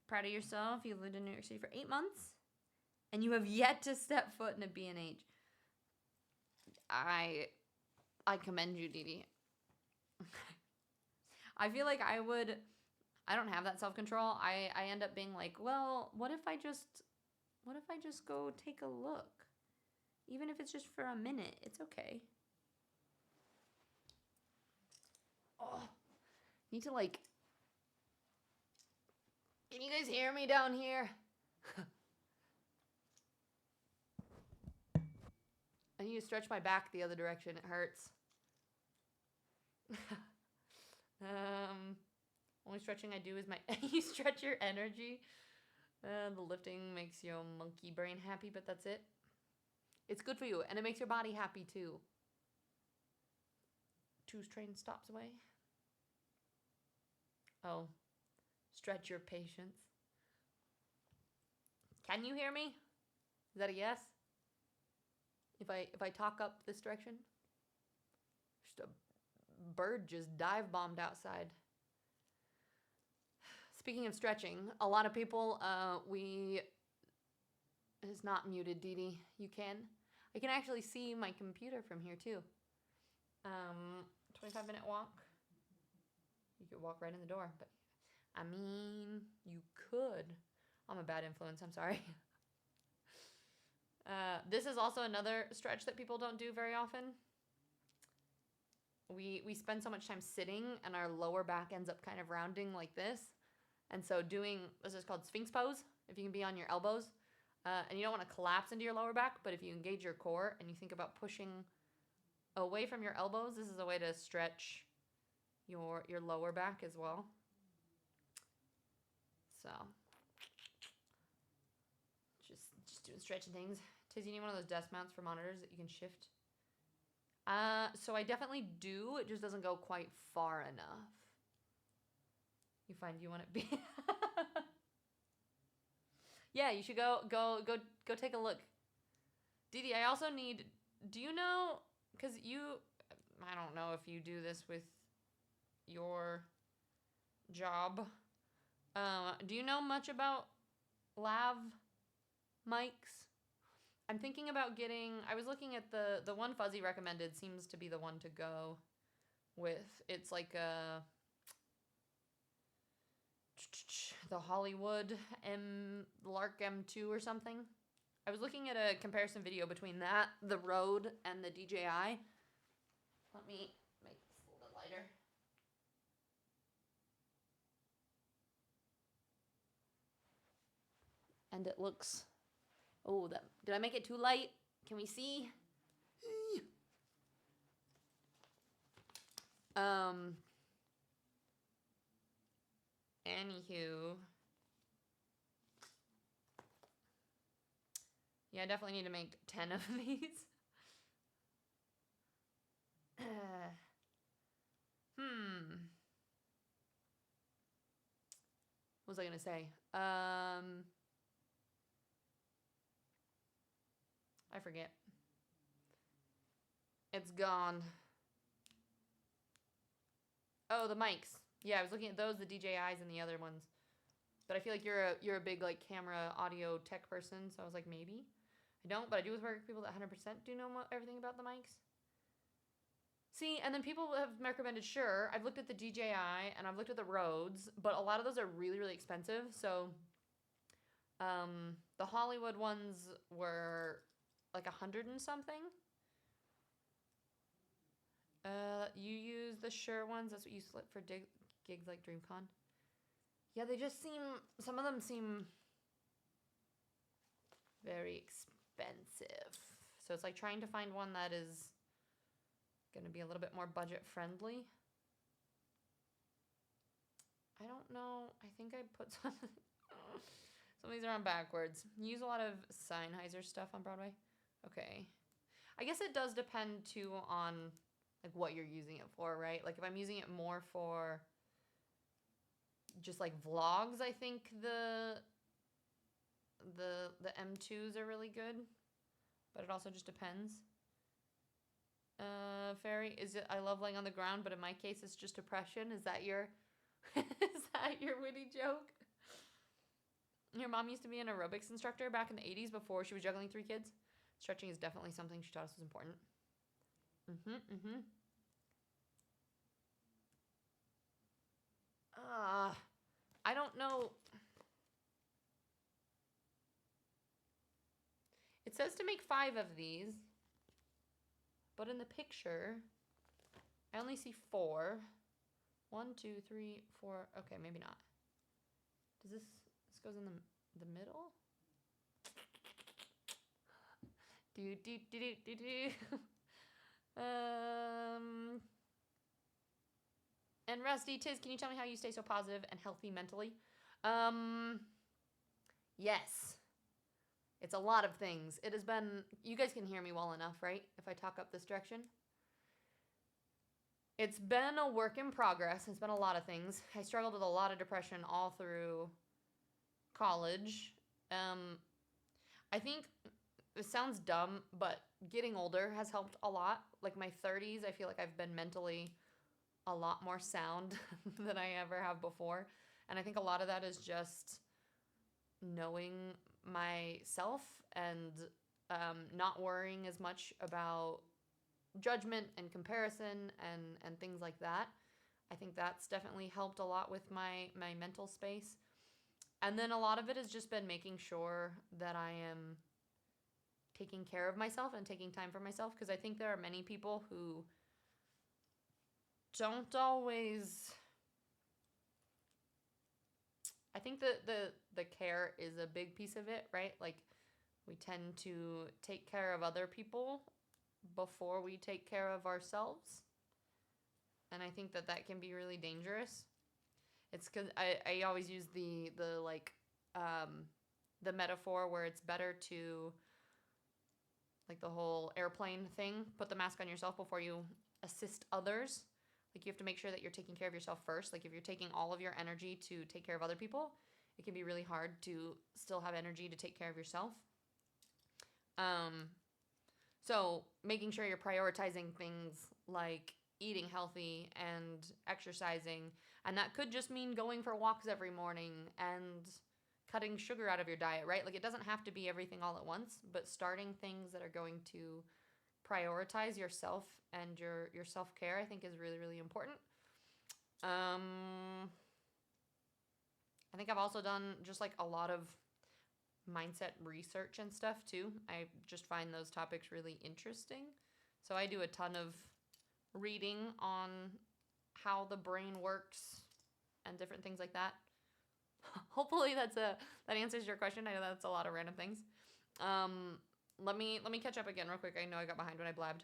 [SPEAKER 1] proud of yourself. You lived in New York City for 8 months, and you have yet to step foot in a B&H. I commend you, Dee Dee. I feel like I don't have that self-control. I end up being like, well, what if I just go take a look? Even if it's just for a minute, it's okay. Oh, need to like, can you guys hear me down here? I need to stretch my back the other direction. It hurts. Only stretching I do is my... You stretch your energy. The lifting makes your monkey brain happy, but that's it. It's good for you, and it makes your body happy, too. 2 train stops away. Oh. Stretch your patience. Can you hear me? Is that a yes? If I talk up this direction? Just a bird just dive bombed outside. Speaking of stretching, a lot of people, it's not muted, Dee Dee. You can. I can actually see my computer from here too. 25-minute walk. You could walk right in the door, but I mean, you could. I'm a bad influence, I'm sorry. This is also another stretch that people don't do very often. We spend so much time sitting and our lower back ends up kind of rounding like this. And so this is called Sphinx pose, if you can be on your elbows. And you don't want to collapse into your lower back, but if you engage your core and you think about pushing away from your elbows, this is a way to stretch your lower back as well. So, just doing stretching things. Tiz, you need one of those desk mounts for monitors that you can shift. So I definitely do. It just doesn't go quite far enough. You find you want it be. Yeah, you should go take a look. Dee Dee, I also need, do you know, because I don't know if you do this with your job. Do you know much about lav mics? I'm thinking about I was looking at the one Fuzzy recommended seems to be the one to go with. It's like the Hollywood Lark M2 or something. I was looking at a comparison video between that, the Rode, and the DJI. Let me make this a little bit lighter. And it looks... Oh, did I make it too light? Can we see? Anywho. Yeah, I definitely need to make 10 of these. What was I gonna say? I forget. It's gone. Oh, the mics. Yeah, I was looking at those, the DJIs and the other ones. But I feel like you're a big like camera audio tech person, so I was like maybe. I don't, but I do work with people that 100% do know everything about the mics. See, and then people have recommended Shure. I've looked at the DJI and I've looked at the Rhodes, but a lot of those are really, really expensive. So the Hollywood ones were like 100 and something. You use the Shure ones. That's what you slip for gigs like DreamCon. Yeah, they just some of them seem very expensive. So it's like trying to find one that is going to be a little bit more budget friendly. I don't know. I think I put some of these are on backwards. You use a lot of Sennheiser stuff on Broadway? Okay. I guess it does depend too on like what you're using it for, right? Like if I'm using it more for just like vlogs, I think the M2s are really good, but it also just depends. Fairy, is it? I love laying on the ground, but in my case, it's just depression. Is that your, is that your witty joke? Your mom used to be an aerobics instructor back in the 80s before she was juggling 3 kids. Stretching is definitely something she taught us was important. I don't know. It says to make 5 of these, but in the picture, I only see 4. 1, 2, 3, 4. Okay, maybe not. Does this goes in the middle? Do do do do do do. And Rusty Tiz, can you tell me how you stay so positive and healthy mentally? Yes. It's a lot of things. It has been, you guys can hear me well enough, right? If I talk up this direction. It's been a work in progress. It's been a lot of things. I struggled with a lot of depression all through college. I think it sounds dumb, but getting older has helped a lot. Like my 30s, I feel like I've been mentally a lot more sound than I ever have before. And I think a lot of that is just knowing myself and not worrying as much about judgment and comparison and things like that. I think that's definitely helped a lot with my mental space. And then a lot of it has just been making sure that I am taking care of myself and taking time for myself, because I think there are many people who don't always. I think the care is a big piece of it, right? Like we tend to take care of other people before we take care of ourselves. And I think that can be really dangerous. It's because I always use the metaphor where it's better to, like the whole airplane thing, put the mask on yourself before you assist others. Like you have to make sure that you're taking care of yourself first. Like if you're taking all of your energy to take care of other people, it can be really hard to still have energy to take care of yourself. So making sure you're prioritizing things like eating healthy and exercising. And that could just mean going for walks every morning and cutting sugar out of your diet, right? Like it doesn't have to be everything all at once, but starting things that are going to prioritize yourself and your self-care, I think is really, really important. I think I've also done just like a lot of mindset research and stuff too. I just find those topics really interesting. So I do a ton of reading on how the brain works and different things like that. Hopefully that answers your question. I know that's a lot of random things. Let me catch up again real quick. I know I got behind when I blabbed.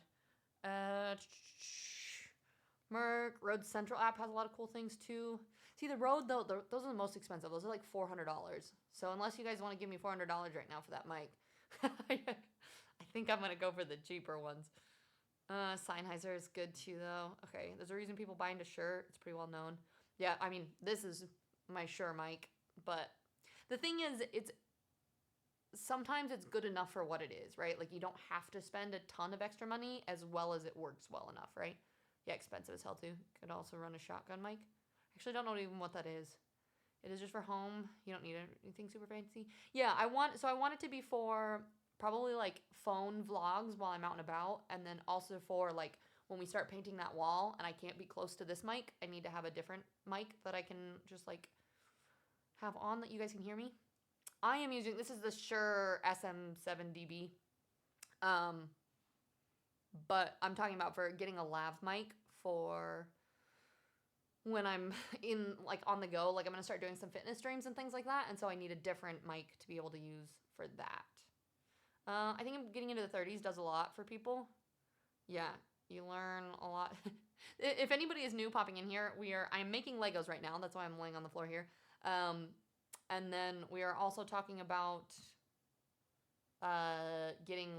[SPEAKER 1] Merc, Road Central app has a lot of cool things too. See, the Road, though, those are the most expensive. Those are like $400. So unless you guys want to give me $400 right now for that mic, I think I'm going to go for the cheaper ones. Sennheiser is good too, though. Okay, there's a reason people buy into Shure. It's pretty well known. Yeah, I mean, this is my Shure mic. But the thing is, sometimes it's good enough for what it is, right? Like, you don't have to spend a ton of extra money as well as it works well enough, right? Yeah, expensive as hell, too. Could also run a shotgun mic. Actually, don't know even what that is. It is just for home. You don't need anything super fancy. Yeah, I want it to be for probably, like, phone vlogs while I'm out and about, and then also for, like, when we start painting that wall and I can't be close to this mic, I need to have a different mic that I can just, like, have on that you guys can hear me. I am using, this is the Shure SM7DB, but I'm talking about for getting a lav mic for when I'm in, like, on the go. Like, I'm going to start doing some fitness streams and things like that, and so I need a different mic to be able to use for that. I think getting into the 30s does a lot for people. Yeah, you learn a lot. If anybody is new popping in here, I'm making Legos right now. That's why I'm laying on the floor here. And then we are also talking about getting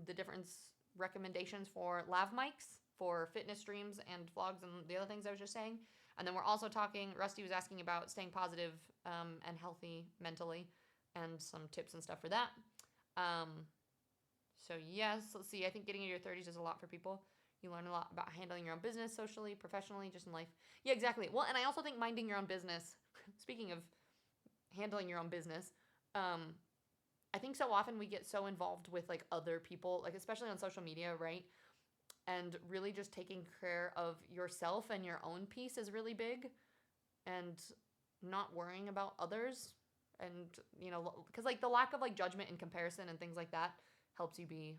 [SPEAKER 1] the different recommendations for lav mics for fitness streams and vlogs and the other things I was just saying. And then we're also talking, Rusty was asking about staying positive and healthy mentally and some tips and stuff for that. So yes, let's see. I think getting into your 30s is a lot for people. You learn a lot about handling your own business, socially, professionally, just in life. Yeah, exactly. Well, and I also think minding your own business, speaking of handling your own business, I think so often we get so involved with like other people, like especially on social media, right? And really just taking care of yourself and your own peace is really big, and not worrying about others. And, you know, because like the lack of like judgment and comparison and things like that helps you be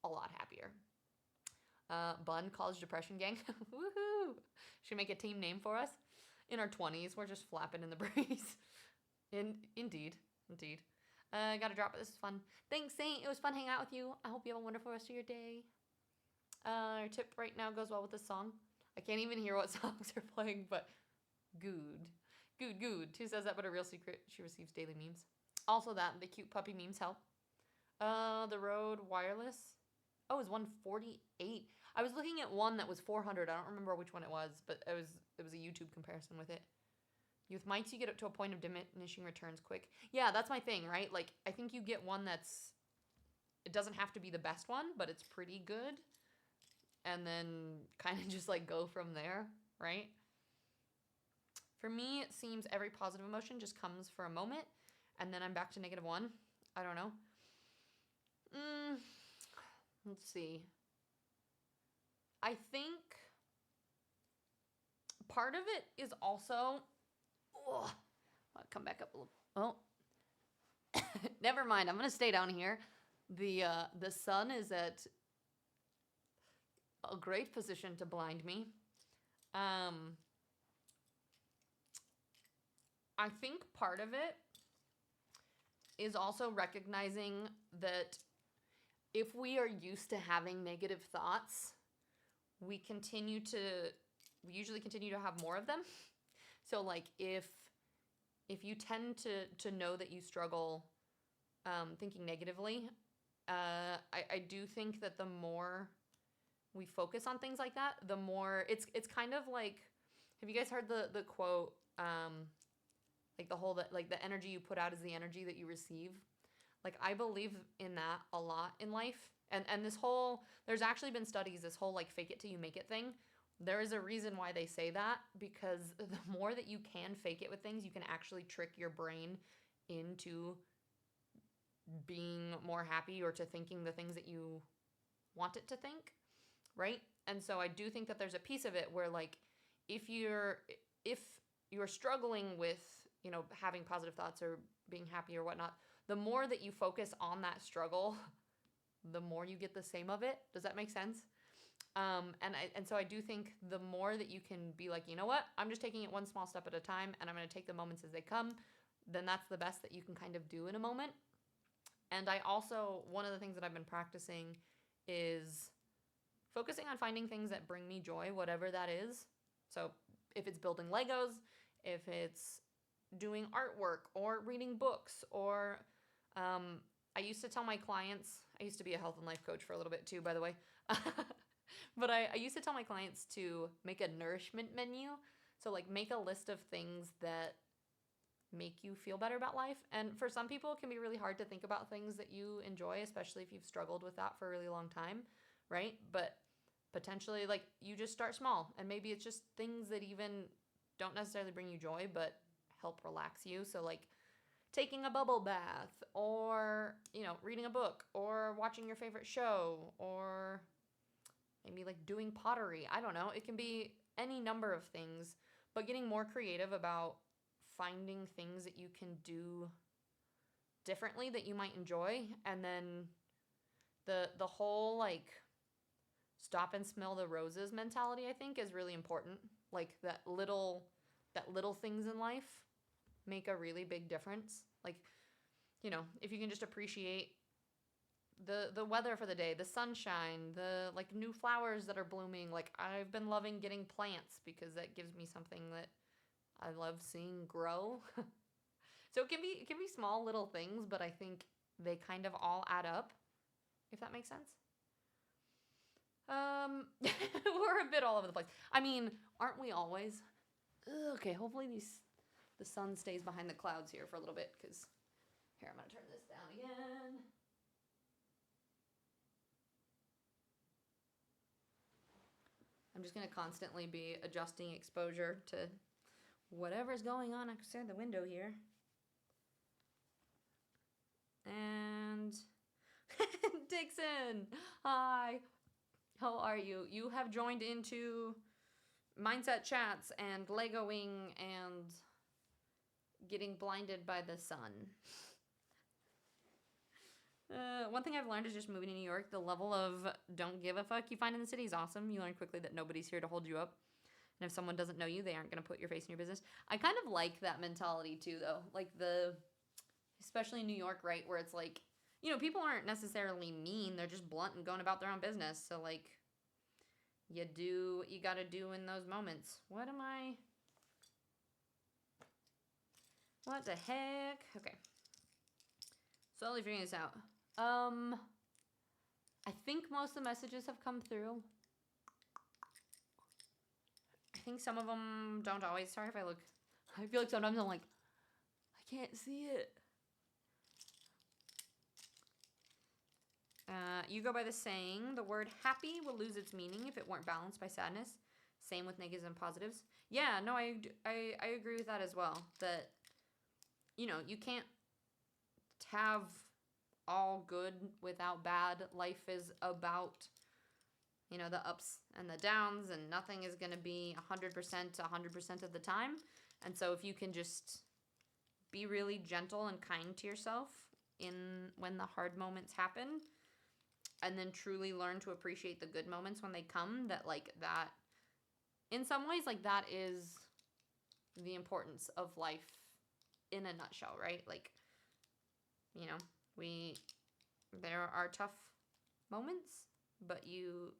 [SPEAKER 1] a lot happier. Bun, College Depression Gang. Woohoo! Should make a team name for us. In our 20s, we're just flapping in the breeze. Indeed. Gotta drop it. This is fun. Thanks, Saint. It was fun hanging out with you. I hope you have a wonderful rest of your day. Our tip right now goes well with this song. I can't even hear what songs are playing, but good. Two says that, but a real secret. She receives daily memes. Also that, the cute puppy memes help. The Rode Wireless. Oh, it was 148. I was looking at one that was 400. I don't remember which one it was, but it was a YouTube comparison with it. With mics, you get up to a point of diminishing returns quick. Yeah, that's my thing, right? Like, I think you get one it doesn't have to be the best one, but it's pretty good. And then kind of just like go from there, right? For me, it seems every positive emotion just comes for a moment, and then I'm back to -1. I don't know. Let's see. I think part of it is also... I'll come back up a little. Oh. Never mind. I'm going to stay down here. The sun is at a great position to blind me. I think part of it is also recognizing that if we are used to having negative thoughts, we usually continue to have more of them. So like if you tend to know that you struggle thinking negatively, I do think that the more we focus on things like that, the more it's kind of like, have you guys heard the quote, like the energy you put out is the energy that you receive? Like, I believe in that a lot in life. And this whole, there's actually been studies, this whole like fake it till you make it thing. There is a reason why they say that, because the more that you can fake it with things, you can actually trick your brain into being more happy or to thinking the things that you want it to think, right? And so I do think that there's a piece of it where like if you're struggling with, you know, having positive thoughts or being happy or whatnot, the more that you focus on that struggle, the more you get the same of it. Does that make sense? And so I do think the more that you can be like, you know what, I'm just taking it one small step at a time, and I'm going to take the moments as they come, then that's the best that you can kind of do in a moment. And I also, one of the things that I've been practicing is focusing on finding things that bring me joy, whatever that is. So if it's building Legos, if it's doing artwork or reading books, or I used to tell my clients, I used to be a health and life coach for a little bit too, by the way. But I used to tell my clients to make a nourishment menu. So like make a list of things that make you feel better about life. And for some people, it can be really hard to think about things that you enjoy, especially if you've struggled with that for a really long time, right? But potentially, like, you just start small, and maybe it's just things that even don't necessarily bring you joy, but help relax you. So like taking a bubble bath, or, you know, reading a book, or watching your favorite show, or maybe like doing pottery. I don't know. It can be any number of things, but getting more creative about finding things that you can do differently that you might enjoy. And then the whole like stop and smell the roses mentality, I think, is really important. Like that little things in life make a really big difference. Like, you know, if you can just appreciate the weather for the day, the sunshine, the like new flowers that are blooming. Like, I've been loving getting plants because that gives me something that I love seeing grow. So it can be small little things, but I think they kind of all add up, if that makes sense. We're a bit all over the place. I mean, aren't we always? Okay, hopefully the sun stays behind the clouds here for a little bit, because here, I'm going to turn this down again. I'm just going to constantly be adjusting exposure to whatever's going on outside the window here. And Dixon, hi. How are you? You have joined into mindset chats and Legoing and getting blinded by the sun. One thing I've learned is just moving to New York, the level of don't give a fuck you find in the city is awesome. You learn quickly that nobody's here to hold you up. And if someone doesn't know you, they aren't going to put your face in your business. I kind of like that mentality too, though. Like especially in New York, right? Where it's like, you know, people aren't necessarily mean. They're just blunt and going about their own business. So like, you do what you got to do in those moments. What the heck? Okay. Slowly figuring this out. I think most of the messages have come through. I think some of them don't always. Sorry if I look. I feel like sometimes I'm like, I can't see it. You go by the saying, the word happy will lose its meaning if it weren't balanced by sadness. Same with negatives and positives. Yeah, no, I agree with that as well. That, you know, you can't have all good without bad. Life is about, you know, the ups and the downs, and nothing is going to be 100% of the time. And so if you can just be really gentle and kind to yourself when the hard moments happen, and then truly learn to appreciate the good moments when they come, that in some ways, like, that is the importance of life in a nutshell, right? Like, you know, there are tough moments, but you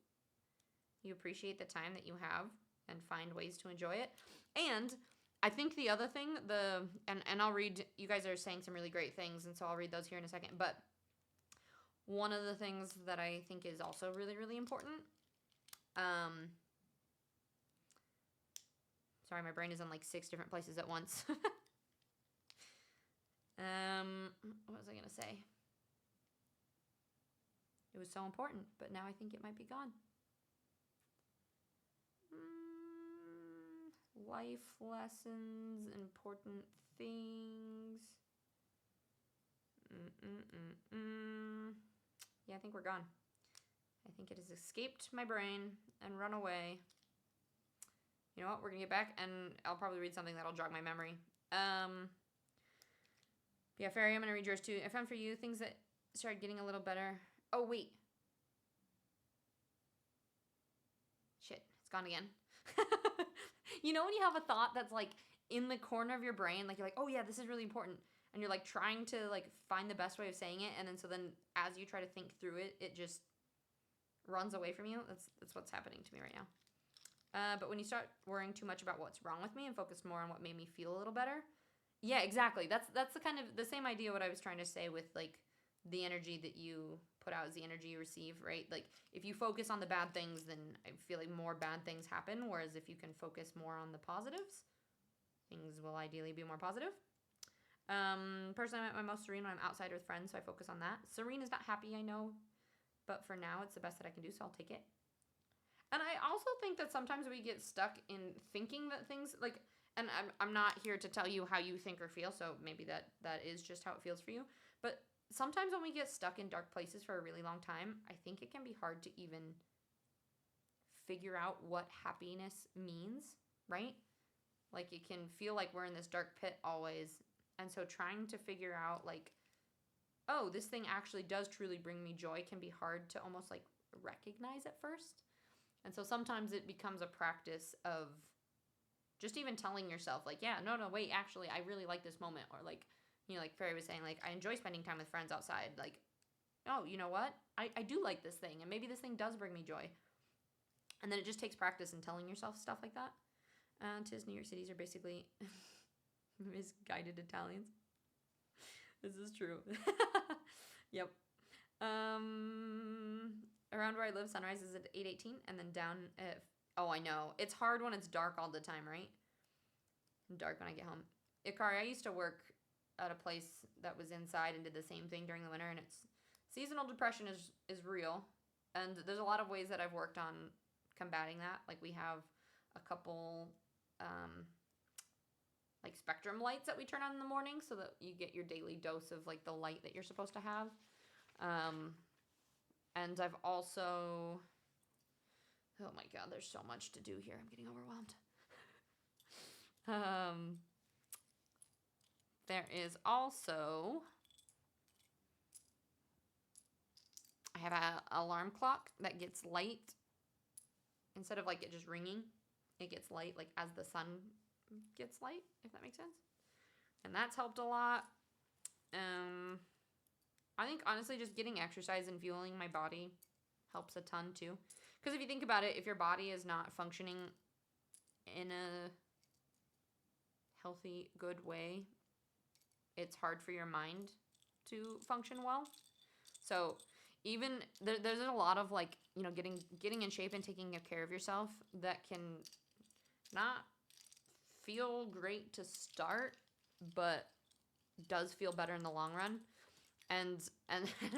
[SPEAKER 1] appreciate the time that you have and find ways to enjoy it. And I think the other thing, and I'll read, you guys are saying some really great things, and so I'll read those here in a second, but one of the things that I think is also really, really important, sorry, my brain is in like 6 different places at once. What was I going to say? It was so important, but now I think it might be gone. Life lessons, important things. Yeah, I think we're gone. I think it has escaped my brain and run away. You know what? We're going to get back, and I'll probably read something that'll jog my memory. Yeah, Fairy, I'm going to read yours too. I found for you things that started getting a little better. Oh, wait. Shit, it's gone again. You know when you have a thought that's like in the corner of your brain, like you're like, oh yeah, this is really important. And you're like trying to like find the best way of saying it. And then so then as you try to think through it, it just runs away from you. That's what's happening to me right now. But when you start worrying too much about what's wrong with me and focus more on what made me feel a little better. Yeah, exactly. That's the kind of the same idea what I was trying to say with like the energy that you put out is the energy you receive, right? Like if you focus on the bad things, then I feel like more bad things happen. Whereas if you can focus more on the positives, things will ideally be more positive. Personally, I'm at my most serene when I'm outside with friends, so I focus on that. Serene is not happy, I know, but for now, it's the best that I can do, so I'll take it. And I also think that sometimes we get stuck in thinking that things, like, and I'm not here to tell you how you think or feel, so maybe that is just how it feels for you, but sometimes when we get stuck in dark places for a really long time, I think it can be hard to even figure out what happiness means, right? Like, it can feel like we're in this dark pit always. And so trying to figure out, like, oh, this thing actually does truly bring me joy can be hard to almost, like, recognize at first. And so sometimes it becomes a practice of just even telling yourself, like, yeah, no, wait, actually, I really like this moment. Or, like, you know, like Fairy was saying, like, I enjoy spending time with friends outside. Like, oh, you know what? I do like this thing. And maybe this thing does bring me joy. And then it just takes practice in telling yourself stuff like that. 'Tis New York cities are basically misguided Italians. This is true. Yep. Around where I live, sunrise is at 8:18, and then down at... Oh, I know. It's hard when it's dark all the time, right? dark when I get home. Ikari, I used to work at a place that was inside and did the same thing during the winter, and it's seasonal depression is real, and there's a lot of ways that I've worked on combating that. Like we have a couple like spectrum lights that we turn on in the morning so that you get your daily dose of like the light that you're supposed to have. And I've also, oh my god, there's so much to do here. I'm getting overwhelmed. There is also, I have an alarm clock that gets light. Instead of like it just ringing, it gets light like as the sun gets light, if that makes sense. And that's helped a lot. I think honestly just getting exercise and fueling my body helps a ton too. Because if you think about it, if your body is not functioning in a healthy, good way, it's hard for your mind to function well. So even there's a lot of like, you know, getting in shape and taking care of yourself that can not feel great to start, but does feel better in the long run. And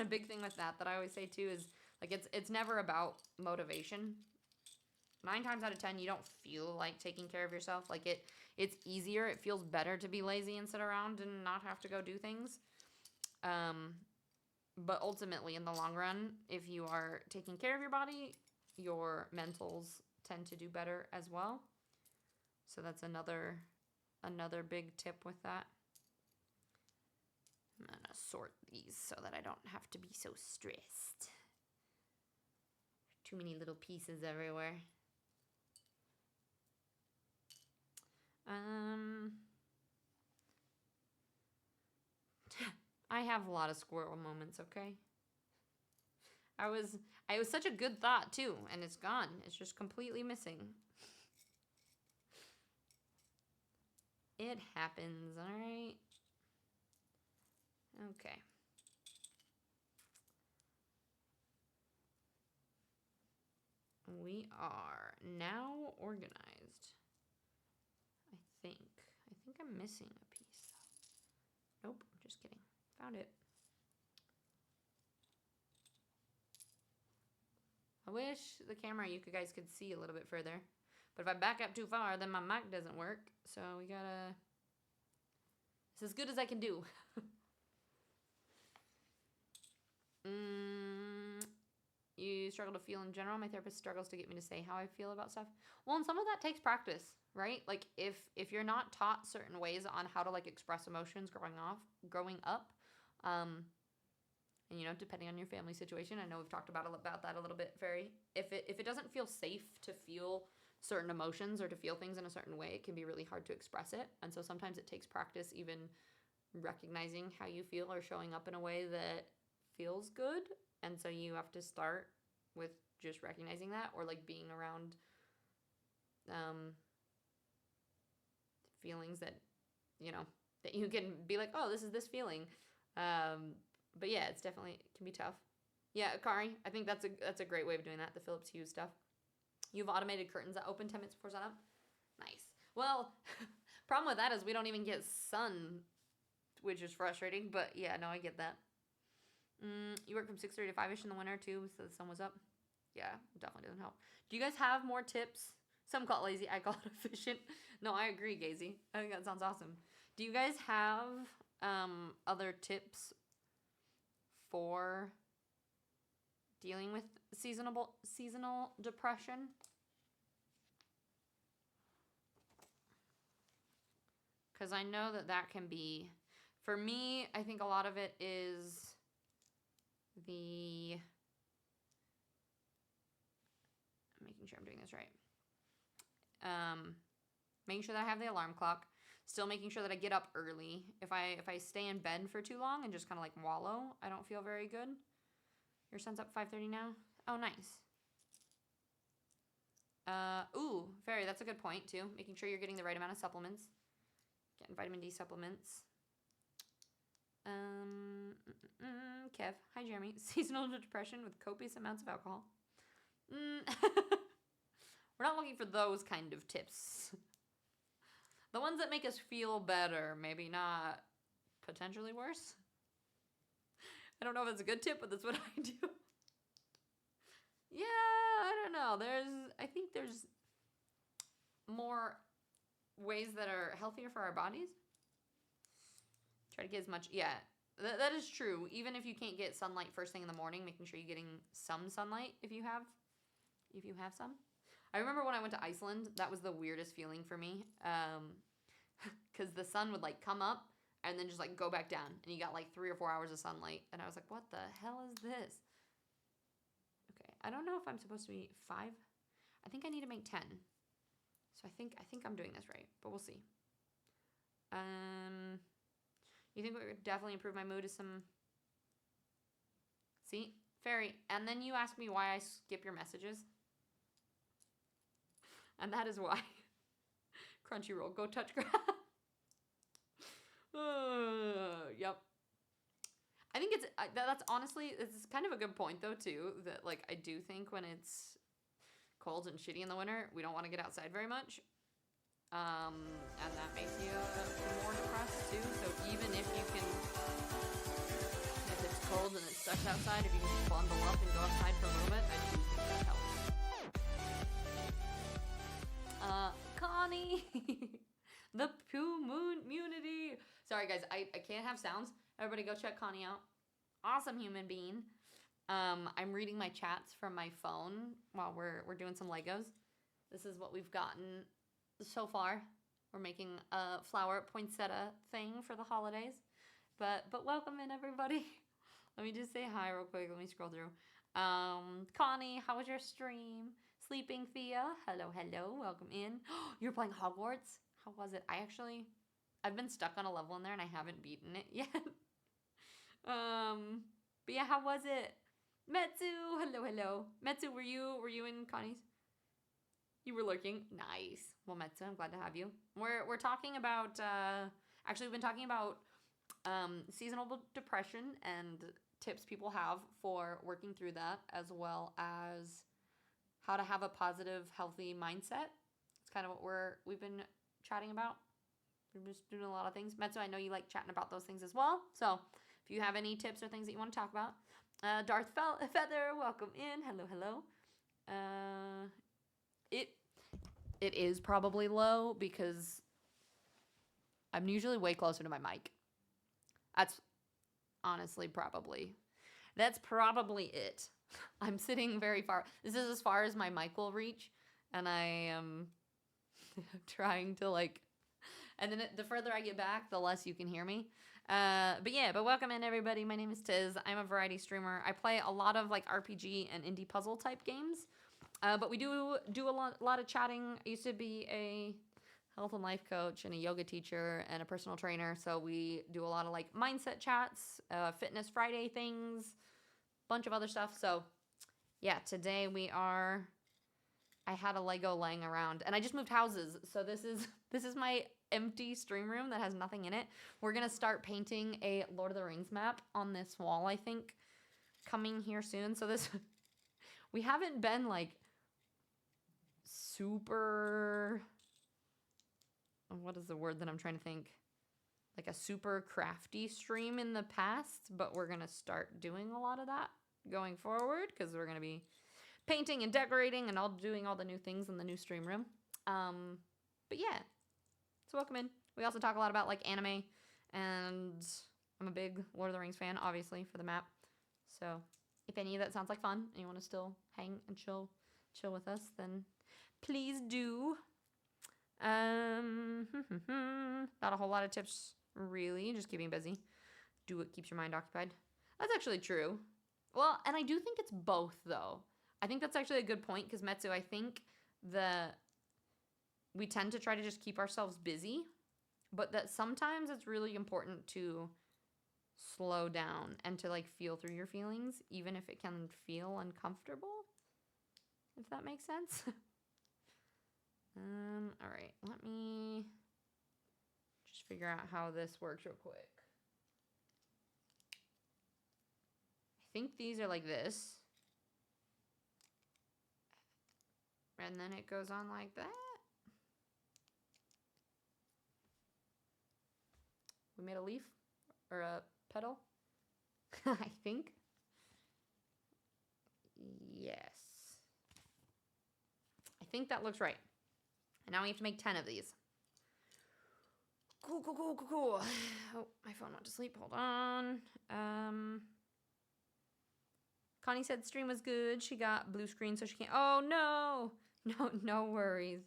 [SPEAKER 1] a big thing with that I always say too is like it's never about motivation. 9 times out of 10 you don't feel like taking care of yourself. Like it's easier, it feels better to be lazy and sit around and not have to go do things. But ultimately in the long run, if you are taking care of your body, your mentals tend to do better as well. So that's another big tip with that. I'm gonna sort these so that I don't have to be so stressed. Too many little pieces everywhere. I have a lot of squirrel moments, okay? It was such a good thought too, and it's gone. It's just completely missing. It happens, alright? Okay. We are now organized. I think I'm missing a piece. Nope, just kidding. Found it. I wish the camera you guys could see a little bit further. But if I back up too far, then my mic doesn't work. So we gotta... It's as good as I can do. You struggle to feel in general. My therapist struggles to get me to say how I feel about stuff. Well, and some of that takes practice, right? Like if you're not taught certain ways on how to like express emotions growing up, and you know, depending on your family situation, I know we've talked about that a little bit. If it doesn't feel safe to feel certain emotions or to feel things in a certain way, it can be really hard to express it. And so sometimes it takes practice, even recognizing how you feel or showing up in a way that feels good. And so you have to start with just recognizing that, or like being around feelings that, you know, that you can be like, oh, this is this feeling. But yeah, it can be tough. Yeah, Akari, I think that's a great way of doing that, the Philips Hue stuff. You have automated curtains that open 10 minutes before sunup. Nice. Well, problem with that is we don't even get sun, which is frustrating. But yeah, no, I get that. You work from 6:30 to 5-ish in the winter too, so the sun was up. Yeah, definitely doesn't help. Do you guys have more tips? Some call it lazy, I call it efficient. No, I agree, Gazy. I think that sounds awesome. Do you guys have other tips for dealing with seasonal depression? Because I know that can be, for me, I think a lot of it is making sure I'm doing this right. Making sure that I have the alarm clock. Still making sure that I get up early. If I stay in bed for too long and just kind of like wallow, I don't feel very good. Your son's up 5:30 now? Oh, nice. Ooh, Fairy, that's a good point too. Making sure you're getting the right amount of supplements. Getting vitamin D supplements. Kev, hi Jeremy. Seasonal depression with copious amounts of alcohol. We're not looking for those kind of tips. The ones that make us feel better, maybe not potentially worse. I don't know if it's a good tip, but that's what I do. Yeah, I don't know. I think there's more ways that are healthier for our bodies. Try to get as much, yeah, that is true. Even if you can't get sunlight first thing in the morning, making sure you're getting some sunlight if you have some. I remember when I went to Iceland, that was the weirdest feeling for me. Because the sun would like come up and then just like go back down, and you got like 3 or 4 hours of sunlight, and I was like, what the hell is this? Okay, I don't know if I'm supposed to be 5. I think I need to make 10. So I think I'm doing this right, but we'll see. You think what would definitely improve my mood is some... See? Fairy. And then you ask me why I skip your messages. And that is why. Crunchyroll. Go touch grass. Yep. I think that's honestly, it's kind of a good point though too, that like I do think when it's cold and shitty in the winter, we don't want to get outside very much. And that makes you more depressed too. So even if it's cold and it sucks outside, if you can just bundle up and go outside for a little bit, I do think that helps. Connie, the Poo Moon Munity. Sorry guys, I can't have sounds. Everybody go check Connie out. Awesome human being. I'm reading my chats from my phone while we're doing some Legos. This is what we've gotten so far. We're making a flower poinsettia thing for the holidays. But welcome in everybody. Let me just say hi real quick. Let me scroll through. Connie, how was your stream? Sleeping Thea, hello. Welcome in. You're playing Hogwarts? How was it? I've been stuck on a level in there and I haven't beaten it yet. But yeah, how was it? Metsu, hello. Metsu, were you in Connie's? You were lurking. Nice. Well, Metsu, I'm glad to have you. We're talking about actually we've been talking about seasonal depression and tips people have for working through that, as well as how to have a positive, healthy mindset. It's kind of what we've been chatting about. We're just doing a lot of things. Metsu, I know you like chatting about those things as well. So if you have any tips or things that you want to talk about. Darth Feather, welcome in. Hello. It is probably low because I'm usually way closer to my mic. That's honestly that's probably it. I'm sitting very far. This is as far as my mic will reach, and I am trying to and then the further I get back, the less you can hear me. But welcome in everybody. My name is Tiz. I'm a variety streamer. I play a lot of RPG and indie puzzle type games. But we do a lot of chatting. I used to be a health and life coach and a yoga teacher and a personal trainer. So we do a lot of mindset chats, fitness Friday things, bunch of other stuff. So yeah, today I had a Lego laying around and I just moved houses. So this is my empty stream room that has nothing in it. We're going to start painting a Lord of the Rings map on this wall, I think, coming here soon. So we haven't been super, what is the word that I'm trying to think? A super crafty stream in the past, but we're going to start doing a lot of that going forward because we're going to be painting and decorating and doing all the new things in the new stream room. But yeah, so welcome in. We also talk a lot about anime, and I'm a big Lord of the Rings fan, obviously, for the map. So if any of that sounds like fun and you want to still hang and chill with us, then please do. Not a whole lot of tips, really. Just keeping busy. Do what keeps your mind occupied. That's actually true. Well, and I do think it's both, though. I think that's actually a good point, because Metsu, I think we tend to try to just keep ourselves busy, but that sometimes it's really important to slow down and to feel through your feelings, even if it can feel uncomfortable, if that makes sense. All right, let me just figure out how this works real quick. I think these are like this. And then it goes on like that. We made a leaf or a petal. I think. Yes. I think that looks right. And now we have to make 10 of these. Cool. Oh, my phone went to sleep. Hold on. Connie said stream was good. She got blue screen, so she can't. Oh, no. No worries.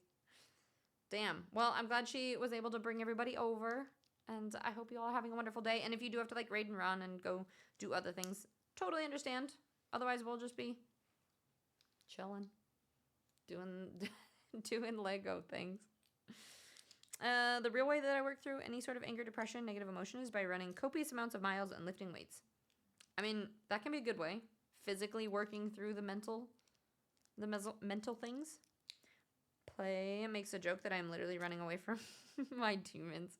[SPEAKER 1] Damn. Well, I'm glad she was able to bring everybody over. And I hope you all are having a wonderful day. And if you do have to, like, raid and run and go do other things, totally understand. Otherwise, we'll just be chilling. Doing Lego things. The real way that I work through any sort of anger, depression, negative emotion is by running copious amounts of miles and lifting weights. I mean, that can be a good way. Physically working through the mental things. Play makes a joke that I'm literally running away from my demons.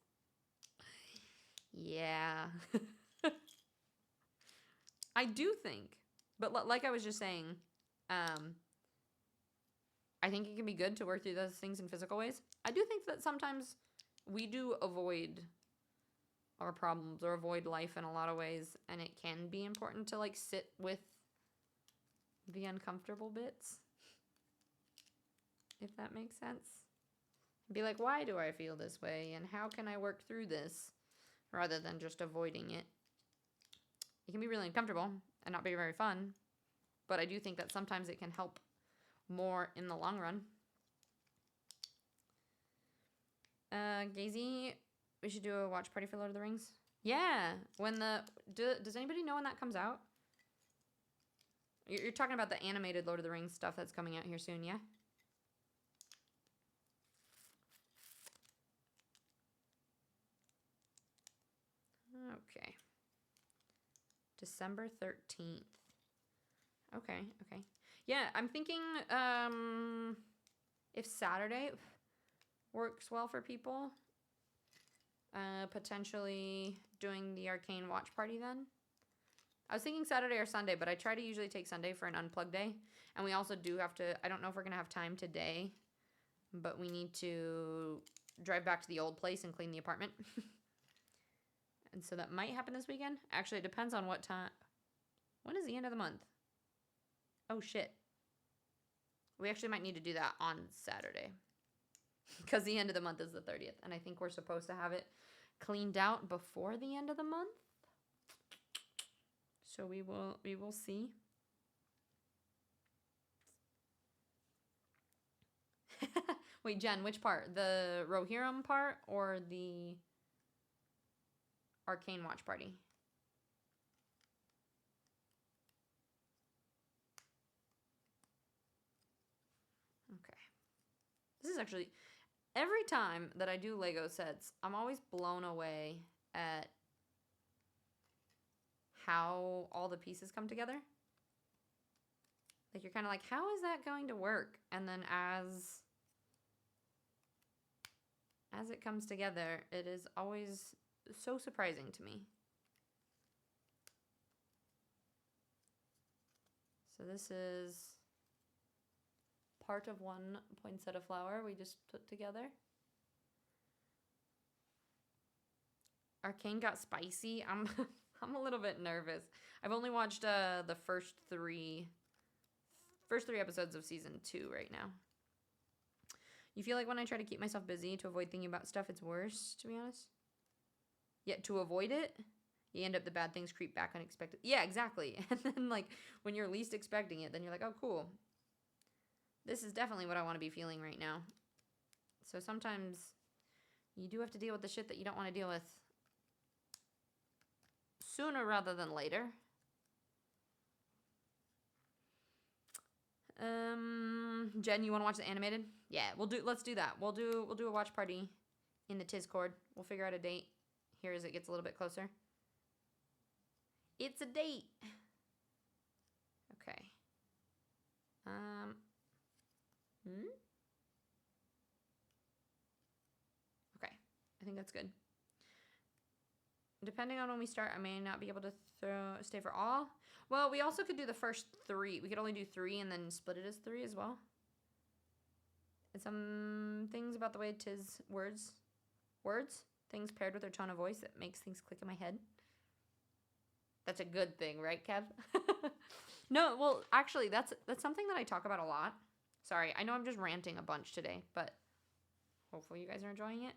[SPEAKER 1] Yeah. I do think, but like I was just saying, I think it can be good to work through those things in physical ways. I do think that sometimes we do avoid our problems or avoid life in a lot of ways, and it can be important to, like, sit with the uncomfortable bits, if that makes sense. Be like, why do I feel this way, and how can I work through this, rather than just avoiding it. It can be really uncomfortable and not be very fun, but I do think that sometimes it can help more in the long run. Gazy, we should do a watch party for Lord of the Rings. Yeah, does anybody know when that comes out? You're talking about the animated Lord of the Rings stuff that's coming out here soon, yeah? Okay. December 13th. Okay. Yeah, I'm thinking if Saturday works well for people, potentially doing the Arcane watch party then. I was thinking Saturday or Sunday, but I try to usually take Sunday for an unplug day. And we also do have to, I don't know if we're going to have time today, but we need to drive back to the old place and clean the apartment. And so that might happen this weekend. Actually, it depends on what time. When is the end of the month? Oh, shit. We actually might need to do that on Saturday. Because the end of the month is the 30th. And I think we're supposed to have it cleaned out before the end of the month. So we will see. Wait, Jen, which part? The Rohirrim part or the Arcane watch party? Okay. This is actually, every time that I do Lego sets, I'm always blown away at how all the pieces come together. Like, you're kind of like, how is that going to work? And then as it comes together, it is always so surprising to me. So this is part of one poinsettia flower we just put together. Arcane got spicy. I'm a little bit nervous. I've only watched the first three episodes of season 2 right now. You feel like when I try to keep myself busy to avoid thinking about stuff, it's worse, to be honest? Yet to avoid it, you end up the bad things creep back unexpected. Yeah, exactly. And then, like, when you're least expecting it, then you're like, oh, cool. This is definitely what I want to be feeling right now. So sometimes you do have to deal with the shit that you don't want to deal with sooner rather than later. Jen, you want to watch the animated? Yeah, let's do that. We'll do a watch party in the Discord. We'll figure out a date here as it gets a little bit closer. It's a date. Okay. Okay, I think that's good. Depending on when we start, I may not be able to stay for all. Well, we also could do the first 3. We could only do 3 and then split it as 3 as well. And some things about the way 'tis words. things paired with her tone of voice that makes things click in my head. That's a good thing, right, Kev? No, well, actually, that's something that I talk about a lot. Sorry, I know I'm just ranting a bunch today, but hopefully you guys are enjoying it.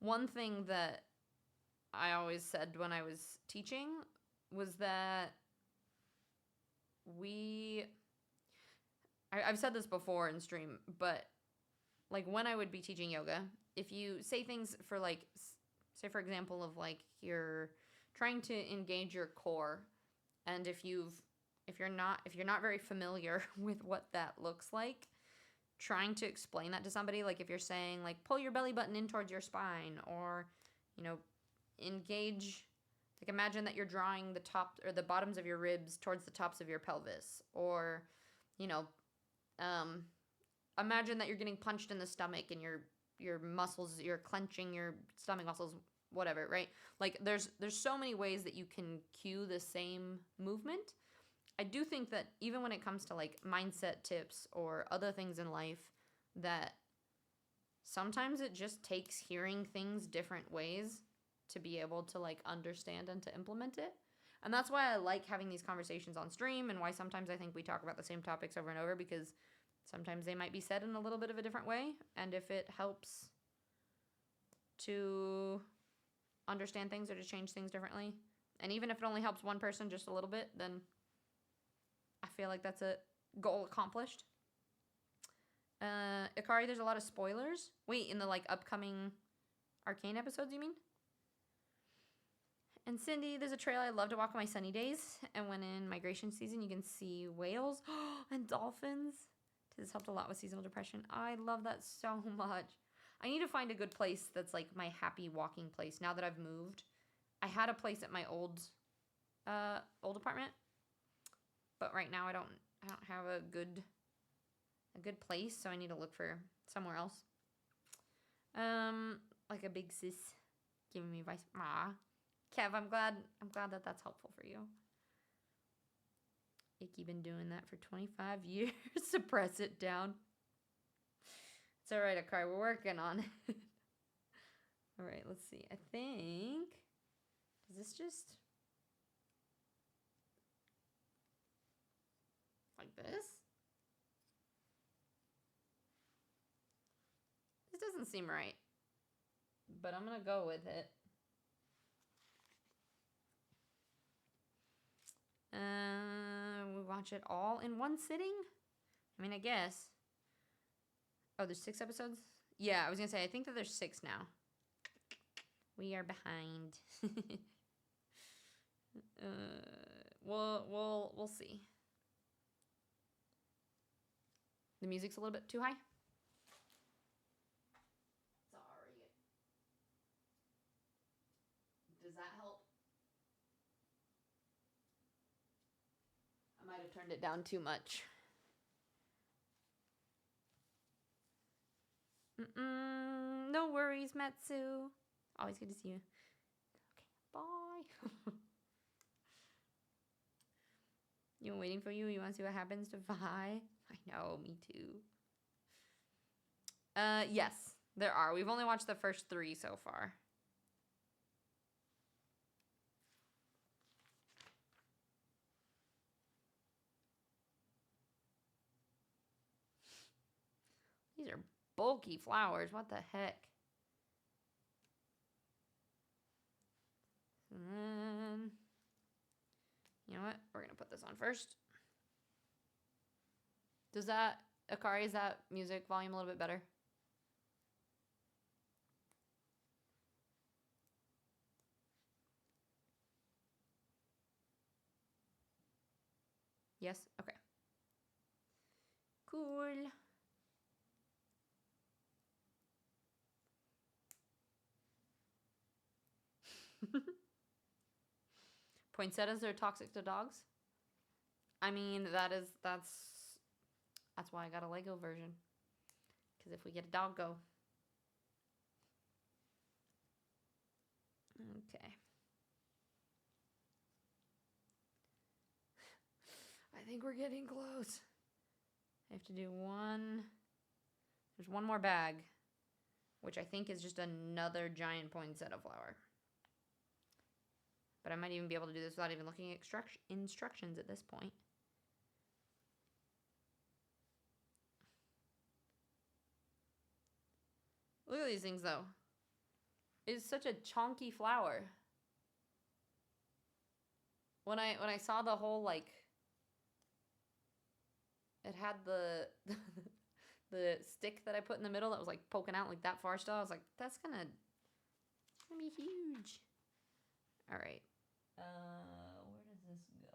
[SPEAKER 1] One thing that I always said when I was teaching was that I've said this before in stream, but like when I would be teaching yoga, if you say things for like, say for example of like you're trying to engage your core, and if you're not very familiar with what that looks like, trying to explain that to somebody, like if you're saying like pull your belly button in towards your spine, or engage, like imagine that you're drawing the top or the bottoms of your ribs towards the tops of your pelvis, or imagine that you're getting punched in the stomach and your muscles, you're clenching your stomach muscles, whatever, right? Like there's so many ways that you can cue the same movement. I do think that even when it comes to like mindset tips or other things in life, that sometimes it just takes hearing things different ways to be able to like understand and to implement it. And that's why I like having these conversations on stream, and why sometimes I think we talk about the same topics over and over, because sometimes they might be said in a little bit of a different way. And if it helps to understand things or to change things differently, and even if it only helps one person just a little bit, then I feel like that's a goal accomplished. Ikari, there's a lot of spoilers. Wait, in the like upcoming Arcane episodes, you mean? And Cindy, there's a trail I love to walk on my sunny days, and when in migration season, you can see whales and dolphins. This helped a lot with seasonal depression. I love that so much. I need to find a good place that's like my happy walking place now that I've moved. I had a place at my old apartment, but right now I don't have a good place, so I need to look for somewhere else. Like a big sis giving me advice. Kev, I'm glad that that's helpful for you. Icky been doing that for 25 years. Suppress it down. It's all right, Akari. We're working on it. All right, let's see. I think, does this just like this? This doesn't seem right, but I'm gonna go with it. We watch it all in one sitting? I mean, I guess. Oh, there's 6 episodes? Yeah, I was gonna say, I think that there's 6 now. We are behind. We'll see. The music's a little bit too high? Sorry. Does that help? I might have turned it down too much. No worries, Matsu. Always good to see you. Okay, bye. You been waiting for you? You want to see what happens to Vi? I know, me too. Yes, there are. We've only watched the first 3 so far. These are bulky flowers. What the heck? And then, you know what? We're going to put this on first. Does that, Akari, is that music volume a little bit better? Yes? Okay. Cool. Poinsettias are toxic to dogs? I mean, that's why I got a Lego version. Because if we get a dog go. Okay. I think we're getting close. I have to do one. There's one more bag. which I think is just another giant poinsettia flower. But I might even be able to do this without even looking at instructions at this point. Look at these things, though. It's such a chonky flower. When I saw the whole, like, it had the the stick that I put in the middle that was like poking out like that far still, I was like, that's gonna be huge. All right. Where does this go?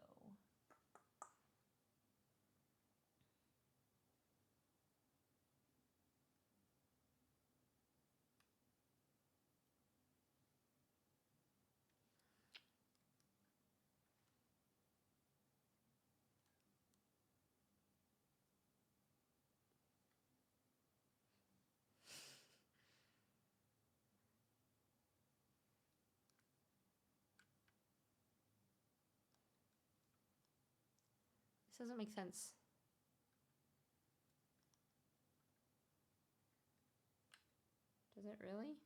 [SPEAKER 1] This doesn't make sense. Does it really?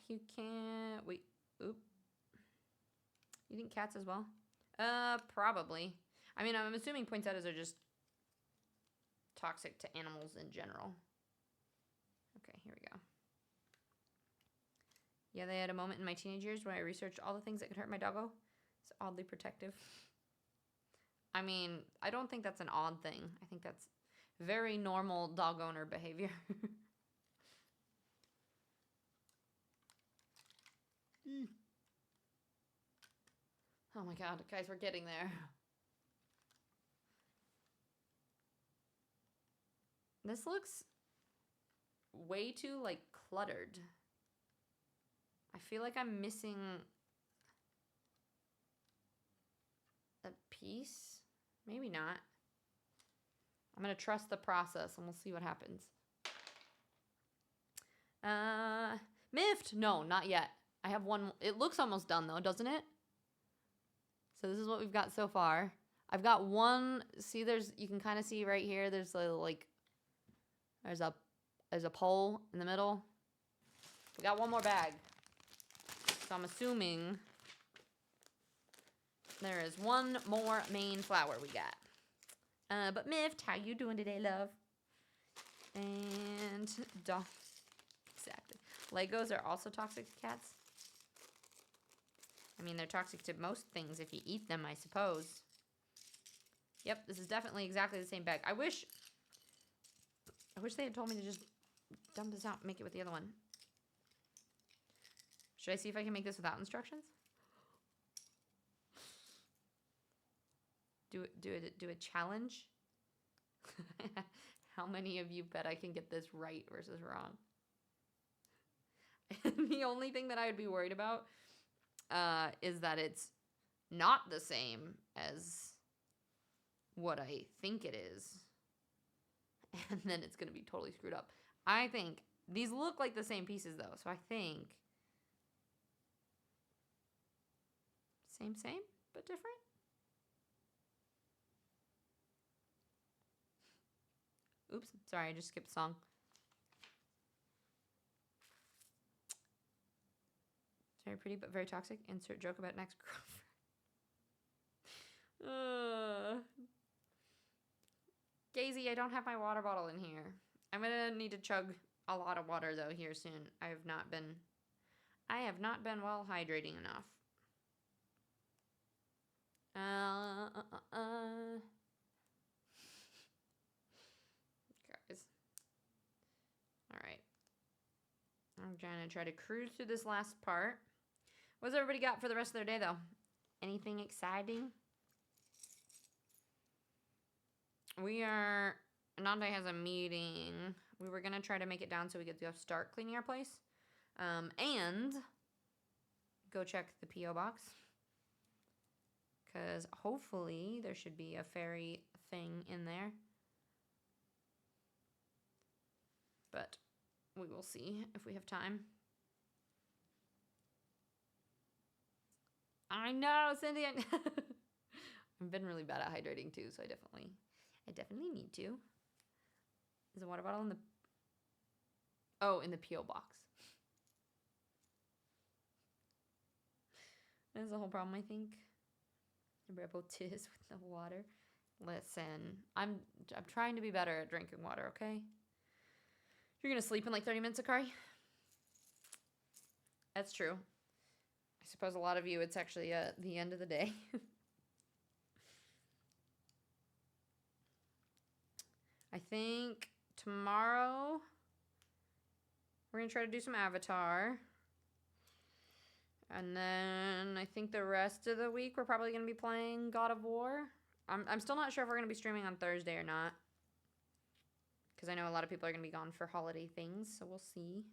[SPEAKER 1] You can't... Wait. Oop. You think cats as well? Probably. I mean, I'm assuming poinsettias are just toxic to animals in general. Okay, here we go. Yeah, they had a moment in my teenage years where I researched all the things that could hurt my doggo. It's oddly protective. I mean, I don't think that's an odd thing. I think that's very normal dog owner behavior. Oh my god, guys, we're getting there. This looks way too, like, cluttered. I feel like I'm missing a piece. Maybe not. I'm gonna trust the process and we'll see what happens. Miffed! No, not yet. I have one. It looks almost done though, doesn't it? So this is what we've got so far. I've got one. See, you can kind of see right here. There's there's a pole in the middle. We got one more bag. So I'm assuming there is one more main flower we got. But Miffed, how you doing today, love? And exactly. Legos are also toxic to cats. I mean, they're toxic to most things if you eat them, I suppose. Yep, this is definitely exactly the same bag. I wish they had told me to just dump this out and make it with the other one. Should I see if I can make this without instructions? Do a challenge? How many of you bet I can get this right versus wrong? The only thing that I would be worried about is that it's not the same as what I think it is. And then it's going to be totally screwed up. I think these look like the same pieces though. So I think same, but different. Oops, sorry, I just skipped a song. It's very pretty, but very toxic. Insert joke about next girlfriend. Daisy, I don't have my water bottle in here. I'm gonna need to chug a lot of water though here soon. I have not been well hydrating enough. Guys. Alright. I'm gonna try to cruise through this last part. What's everybody got for the rest of their day though? Anything exciting? Nande has a meeting. We were gonna try to make it down so we could go start cleaning our place. And go check the P.O. box. Because hopefully there should be a fairy thing in there. But we will see if we have time. I know, Cindy. I've been really bad at hydrating too, so I definitely need to. Is the water bottle in the... Oh, in the P.O. box. That's the whole problem, I think. Rebel Tiz with the water. Listen, I'm trying to be better at drinking water, okay? You're gonna sleep in like 30 minutes, Akari? That's true. I suppose a lot of you, it's actually the end of the day. I think tomorrow we're gonna try to do some Avatar. And then I think the rest of the week we're probably gonna be playing God of War. I'm still not sure if we're gonna be streaming on Thursday or not. Because I know a lot of people are gonna be gone for holiday things, so we'll see.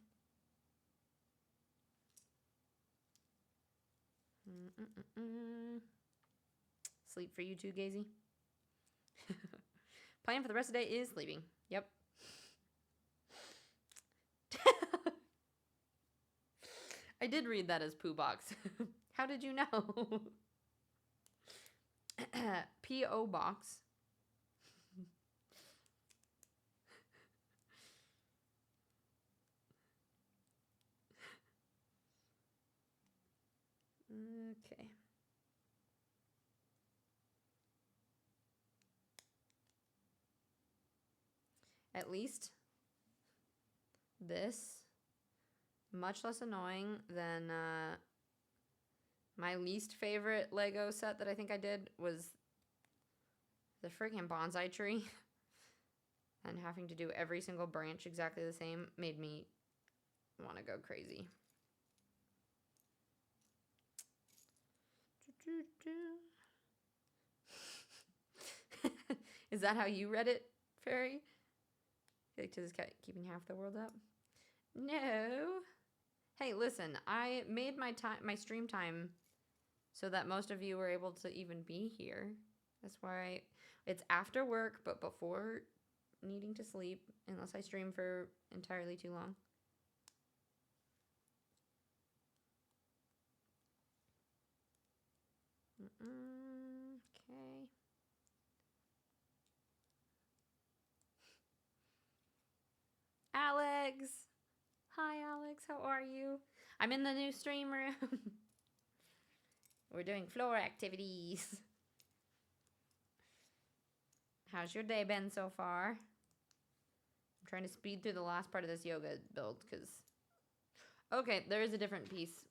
[SPEAKER 1] Sleep for you too, Gazy. Plan for the rest of the day is sleeping. Yep. I did read that as poo box. How did you know? P.O. box. Okay. At least this, much less annoying than my least favorite Lego set that I think I did was the freaking bonsai tree. And having to do every single branch exactly the same made me want to go crazy. Is that how you read it, Fairy? I feel like Tiz is keeping half the world up. No. Hey, listen, I made my stream time so that most of you were able to even be here. That's why it's after work, but before needing to sleep, unless I stream for entirely too long. Okay. Alex! Hi, Alex. How are you? I'm in the new stream room. We're doing floor activities. How's your day been so far? I'm trying to speed through the last part of this yoga build, because... Okay, there is a different piece.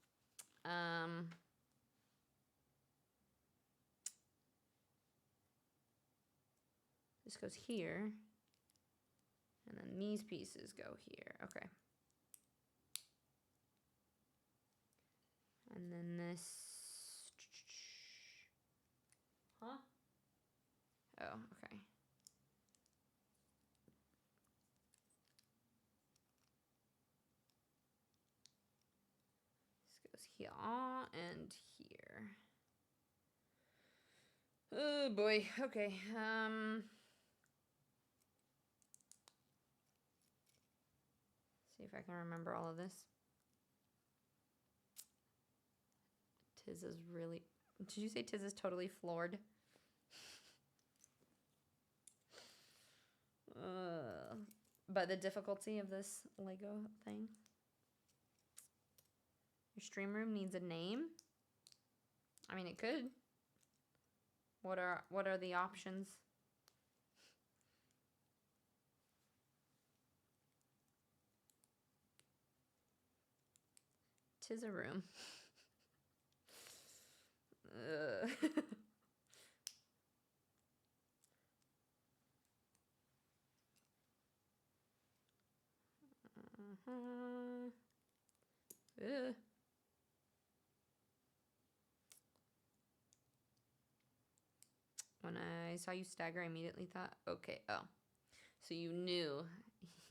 [SPEAKER 1] This goes here. And then these pieces go here. Okay. And then this... Huh? Oh, okay. This goes here and here. Oh boy. Okay. See if I can remember all of this. Tiz is really... Did you say Tiz is totally floored? By the difficulty of this Lego thing. Your stream room needs a name? I mean, it could. What are the options? Tiz a room. When I saw you stagger, I immediately thought, okay, oh. So you knew.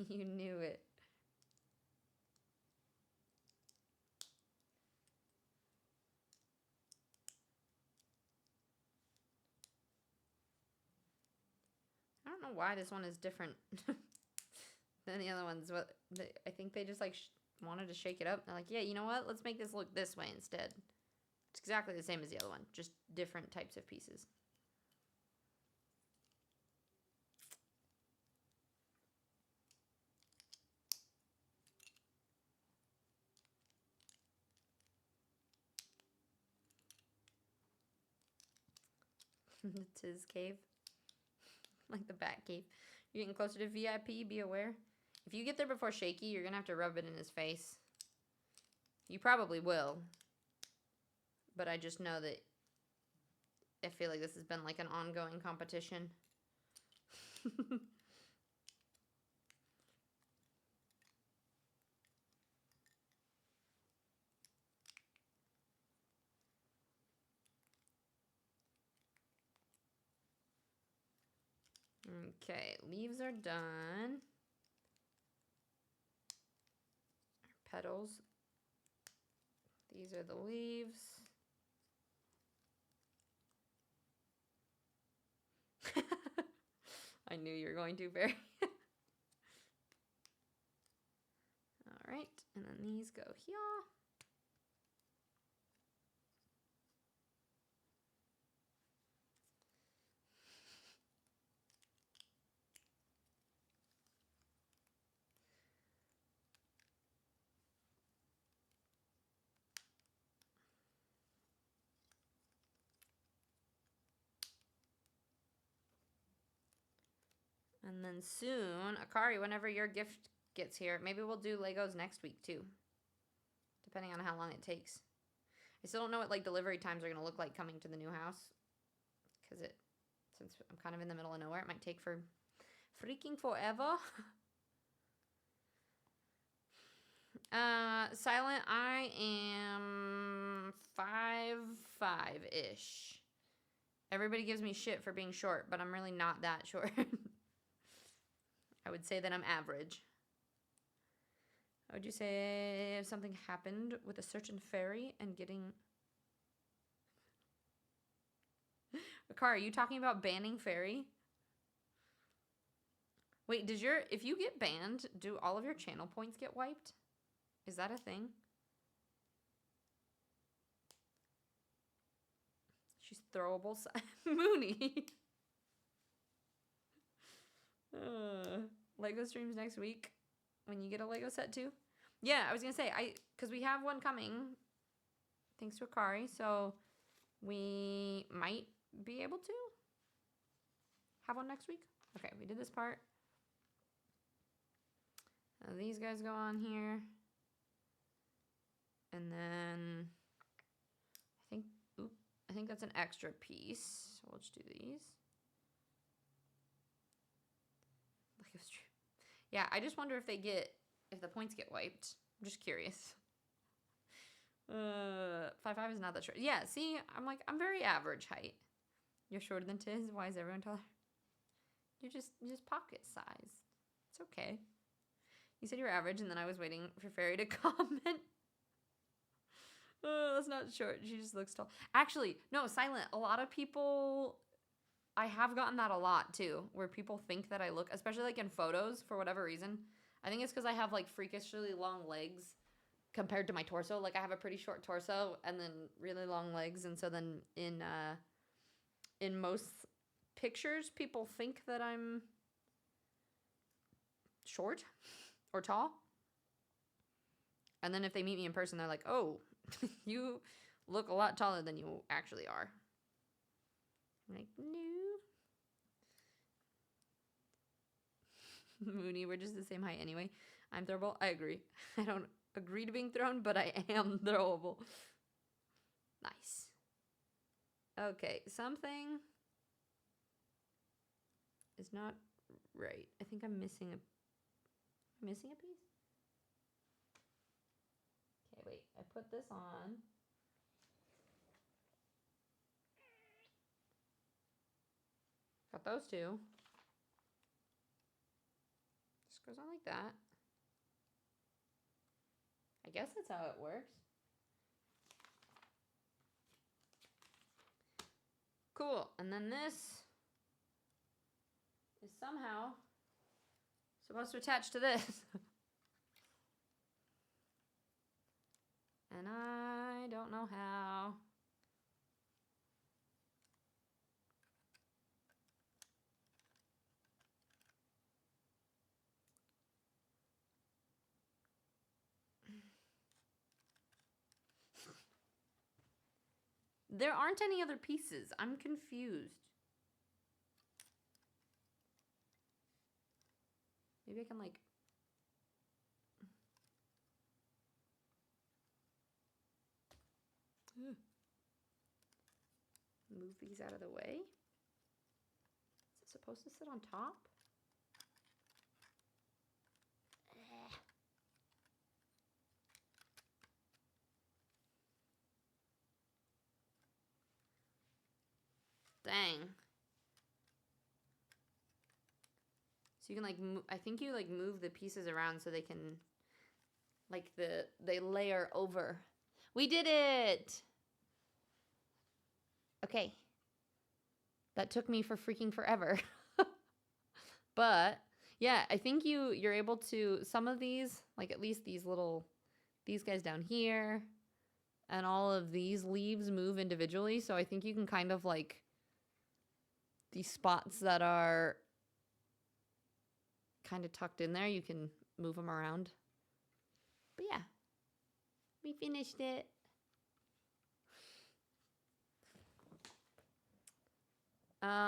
[SPEAKER 1] You knew it. I don't know why this one is different than the other ones. But I think they just like wanted to shake it up. They're like, yeah, you know what? Let's make this look this way instead. It's exactly the same as the other one, just different types of pieces. It's his cave. Like the bat cave. You're getting closer to VIP, be aware. If you get there before Shaky, you're gonna have to rub it in his face. You probably will. But I just know that I feel like this has been like an ongoing competition. Okay, leaves are done. Petals. These are the leaves. I knew you were going to, Barry. All right, and then these go here. And then soon, Akari, whenever your gift gets here, maybe we'll do Legos next week too. Depending on how long it takes. I still don't know what like delivery times are going to look like coming to the new house. Because since I'm kind of in the middle of nowhere, it might take for freaking forever. Silent, I am 5'5"-ish. Everybody gives me shit for being short, but I'm really not that short. I would say that I'm average. How would you say if something happened with a certain fairy and getting... Akari, are you talking about banning fairy? Wait, if you get banned, do all of your channel points get wiped? Is that a thing? She's throwable. Mooney. Lego streams next week when you get a Lego set too. Yeah, I was gonna say because we have one coming thanks to Akari, so we might be able to have one next week. Okay, we did this part. These guys go on here, and then I think that's an extra piece. So we'll just do these. Yeah, I just wonder if the points get wiped. I'm just curious. 5'5" is not that short. Yeah, see, I'm very average height. You're shorter than Tiz. Why is everyone taller? You're just pocket size. It's okay. You said you were average, and then I was waiting for Fairy to comment. That's not short. She just looks tall. Actually, no, Silent. A lot of people... I have gotten that a lot, too, where people think that I look... Especially, like, in photos, for whatever reason. I think it's because I have, like, freakishly long legs compared to my torso. Like, I have a pretty short torso and then really long legs. And so then in most pictures, people think that I'm short or tall. And then if they meet me in person, they're like, oh, you look a lot taller than you actually are. I'm like, no. Mooney, we're just the same height anyway. I'm throwable. I agree. I don't agree to being thrown, but I am throwable. Nice. Okay, something is not right. I think I'm missing a piece. Okay, wait. I put this on. Got those two. Just goes on like that. I guess that's how it works. Cool. And then this is somehow supposed to attach to this. And I don't know how. There aren't any other pieces. I'm confused. Maybe I can like... move these out of the way. Is it supposed to sit on top? Dang. So you can like I think you like move the pieces around so they can like they layer over. We did it. Okay. That took me for freaking forever. But yeah, I think you're able to, some of these, like at least these guys down here and all of these leaves move individually. So I think you can kind of like, these spots that are kind of tucked in there, you can move them around. But yeah, we finished it.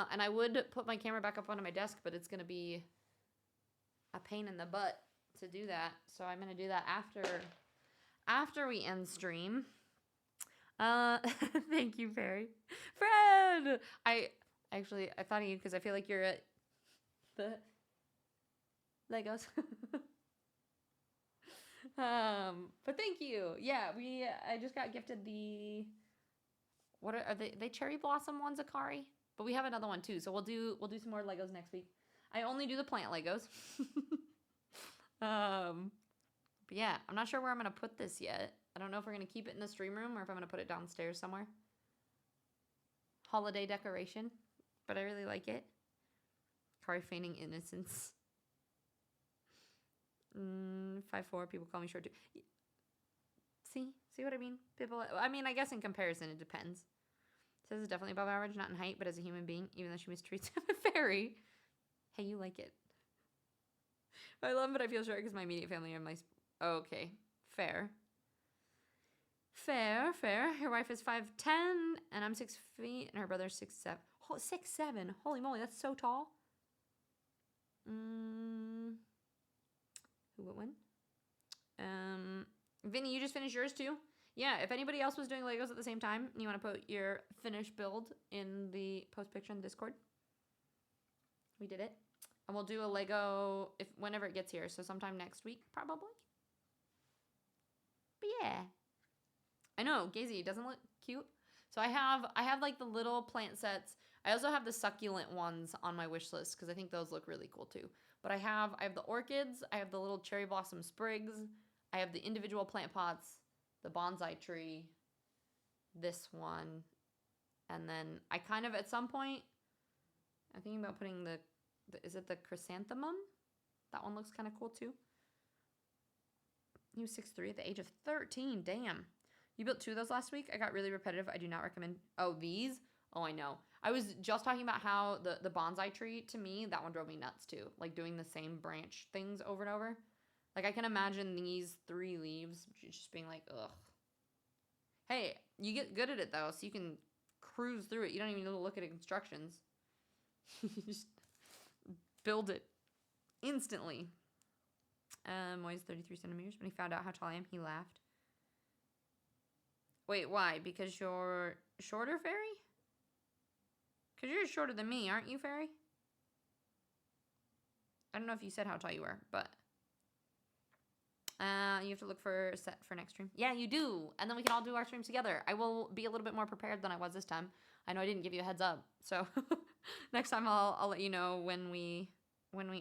[SPEAKER 1] And I would put my camera back up onto my desk, but it's going to be a pain in the butt to do that. So I'm going to do that after we end stream. Thank you, Perry. Fred! I thought of you because I feel like you're at the Legos. But thank you. Yeah, I just got gifted the, what are they cherry blossom ones, Akari? But we have another one too, so we'll do some more Legos next week. I only do the plant Legos. But yeah, I'm not sure where I'm gonna put this yet. I don't know if we're gonna keep it in the stream room or if I'm gonna put it downstairs somewhere. Holiday decoration, but I really like it. Kari feigning innocence. 5'4", people call me short too. See what I mean? People, I mean, I guess in comparison, it depends. Says it's definitely above average, not in height, but as a human being, even though she mistreats a fairy. Hey, you like it. I love him, but I feel short because my immediate family are my... Okay, fair. Fair. Her wife is 5'10", and I'm 6 feet, and her brother's 6'7". 6'7"? Holy moly, that's so tall. Who would win? Vinny, you just finished yours too? Yeah, if anybody else was doing Legos at the same time, and you want to put your finished build in the post picture in the Discord, we did it. And we'll do a Lego whenever it gets here, so sometime next week, probably. But yeah. I know, Gazy, doesn't look cute. So I have like the little plant sets. I also have the succulent ones on my wish list because I think those look really cool too. But I have the orchids, I have the little cherry blossom sprigs, I have the individual plant pots, the bonsai tree, this one, and then I kind of, at some point, I'm thinking about putting is it the chrysanthemum? That one looks kind of cool too. He was 6'3" at the age of 13, damn. You built 2 of those last week? I got really repetitive. I do not recommend. Oh, these? Oh, I know. I was just talking about how the bonsai tree, to me, that one drove me nuts too. Like doing the same branch things over and over. Like I can imagine these 3 leaves just being like, ugh. Hey, you get good at it though, so you can cruise through it. You don't even need to look at instructions. You just build it instantly. Moy's 33 centimeters. When he found out how tall I am, he laughed. Wait, why? Because you're shorter, Fairy? Because you're shorter than me, aren't you, Fairy? I don't know if you said how tall you were, but... you have to look for a set for next stream. Yeah, you do. And then we can all do our streams together. I will be a little bit more prepared than I was this time. I know I didn't give you a heads up. So next time I'll let you know when we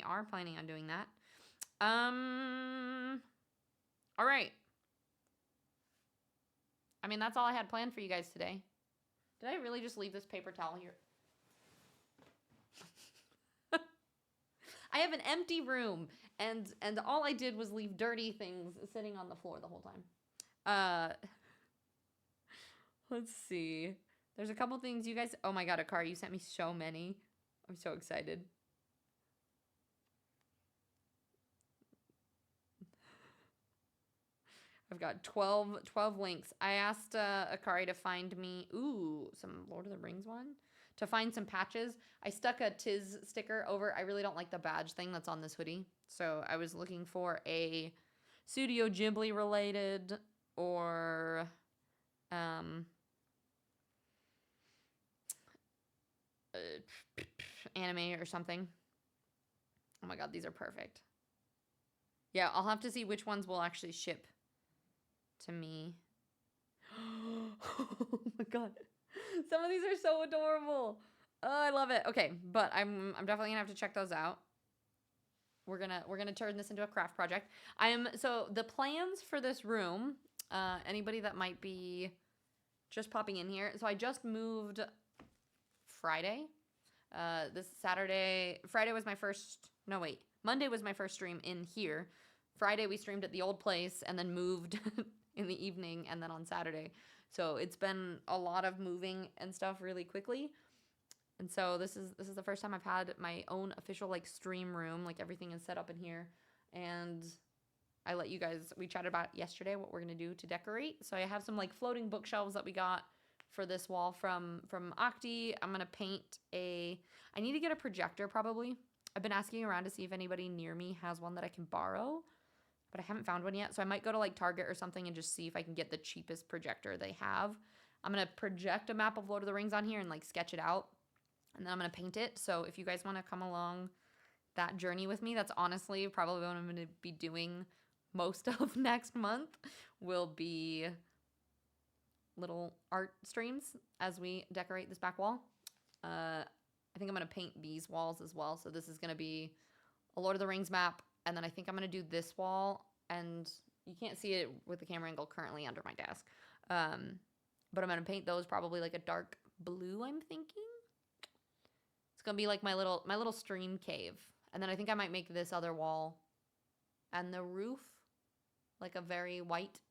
[SPEAKER 1] are planning on doing that. All right. I mean, that's all I had planned for you guys today. Did I really just leave this paper towel here? I have an empty room, and all I did was leave dirty things sitting on the floor the whole time. Let's see. There's a couple things you guys... Oh my god, Akari, you sent me so many. I'm so excited. I've got 12 links. I asked Akari to find me... Ooh, some Lord of the Rings one. to find some patches. I stuck a Tiz sticker over. I really don't like the badge thing that's on this hoodie. So I was looking for a Studio Ghibli related or anime or something. Oh my god, these are perfect. Yeah, I'll have to see which ones will actually ship to me. Oh my god. Some of these are so adorable. Oh, I love it. Okay, but I'm definitely gonna have to check those out. We're gonna turn this into a craft project. So the plans for this room, anybody that might be just popping in here. So I just moved Friday. This Saturday, Friday was my first, no wait, Monday was my first stream in here. Friday we streamed at the old place and then moved in the evening and then on Saturday. So it's been a lot of moving and stuff really quickly. And so this is the first time I've had my own official like stream room, like everything is set up in here. And I let you guys, we chatted about yesterday what we're going to do to decorate. So I have some like floating bookshelves that we got for this wall from Octi. I'm going to paint I need to get a projector probably. I've been asking around to see if anybody near me has one that I can borrow, but I haven't found one yet. So I might go to like Target or something and just see if I can get the cheapest projector they have. I'm going to project a map of Lord of the Rings on here and like sketch it out. And then I'm going to paint it. So if you guys want to come along that journey with me, that's honestly probably what I'm going to be doing most of next month will be little art streams as we decorate this back wall. I think I'm going to paint these walls as well. So this is going to be a Lord of the Rings map. And then I think I'm going to do this wall. And you can't see it with the camera angle currently under my desk. But I'm going to paint those probably like a dark blue, I'm thinking. It's going to be like my little stream cave. And then I think I might make this other wall and the roof like a very white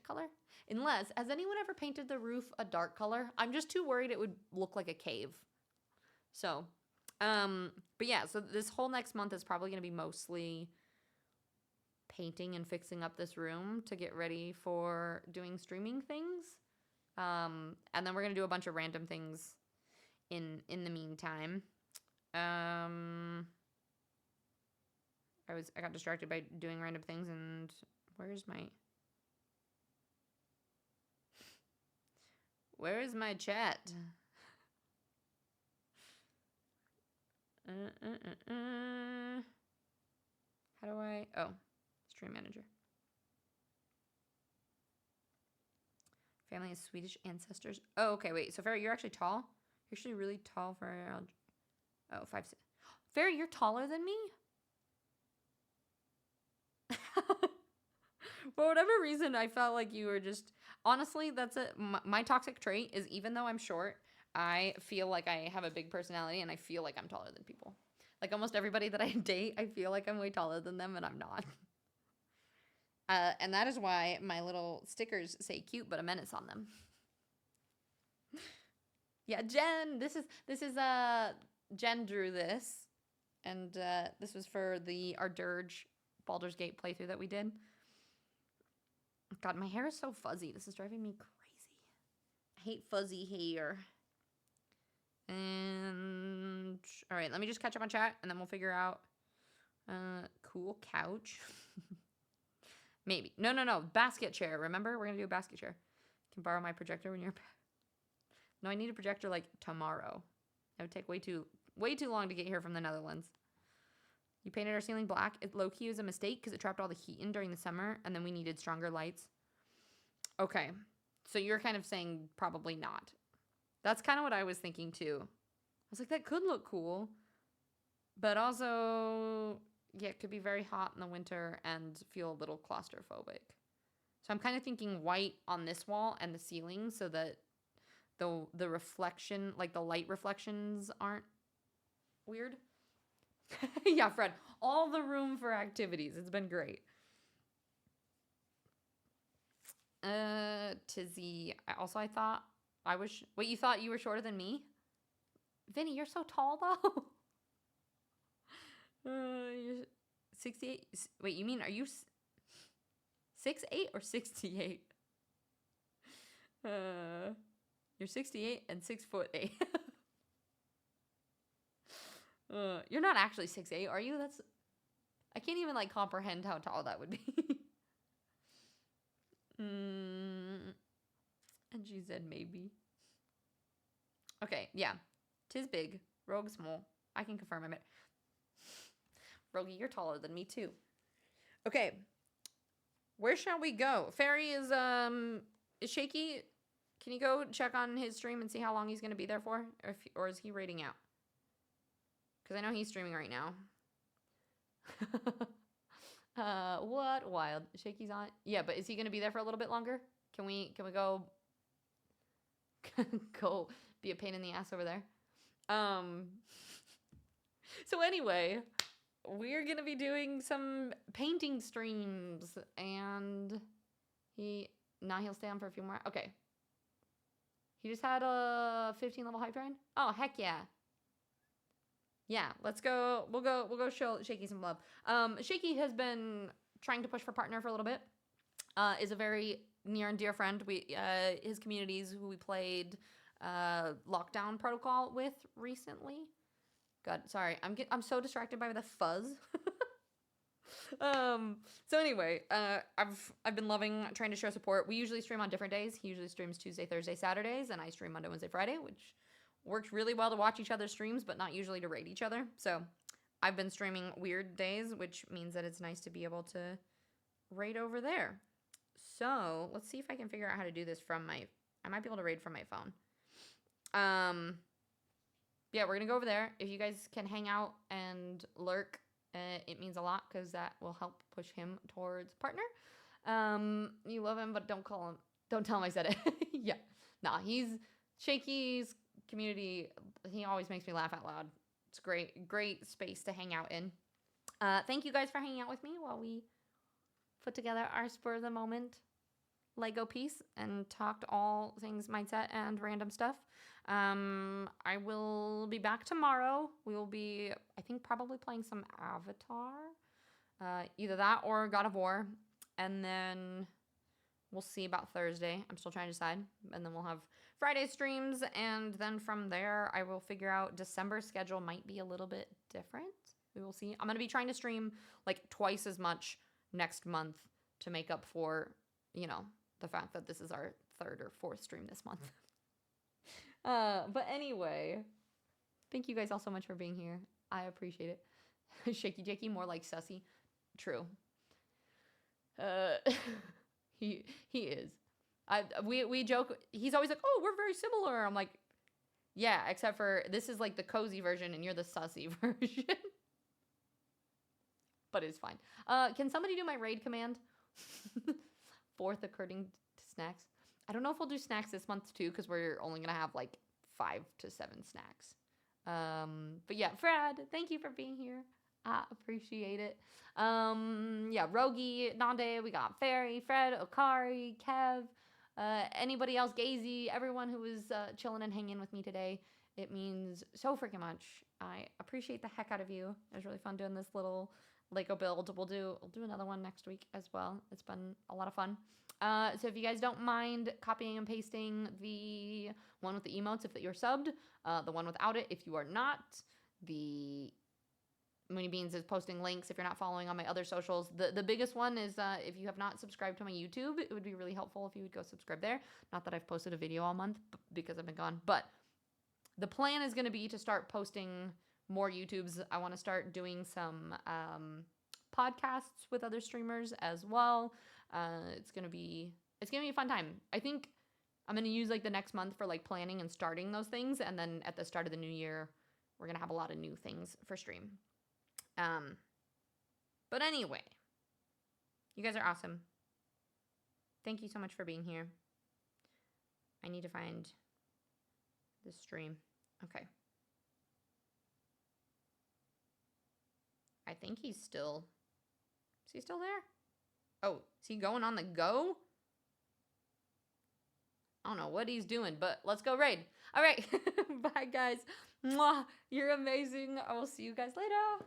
[SPEAKER 1] color. Unless, has anyone ever painted the roof a dark color? I'm just too worried it would look like a cave. So, but yeah, so this whole next month is probably going to be mostly painting and fixing up this room to get ready for doing streaming things. And then we're going to do a bunch of random things in the meantime. I got distracted by doing random things, and where is my chat? How do I... Oh, stream manager. Family has Swedish ancestors. Oh, okay, wait. So, Farrah, you're actually tall? You're actually really tall for... Oh, 5'6". Farrah, you're taller than me? For whatever reason, I felt like you were just... Honestly, that's it. My toxic trait is even though I'm short, I feel like I have a big personality and I feel like I'm taller than people. Like almost everybody that I date, I feel like I'm way taller than them and I'm not. And that is why my little stickers say cute, but a menace on them. Yeah, Jen, this is Jen drew this. And this was for our Dirge Baldur's Gate playthrough that we did. God, my hair is so fuzzy. This is driving me crazy. I hate fuzzy hair. And all right, let me just catch up on chat and then we'll figure out cool couch. Maybe. No. Basket chair. Remember? We're going to do a basket chair. Can borrow my projector when you're back. No, I need a projector like tomorrow. It would take way too long to get here from the Netherlands. You painted our ceiling black. It low-key was a mistake because it trapped all the heat in during the summer, and then we needed stronger lights. Okay. So you're kind of saying probably not. That's kind of what I was thinking, too. I was like, that could look cool. But also, yeah, it could be very hot in the winter and feel a little claustrophobic. So I'm kind of thinking white on this wall and the ceiling so that the reflection, like the light reflections aren't weird. Yeah, Fred, all the room for activities. It's been great. Tizzy. I thought I was... Wait, you thought you were shorter than me? Vinny, you're so tall, though. You're 68. Wait, you mean, are you 6'8" or 68? You're 68 and 6'8". You're not actually 6'8", are you? I can't even like comprehend how tall that would be. And she said maybe. Okay, yeah. Tis big. Rogue small. I can confirm it. Rogie, you're taller than me too. Okay. Where shall we go? Fairy is shaky. Can you go check on his stream and see how long he's going to be there for? Or is he raiding out? Because I know he's streaming right now. What wild? Shaky's on. Yeah, but is he going to be there for a little bit longer? Can we go go be a pain in the ass over there? So anyway, we're going to be doing some painting streams, and he'll stay on for a few more. Okay. He just had a 15 level hype train? Oh, heck yeah. Yeah, let's go. We'll go show Shaky some love. Shaky has been trying to push for partner for a little bit. Is a very near and dear friend. His communities who we played Lockdown Protocol with recently. God, sorry, I'm so distracted by the fuzz. So anyway, I've been loving trying to show support. We usually stream on different days. He usually streams Tuesday, Thursday, Saturdays, and I stream Monday, Wednesday, Friday, which works really well to watch each other's streams, but not usually to raid each other. So I've been streaming weird days, which means that it's nice to be able to raid over there. So let's see if I can figure out how to do this from I might be able to raid from my phone. Yeah, we're gonna go over there. If you guys can hang out and lurk, it means a lot because that will help push him towards partner. You love him, but don't tell him I said it. Yeah, nah, he's Shaky's community. He always makes me laugh out loud. It's great space to hang out in. Thank you guys for hanging out with me while we put together our spur of the moment Lego piece and talked all things mindset and random stuff. I will be back tomorrow. We will be, I think, probably playing some Avatar. Either that or God of War. And then we'll see about Thursday. I'm still trying to decide. And then we'll have Friday streams. And then from there, I will figure out December schedule might be a little bit different. We will see. I'm going to be trying to stream like twice as much next month to make up for, the fact that this is our third or fourth stream this month. But anyway, thank you guys all so much for being here. I appreciate it. Shaky Jakey, more like Sussy. True. He is. We joke. He's always like, "Oh, we're very similar." I'm like, "Yeah, except for this is like the cozy version, and you're the sussy version." But it's fine. Can somebody do my raid command? Fourth according to snacks. I don't know if we'll do snacks this month too, because we're only gonna have like 5 to 7 snacks. But yeah, Fred, thank you for being here. I appreciate it. Yeah, Rogie, Nande, we got Fairy, Fred, Okari, Kev, anybody else, Gazy, everyone who was chilling and hanging with me today. It means so freaking much. I appreciate the heck out of you. It was really fun doing this little Lego build. We'll do another one next week as well. It's been a lot of fun. So if you guys don't mind copying and pasting the one with the emotes if you're subbed, the one without it if you are not, the Mooney Beans is posting links if you're not following on my other socials. The biggest one is if you have not subscribed to my YouTube, it would be really helpful if you would go subscribe there. Not that I've posted a video all month because I've been gone, but the plan is going to be to start posting more YouTubes. I want to start doing some podcasts with other streamers as well. It's gonna be a fun time. I think I'm gonna use like the next month for like planning and starting those things, and then at the start of the new year, we're gonna have a lot of new things for stream. But anyway, you guys are awesome. Thank you so much for being here. I need to find this stream. Okay. I think is he still there? Oh, is he going on the go? I don't know what he's doing, but let's go raid. All right. Bye, guys. Mwah. You're amazing. I will see you guys later.